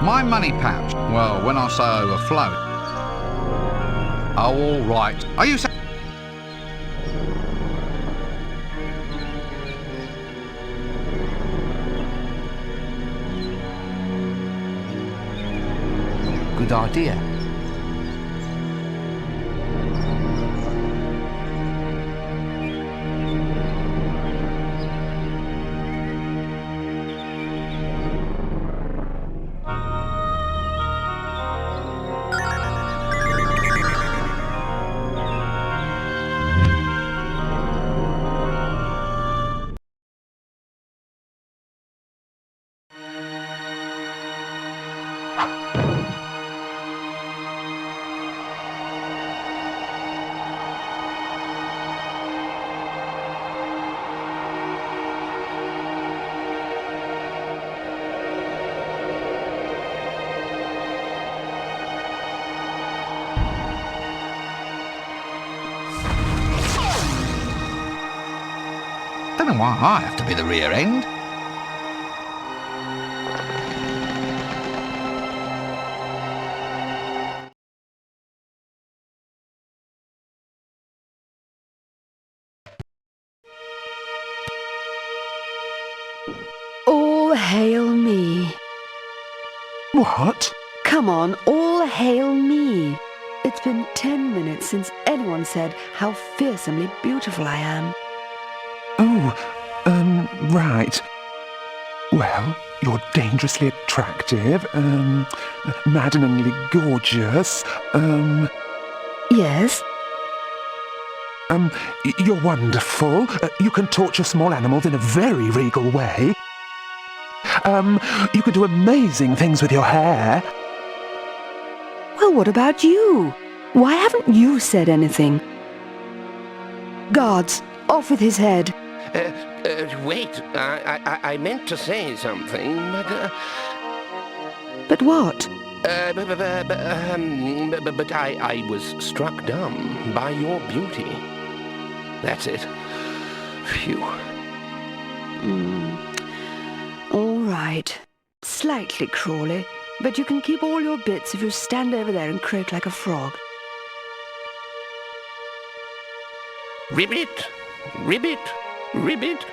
My money pouch. Well, when I say overflow. Oh, all right. Are you saying... Good idea. I don't know why I have to be the rear end. All hail me. What? Come on, all hail me. It's been 10 minutes since anyone said how fearsomely beautiful I am. Oh, right. Well, you're dangerously attractive, maddeningly gorgeous, Yes? You're wonderful. You can torture small animals in a very regal way. You can do amazing things with your hair. Well, what about you? Why haven't you said anything? Guards, off with his head. Wait, I meant to say something, but... But what? But I was struck dumb by your beauty. That's it. Phew. All right. Slightly crawly, but you can keep all your bits if you stand over there and croak like a frog. Ribbit! Ribbit! Ribbit!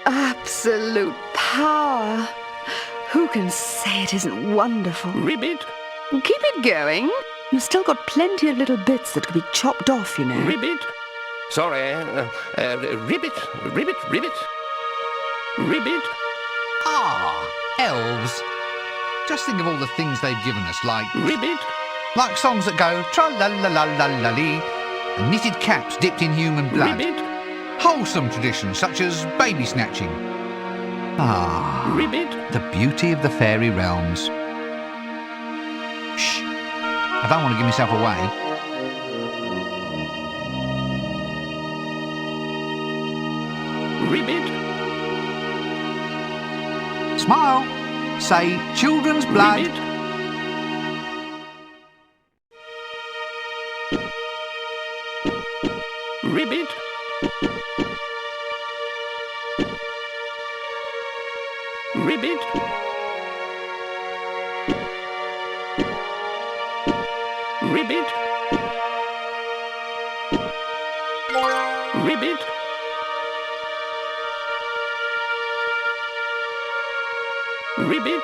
Absolute power. Who can say it isn't wonderful? Ribbit! Keep it going. You've still got plenty of little bits that can be chopped off, you know. Ribbit! Sorry, ribbit! Ribbit! Ribbit! Ribbit! Ah, elves. Just think of all the things they've given us, like... Ribbit! Like songs that go tra-la-la-la-la-la-lee, and knitted caps dipped in human blood. Ribbit! wholesome traditions such as baby snatching. Ah, Ribbit. the beauty of the fairy realms. Shh, I don't want to give myself away. Ribbit. Smile. Say children's blood. Ribbit. Ribbit. Ribbit. Ribbit. Ribbit. Ribbit.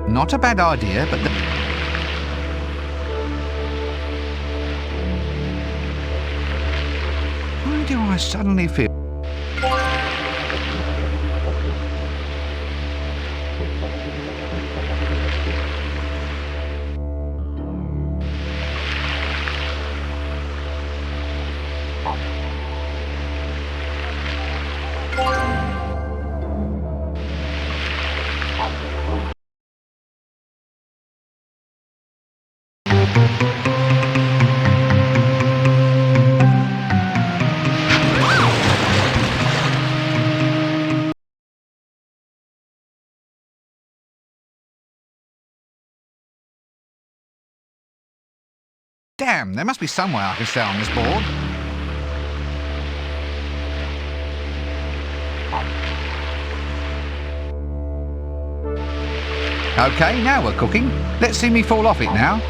Not a bad idea, but why do I suddenly feel... Damn, there must be some way I can stay on this board. Okay, now we're cooking. Let's see me fall off it now.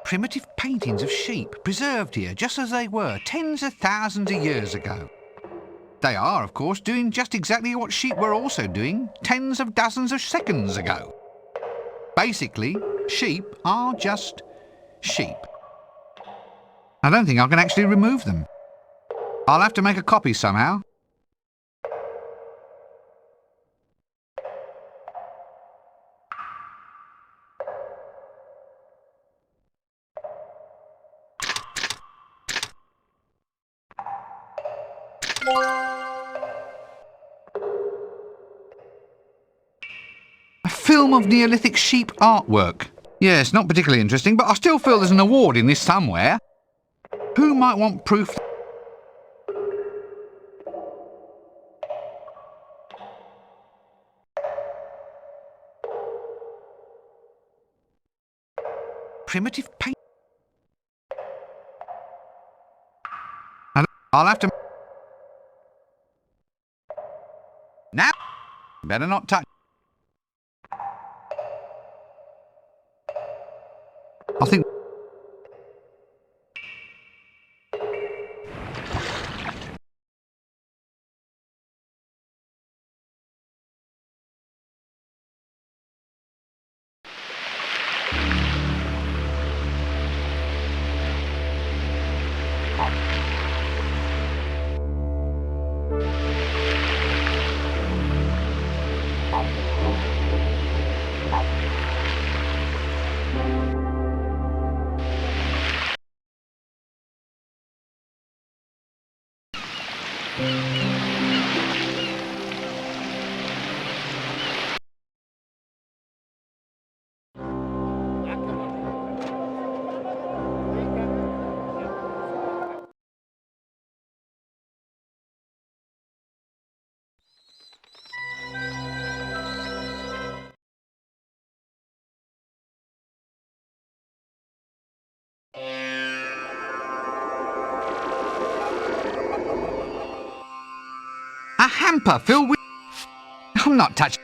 Primitive paintings of sheep, preserved here just as they were tens of thousands of years ago. They are, of course, doing just exactly what sheep were also doing tens of dozens of seconds ago. Basically, sheep are just sheep. I don't think I can actually remove them. I'll have to make a copy somehow. Film of Neolithic sheep artwork. Yes, not particularly interesting, but I still feel there's an award in this somewhere. Who might want proof? Primitive paint. I'll have to... Now, better not touch. I think... A hamper filled with... I'm not touching...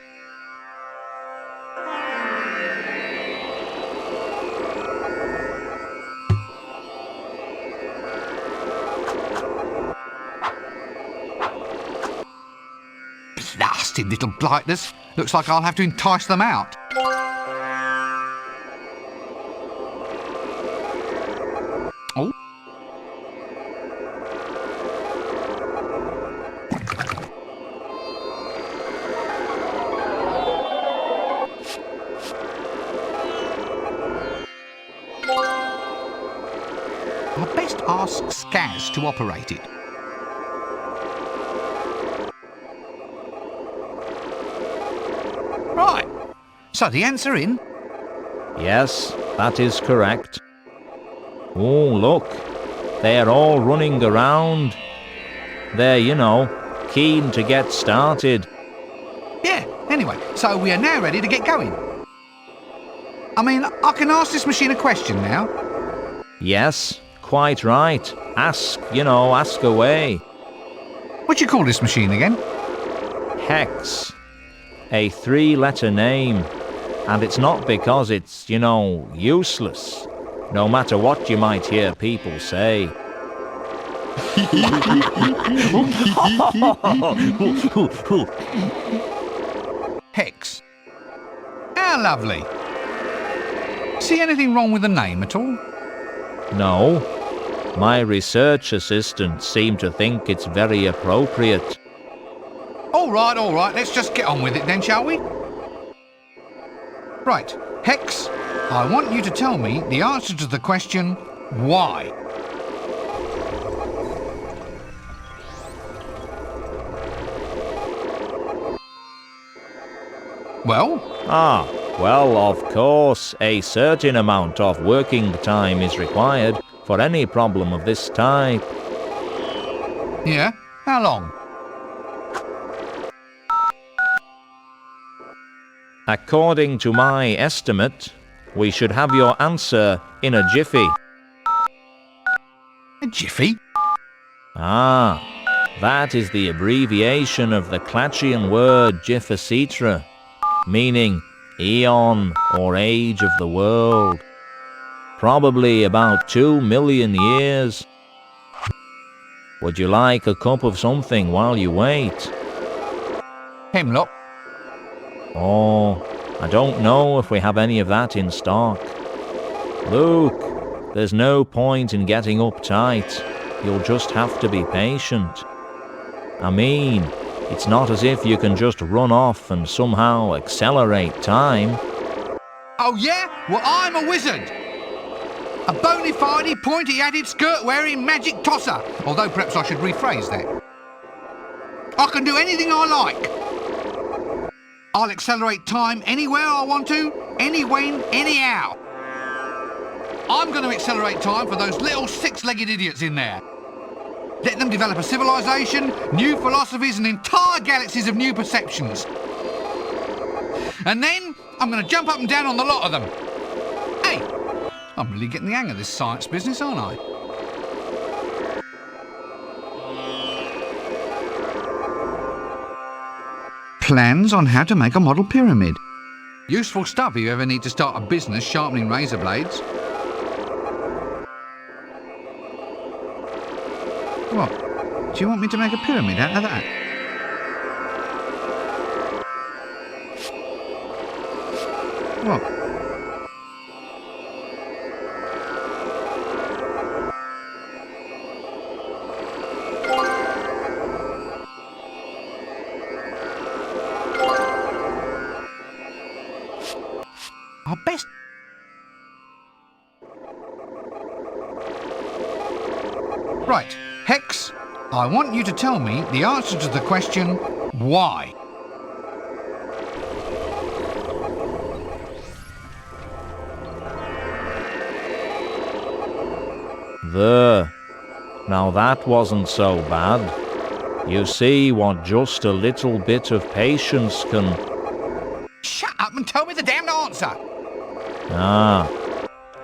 Blasted little blighters. Looks like I'll have to entice them out. Oh. I'll best ask Skaz to operate it. Right, so the answer in? Yes, that is correct. Oh, look, they're all running around. They're, you know, keen to get started. Yeah, anyway, so we are now ready to get going. I mean, I can ask this machine a question now. Yes, quite right. Ask away. What do you call this machine again? Hex. A 3-letter name. And it's not because it's, useless. No matter what you might hear people say. Hex. How lovely. See anything wrong with the name at all? No. My research assistants seem to think it's very appropriate. All right, let's just get on with it then, shall we? Right, Hex, I want you to tell me the answer to the question, why? Well? Well, of course, a certain amount of working time is required for any problem of this type. Yeah? How long? According to my estimate, we should have your answer in a jiffy. A jiffy? That is the abbreviation of the Clatchian word Jiffacitra, meaning eon or age of the world. Probably about 2 million years. Would you like a cup of something while you wait? Hemlock. Oh, I don't know if we have any of that in stock. Look, there's no point in getting uptight. You'll just have to be patient. I mean, it's not as if you can just run off and somehow accelerate time. Oh yeah? Well, I'm a wizard! A bona fide, pointy-hatted, skirt-wearing magic tosser. Although perhaps I should rephrase that. I can do anything I like. I'll accelerate time anywhere I want to, any when, anyhow. I'm going to accelerate time for those little six-legged idiots in there. Let them develop a civilization, new philosophies and entire galaxies of new perceptions. And then I'm going to jump up and down on the lot of them. Hey, I'm really getting the hang of this science business, aren't I? Plans on how to make a model pyramid. Useful stuff if you ever need to start a business sharpening razor blades. What? Do you want me to make a pyramid out of that? What? Our best... Right, Hex, I want you to tell me the answer to the question, why? There. Now that wasn't so bad. You see what just a little bit of patience can... Shut up and tell me the damned answer! Ah,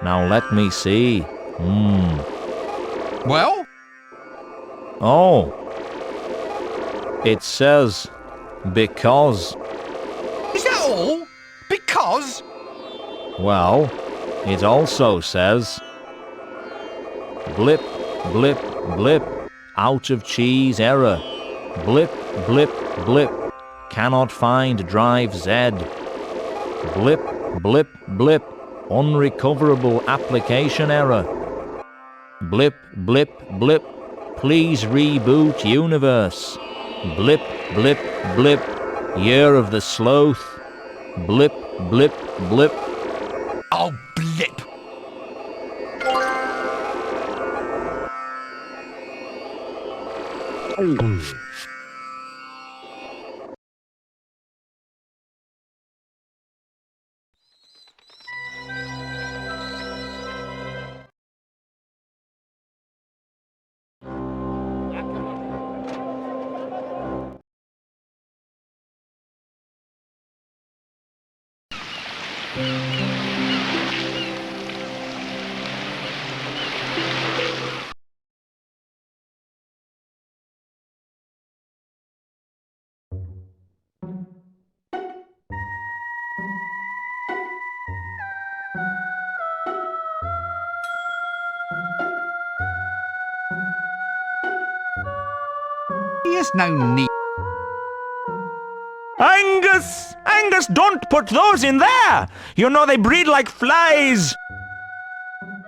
now let me see. Well? Oh. It says, because. Is that all? Because? Well, it also says, blip, blip, blip, out of cheese error. Blip, blip, blip, cannot find drive Z. Blip, blip, blip, unrecoverable application error. Blip, blip, blip, please reboot universe. Blip, blip, blip, year of the sloth. Blip, blip, blip. Oh, blip! There's no need. Angus! Angus, don't put those in there! You know they breed like flies!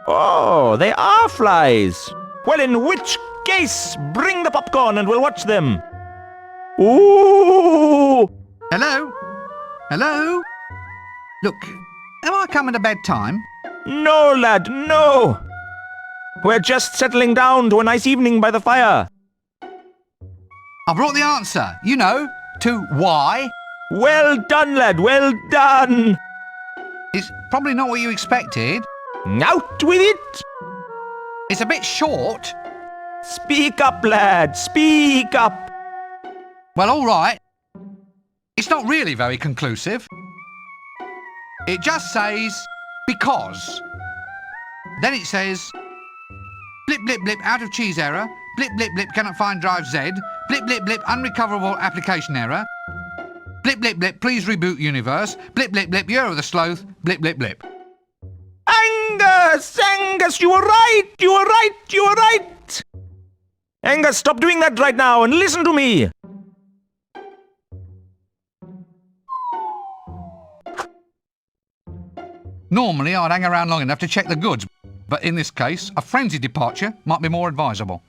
Oh, they are flies! Well, in which case, bring the popcorn and we'll watch them! Ooh! Hello? Hello? Look, am I coming to bed time? No, lad, no! We're just settling down to a nice evening by the fire. I brought the answer, you know, to why. Well done, lad, well done! It's probably not what you expected. Out with it! It's a bit short. Speak up, lad, speak up! Well, all right. It's not really very conclusive. It just says, because. Then it says, blip, blip, blip, out of cheese error. Blip, blip, blip, cannot find drive Z. Blip, blip, blip, unrecoverable application error. Blip, blip, blip, please reboot universe. Blip, blip, blip, year of the sloth. Blip, blip, blip. Angus! Angus, you were right! You were right! You were right! Angus, stop doing that right now and listen to me! Normally, I'd hang around long enough to check the goods, but in this case, a frenzied departure might be more advisable.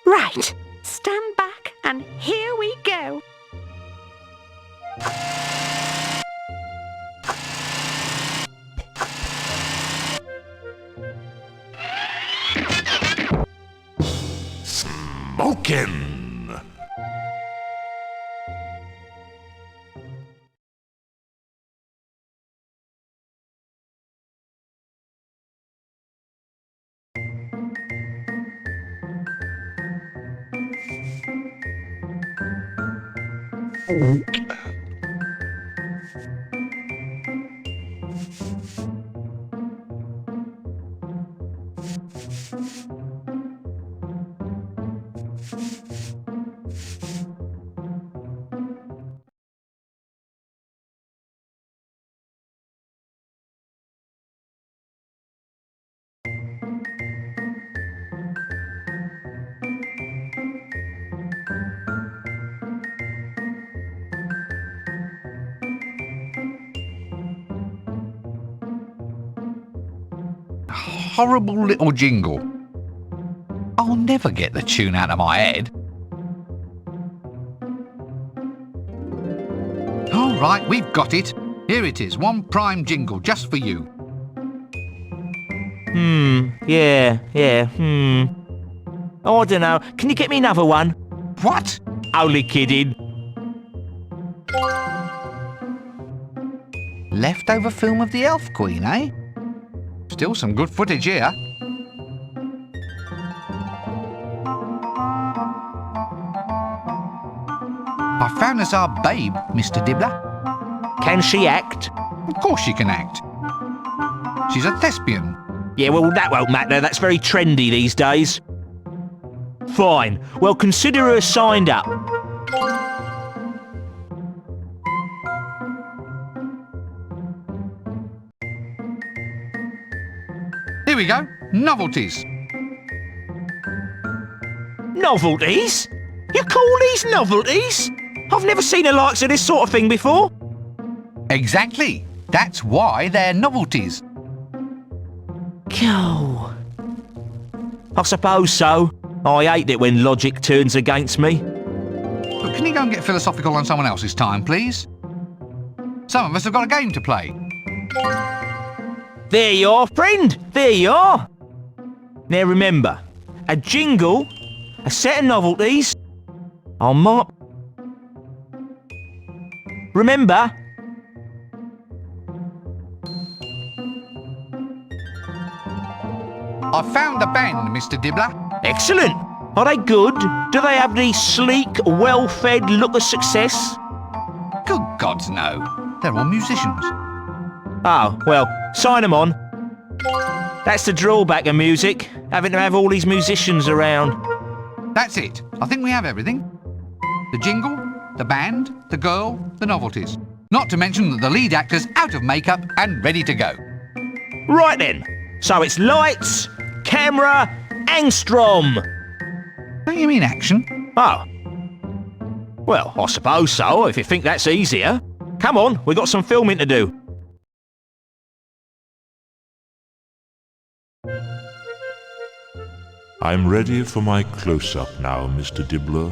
Right, stand back and here we go. Smokin'! Horrible little jingle. I'll never get the tune out of my head. All right, we've got it. Here it is, one prime jingle just for you. Yeah. Oh, I don't know. Can you get me another one? What? Only kidding. Leftover film of the Elf Queen, eh? Still some good footage here. I found us our babe, Mr. Dibbler. Can she act? Of course she can act. She's a thespian. Yeah, well, that won't matter. That's very trendy these days. Fine. Well, consider her signed up. Here we go. Novelties. Novelties? You call these novelties? I've never seen the likes of this sort of thing before. Exactly. That's why they're novelties. Go. I suppose so. I hate it when logic turns against me. But can you go and get philosophical on someone else's time, please? Some of us have got a game to play. There you are, friend. There you are. Now remember, a jingle, a set of novelties. I'll mark. Remember. I found the band, Mr. Dibbler. Excellent. Are they good? Do they have the sleek, well-fed look of success? Good gods, no. They're all musicians. Oh, well, sign them on. That's the drawback of music, having to have all these musicians around. That's it. I think we have everything. The jingle, the band, the girl, the novelties. Not to mention that the lead actor's out of makeup and ready to go. Right then. So it's lights, camera, angstrom. Don't you mean action? Oh. Well, I suppose so, if you think that's easier. Come on, we've got some filming to do. I'm ready for my close-up now, Mr. Dibbler.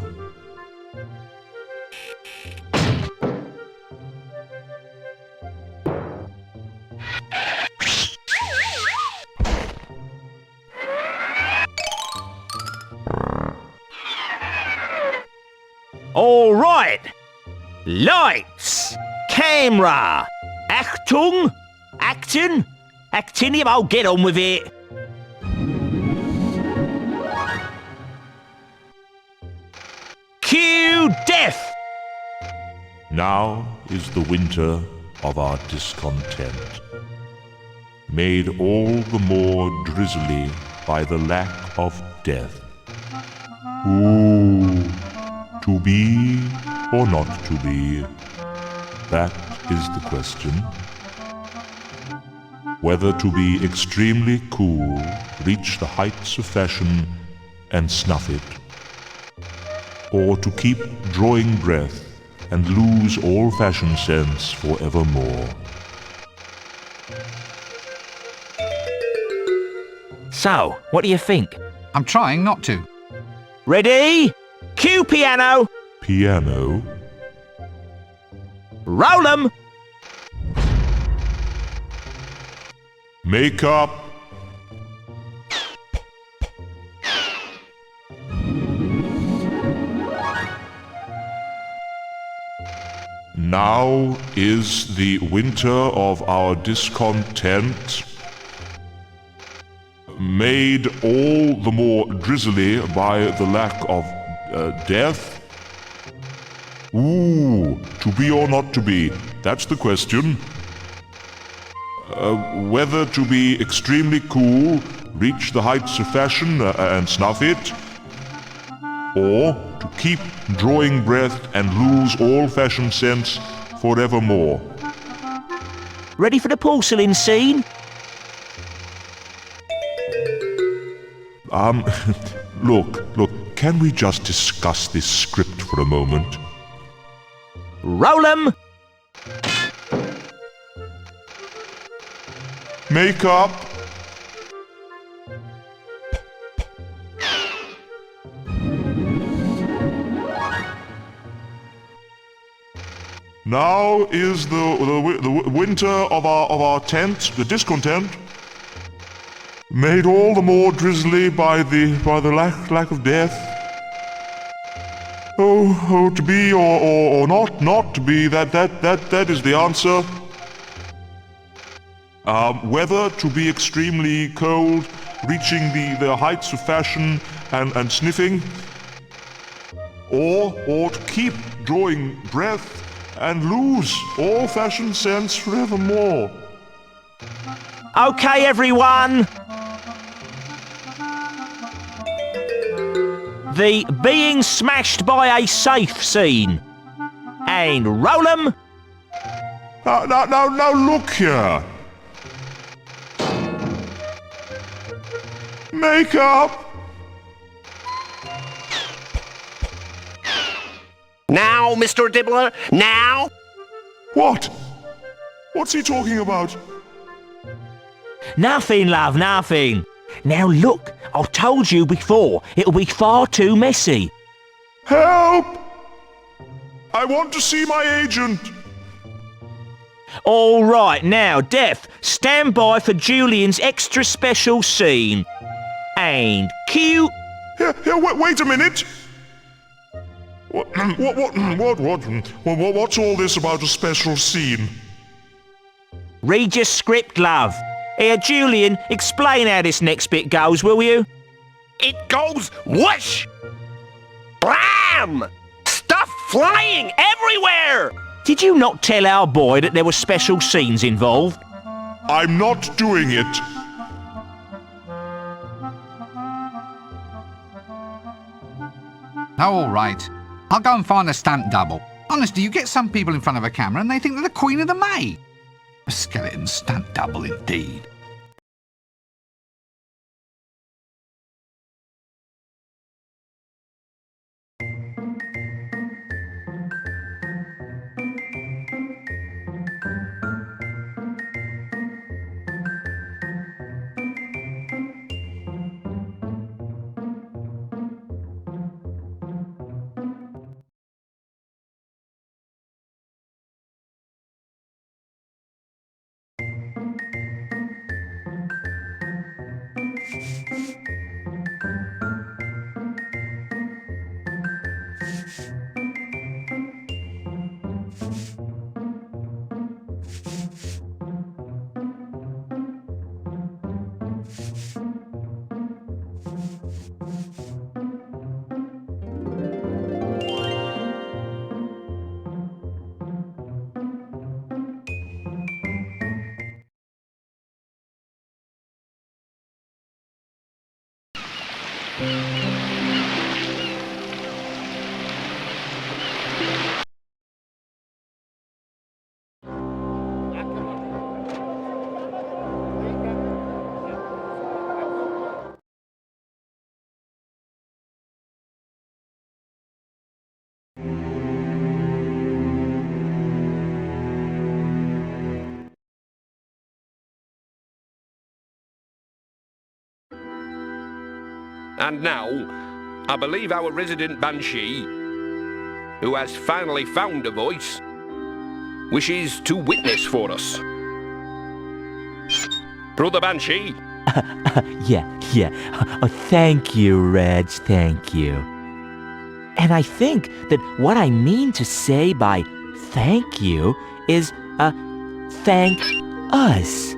All right. Lights, camera, Achtung, acting, I'll get on with it. Cue death. Now is the winter of our discontent, made all the more drizzly by the lack of death. Ooh, to be or not to be, that is the question. Whether to be extremely cool, reach the heights of fashion and snuff it, or to keep drawing breath and lose all fashion sense forevermore. So, what do you think? I'm trying not to. Ready? Cue piano! Piano? Roll 'em! Makeup! Now is the winter of our discontent, made all the more drizzly by the lack of death. Ooh, to be or not to be, that's the question. Whether to be extremely cool, reach the heights of fashion and snuff it, or to keep drawing breath and lose all fashion sense forevermore. Ready for the porcelain scene? Look, can we just discuss this script for a moment? Roll 'em! Makeup! Now is the winter of our tent, the discontent, made all the more drizzly by the lack of death. Oh, to be or not to be, that is the answer. Whether to be extremely cold, reaching the heights of fashion and sniffing, or to keep drawing breath and lose all fashion sense forevermore. Okay, everyone! The being smashed by a safe scene. And roll 'em! Now look here! Makeup! Now, Mr. Dibbler, now! What? What's he talking about? Nothing, love, nothing. Now look, I told you before, it'll be far too messy. Help! I want to see my agent! All right, now, Def, stand by for Julian's extra special scene. And cue... Here, wait a minute! What's all this about a special scene? Read your script, love. Here, Julian, explain how this next bit goes, will you? It goes whoosh! Blam! Stuff flying everywhere! Did you not tell our boy that there were special scenes involved? I'm not doing it. Oh, all right. I'll go and find a stunt double. Honestly, you get some people in front of a camera and they think they're the Queen of the May. A skeleton stunt double indeed. And now, I believe our resident Banshee, who has finally found a voice, wishes to witness for us. Brother Banshee? Yeah. Oh, thank you, Reg, thank you. And I think that what I mean to say by thank you is, thank us.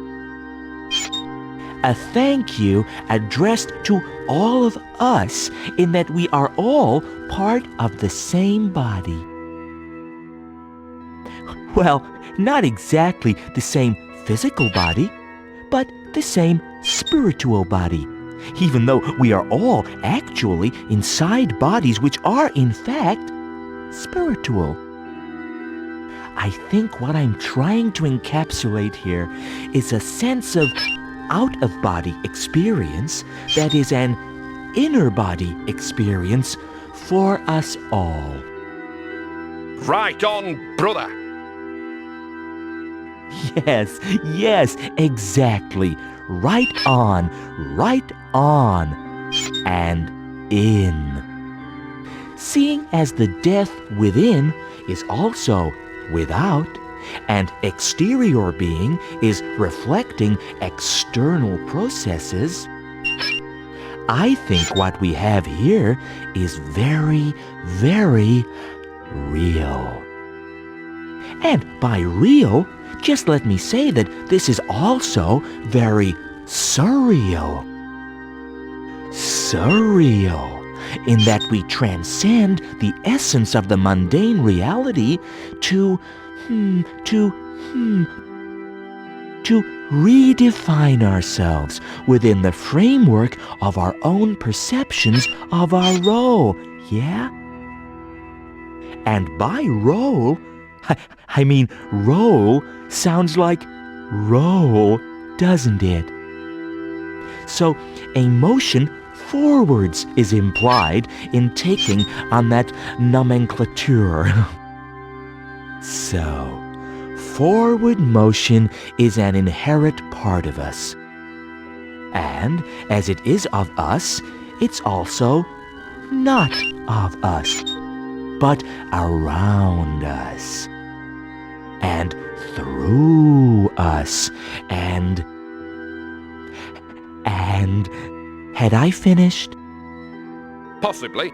A thank you addressed to all of us in that we are all part of the same body. Well, not exactly the same physical body, but the same spiritual body, even though we are all actually inside bodies which are, in fact, spiritual. I think what I'm trying to encapsulate here is a sense of out-of-body experience that is an inner-body experience for us all. Right on, brother. Yes, exactly. Right on, and in. Seeing as the death within is also without, and exterior being is reflecting external processes, I think what we have here is very, very real. And by real, just let me say that this is also very surreal. Surreal, in that we transcend the essence of the mundane reality to redefine ourselves within the framework of our own perceptions of our role, yeah? And by role, I mean role sounds like roll, doesn't it? So a motion forwards is implied in taking on that nomenclature. So, forward motion is an inherent part of us. And as it is of us, it's also not of us, but around us, and through us, and had I finished? Possibly.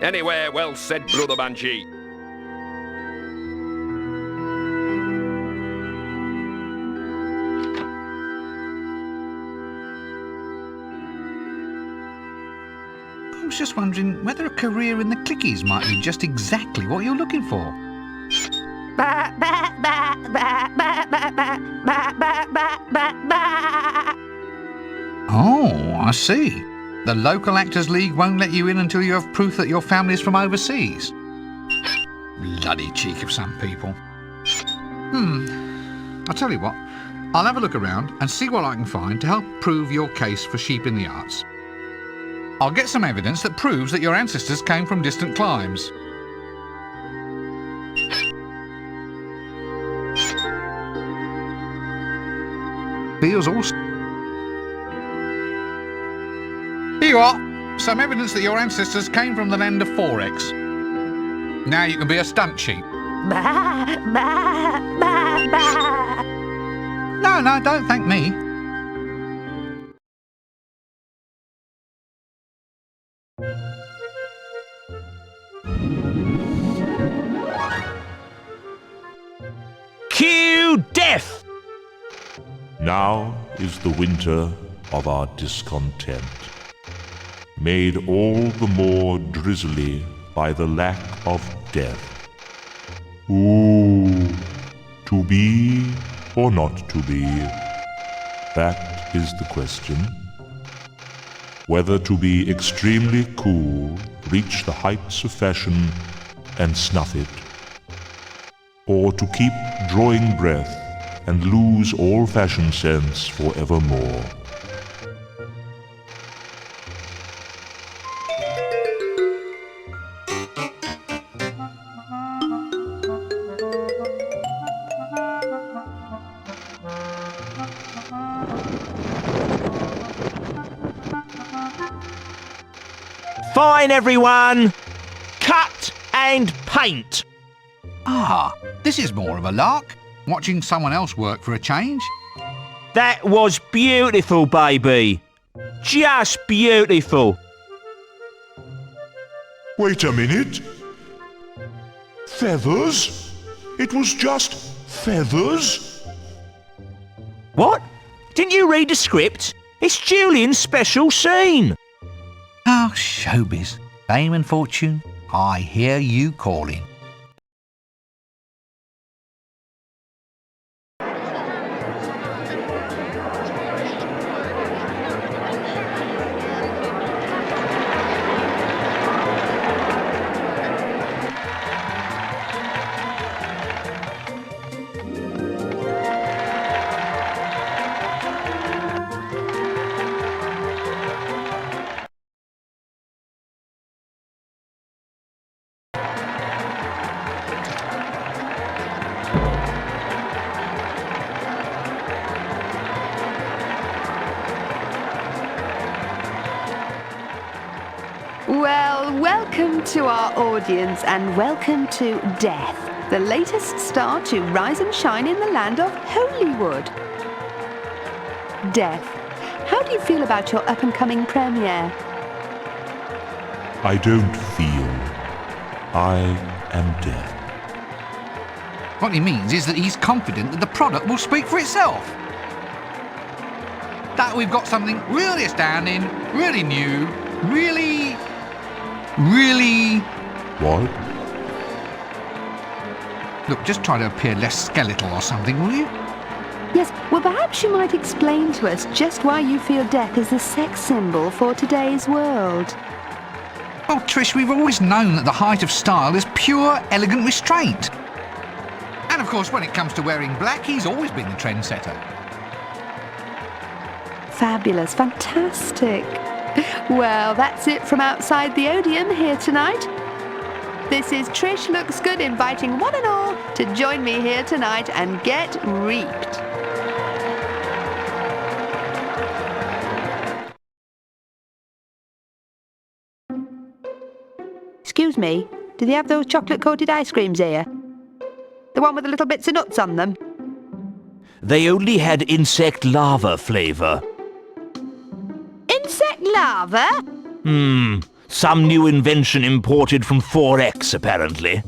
Anyway, well said, Brother Banshee. I was just wondering whether a career in the clickies might be just exactly what you're looking for. Oh, I see. The local Actors League won't let you in until you have proof that your family is from overseas. Bloody cheek of some people. I'll tell you what. I'll have a look around and see what I can find to help prove your case for sheep in the arts. I'll get some evidence that proves that your ancestors came from distant climes. Feels awesome. Here you are. Some evidence that your ancestors came from the land of Forex. Now you can be a stunt sheep. No, don't thank me. Cue death! Now is the winter of our discontent, made all the more drizzly by the lack of death. Ooh, to be or not to be? That is the question. whether to be extremely cool, reach the heights of fashion and snuff it, or to keep drawing breath and lose all fashion sense forevermore. Fine, everyone! Cut and paint! Ah, this is more of a lark. Watching someone else work for a change. That was beautiful, baby. Just beautiful. Wait a minute. Feathers? It was just feathers? What? Didn't you read the script? It's Julian's special scene. Ah, showbiz. Fame and fortune, I hear you calling. Well, welcome to our audience and welcome to Death, the latest star to rise and shine in the land of Holywood. Death, how do you feel about your up-and-coming premiere? I don't feel. I am death. What he means is that he's confident that the product will speak for itself. That we've got something really astounding, really new, really... What? Look, just try to appear less skeletal or something, will you? Yes, well perhaps you might explain to us just why you feel death is the sex symbol for today's world. Oh, Trish, we've always known that the height of style is pure, elegant restraint. And of course, when it comes to wearing black, he's always been the trendsetter. Fabulous, fantastic. Well, that's it from outside the Odeum here tonight. This is Trish Looks Good inviting one and all to join me here tonight and get reaped. Excuse me, do they have those chocolate-coated ice creams here? The one with the little bits of nuts on them? They only had insect larva flavour. Insect larva? Some new invention imported from 4X, apparently.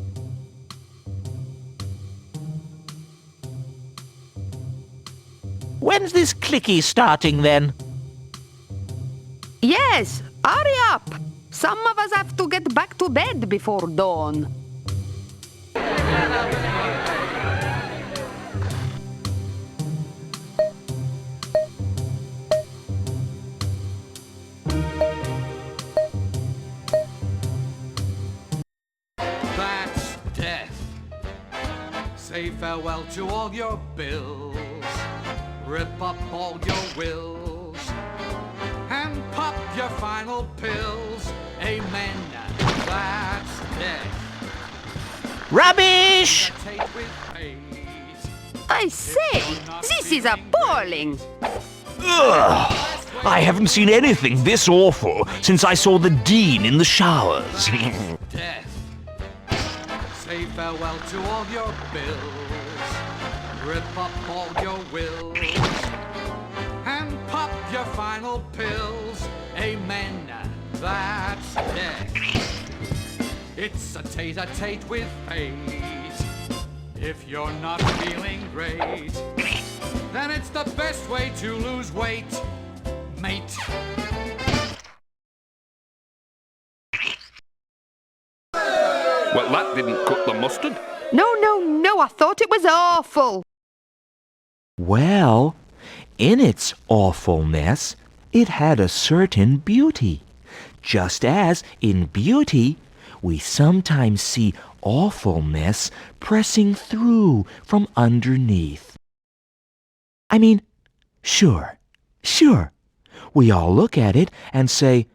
When's this clicky starting, then? Yes, hurry up. Some of us have to get back to bed before dawn. That's death. Say farewell to all your bills. Rip up all your wills. And pop your final pills. Amen. That's death. Rubbish! I say, this is appalling. Ugh! I haven't seen anything this awful since I saw the Dean in the showers. Death. Say farewell to all your bills. Rip up all your wills. And pop your final pills. Amen. That's death. It's a tete-a-tete with fate. If you're not feeling great, then it's the best way to lose weight, mate. Well, that didn't cut the mustard. No, I thought it was awful. Well, in its awfulness, it had a certain beauty. Just as, in beauty, we sometimes see awfulness pressing through from underneath. I mean, sure. We all look at it and say,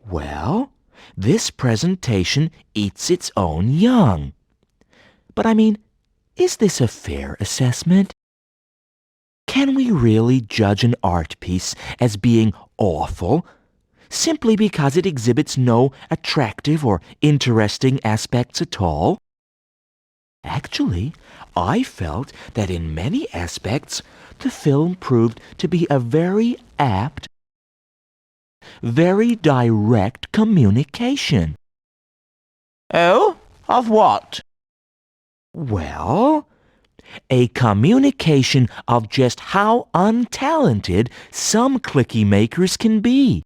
well, this presentation eats its own young. But I mean, is this a fair assessment? Can we really judge an art piece as being awful simply because it exhibits no attractive or interesting aspects at all? Actually, I felt that in many aspects the film proved to be a very apt, very direct communication. Oh? Of what? Well, a communication of just how untalented some clicky makers can be.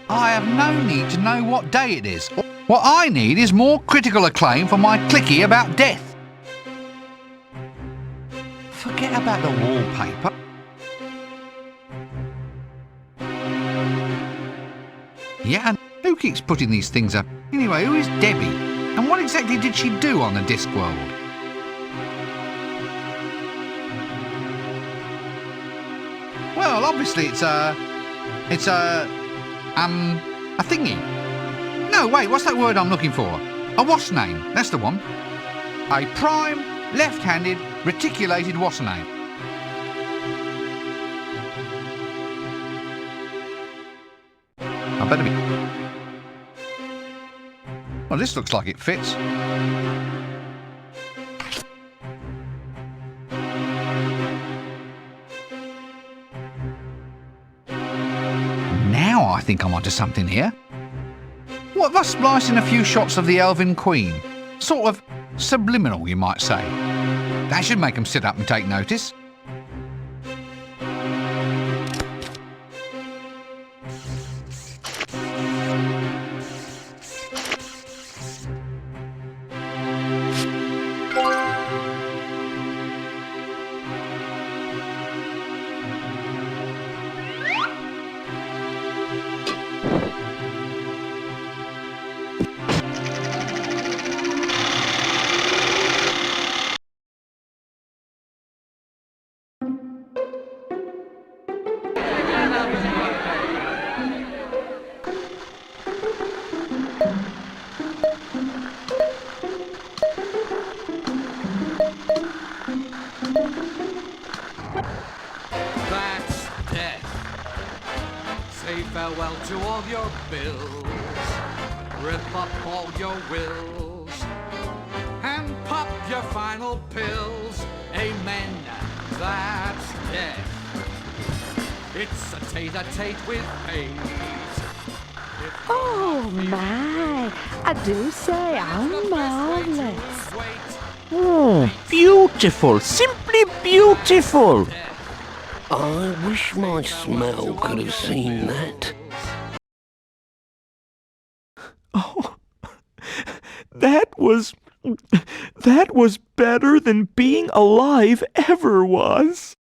I have no need to know what day it is. What I need is more critical acclaim for my clicky about death. Forget about the wallpaper. Yeah, and who keeps putting these things up? Anyway, who is Debbie? And what exactly did she do on the Discworld? Well, obviously it's a thingy. No, wait, what's that word I'm looking for? A wash name, that's the one. A prime, left-handed, reticulated wash name. I better be... Well, this looks like it fits. Now I think I'm onto something here. What if I splice in a few shots of the Elven Queen? Sort of subliminal, you might say. That should make them sit up and take notice. That's death. Say farewell to all your bills. Rip up all your wills. And pop your final pills. Amen. That's death. It's a tete-a-tete with Paige. Oh my, I do say how marvellous. Oh, beautiful, simply beautiful. I wish my smell could have seen that. Oh, that was better than being alive ever was.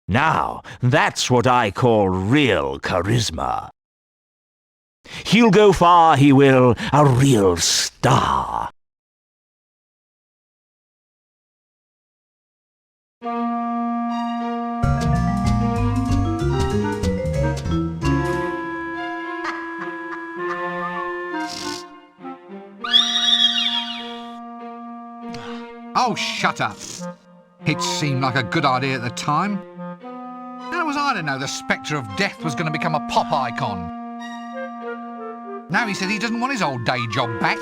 Now, that's what I call real charisma. He'll go far, he will, a real star. Oh, shut up. It seemed like a good idea at the time. How was I to know the spectre of death was going to become a pop icon? Now he says he doesn't want his old day job back.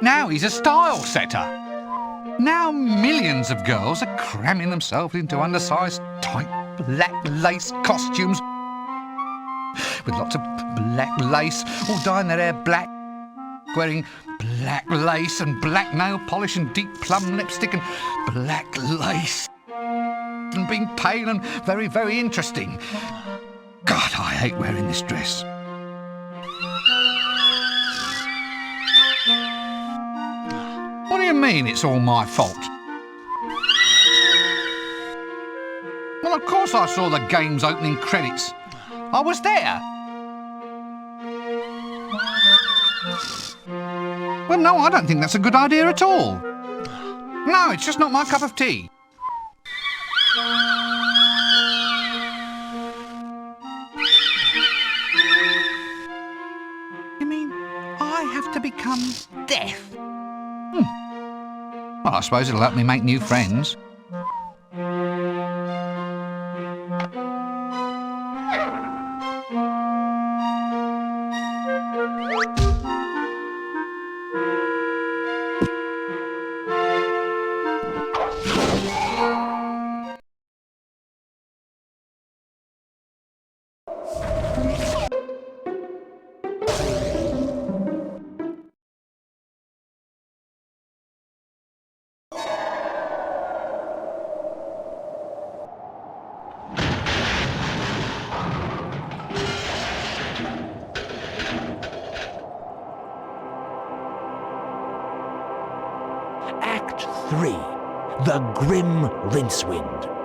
Now he's a style setter. Now millions of girls are cramming themselves into undersized, tight, black lace costumes with lots of black lace, all dyeing their hair black. wearing black lace and black nail polish and deep plum lipstick and black lace and being pale and very, very interesting. God, I hate wearing this dress. What do you mean it's all my fault? Well, of course I saw the game's opening credits. I was there. Well, no, I don't think that's a good idea at all. No, it's just not my cup of tea. You mean I have to become deaf? Well, I suppose it'll help me make new friends. Act 3. The Grim Rincewind.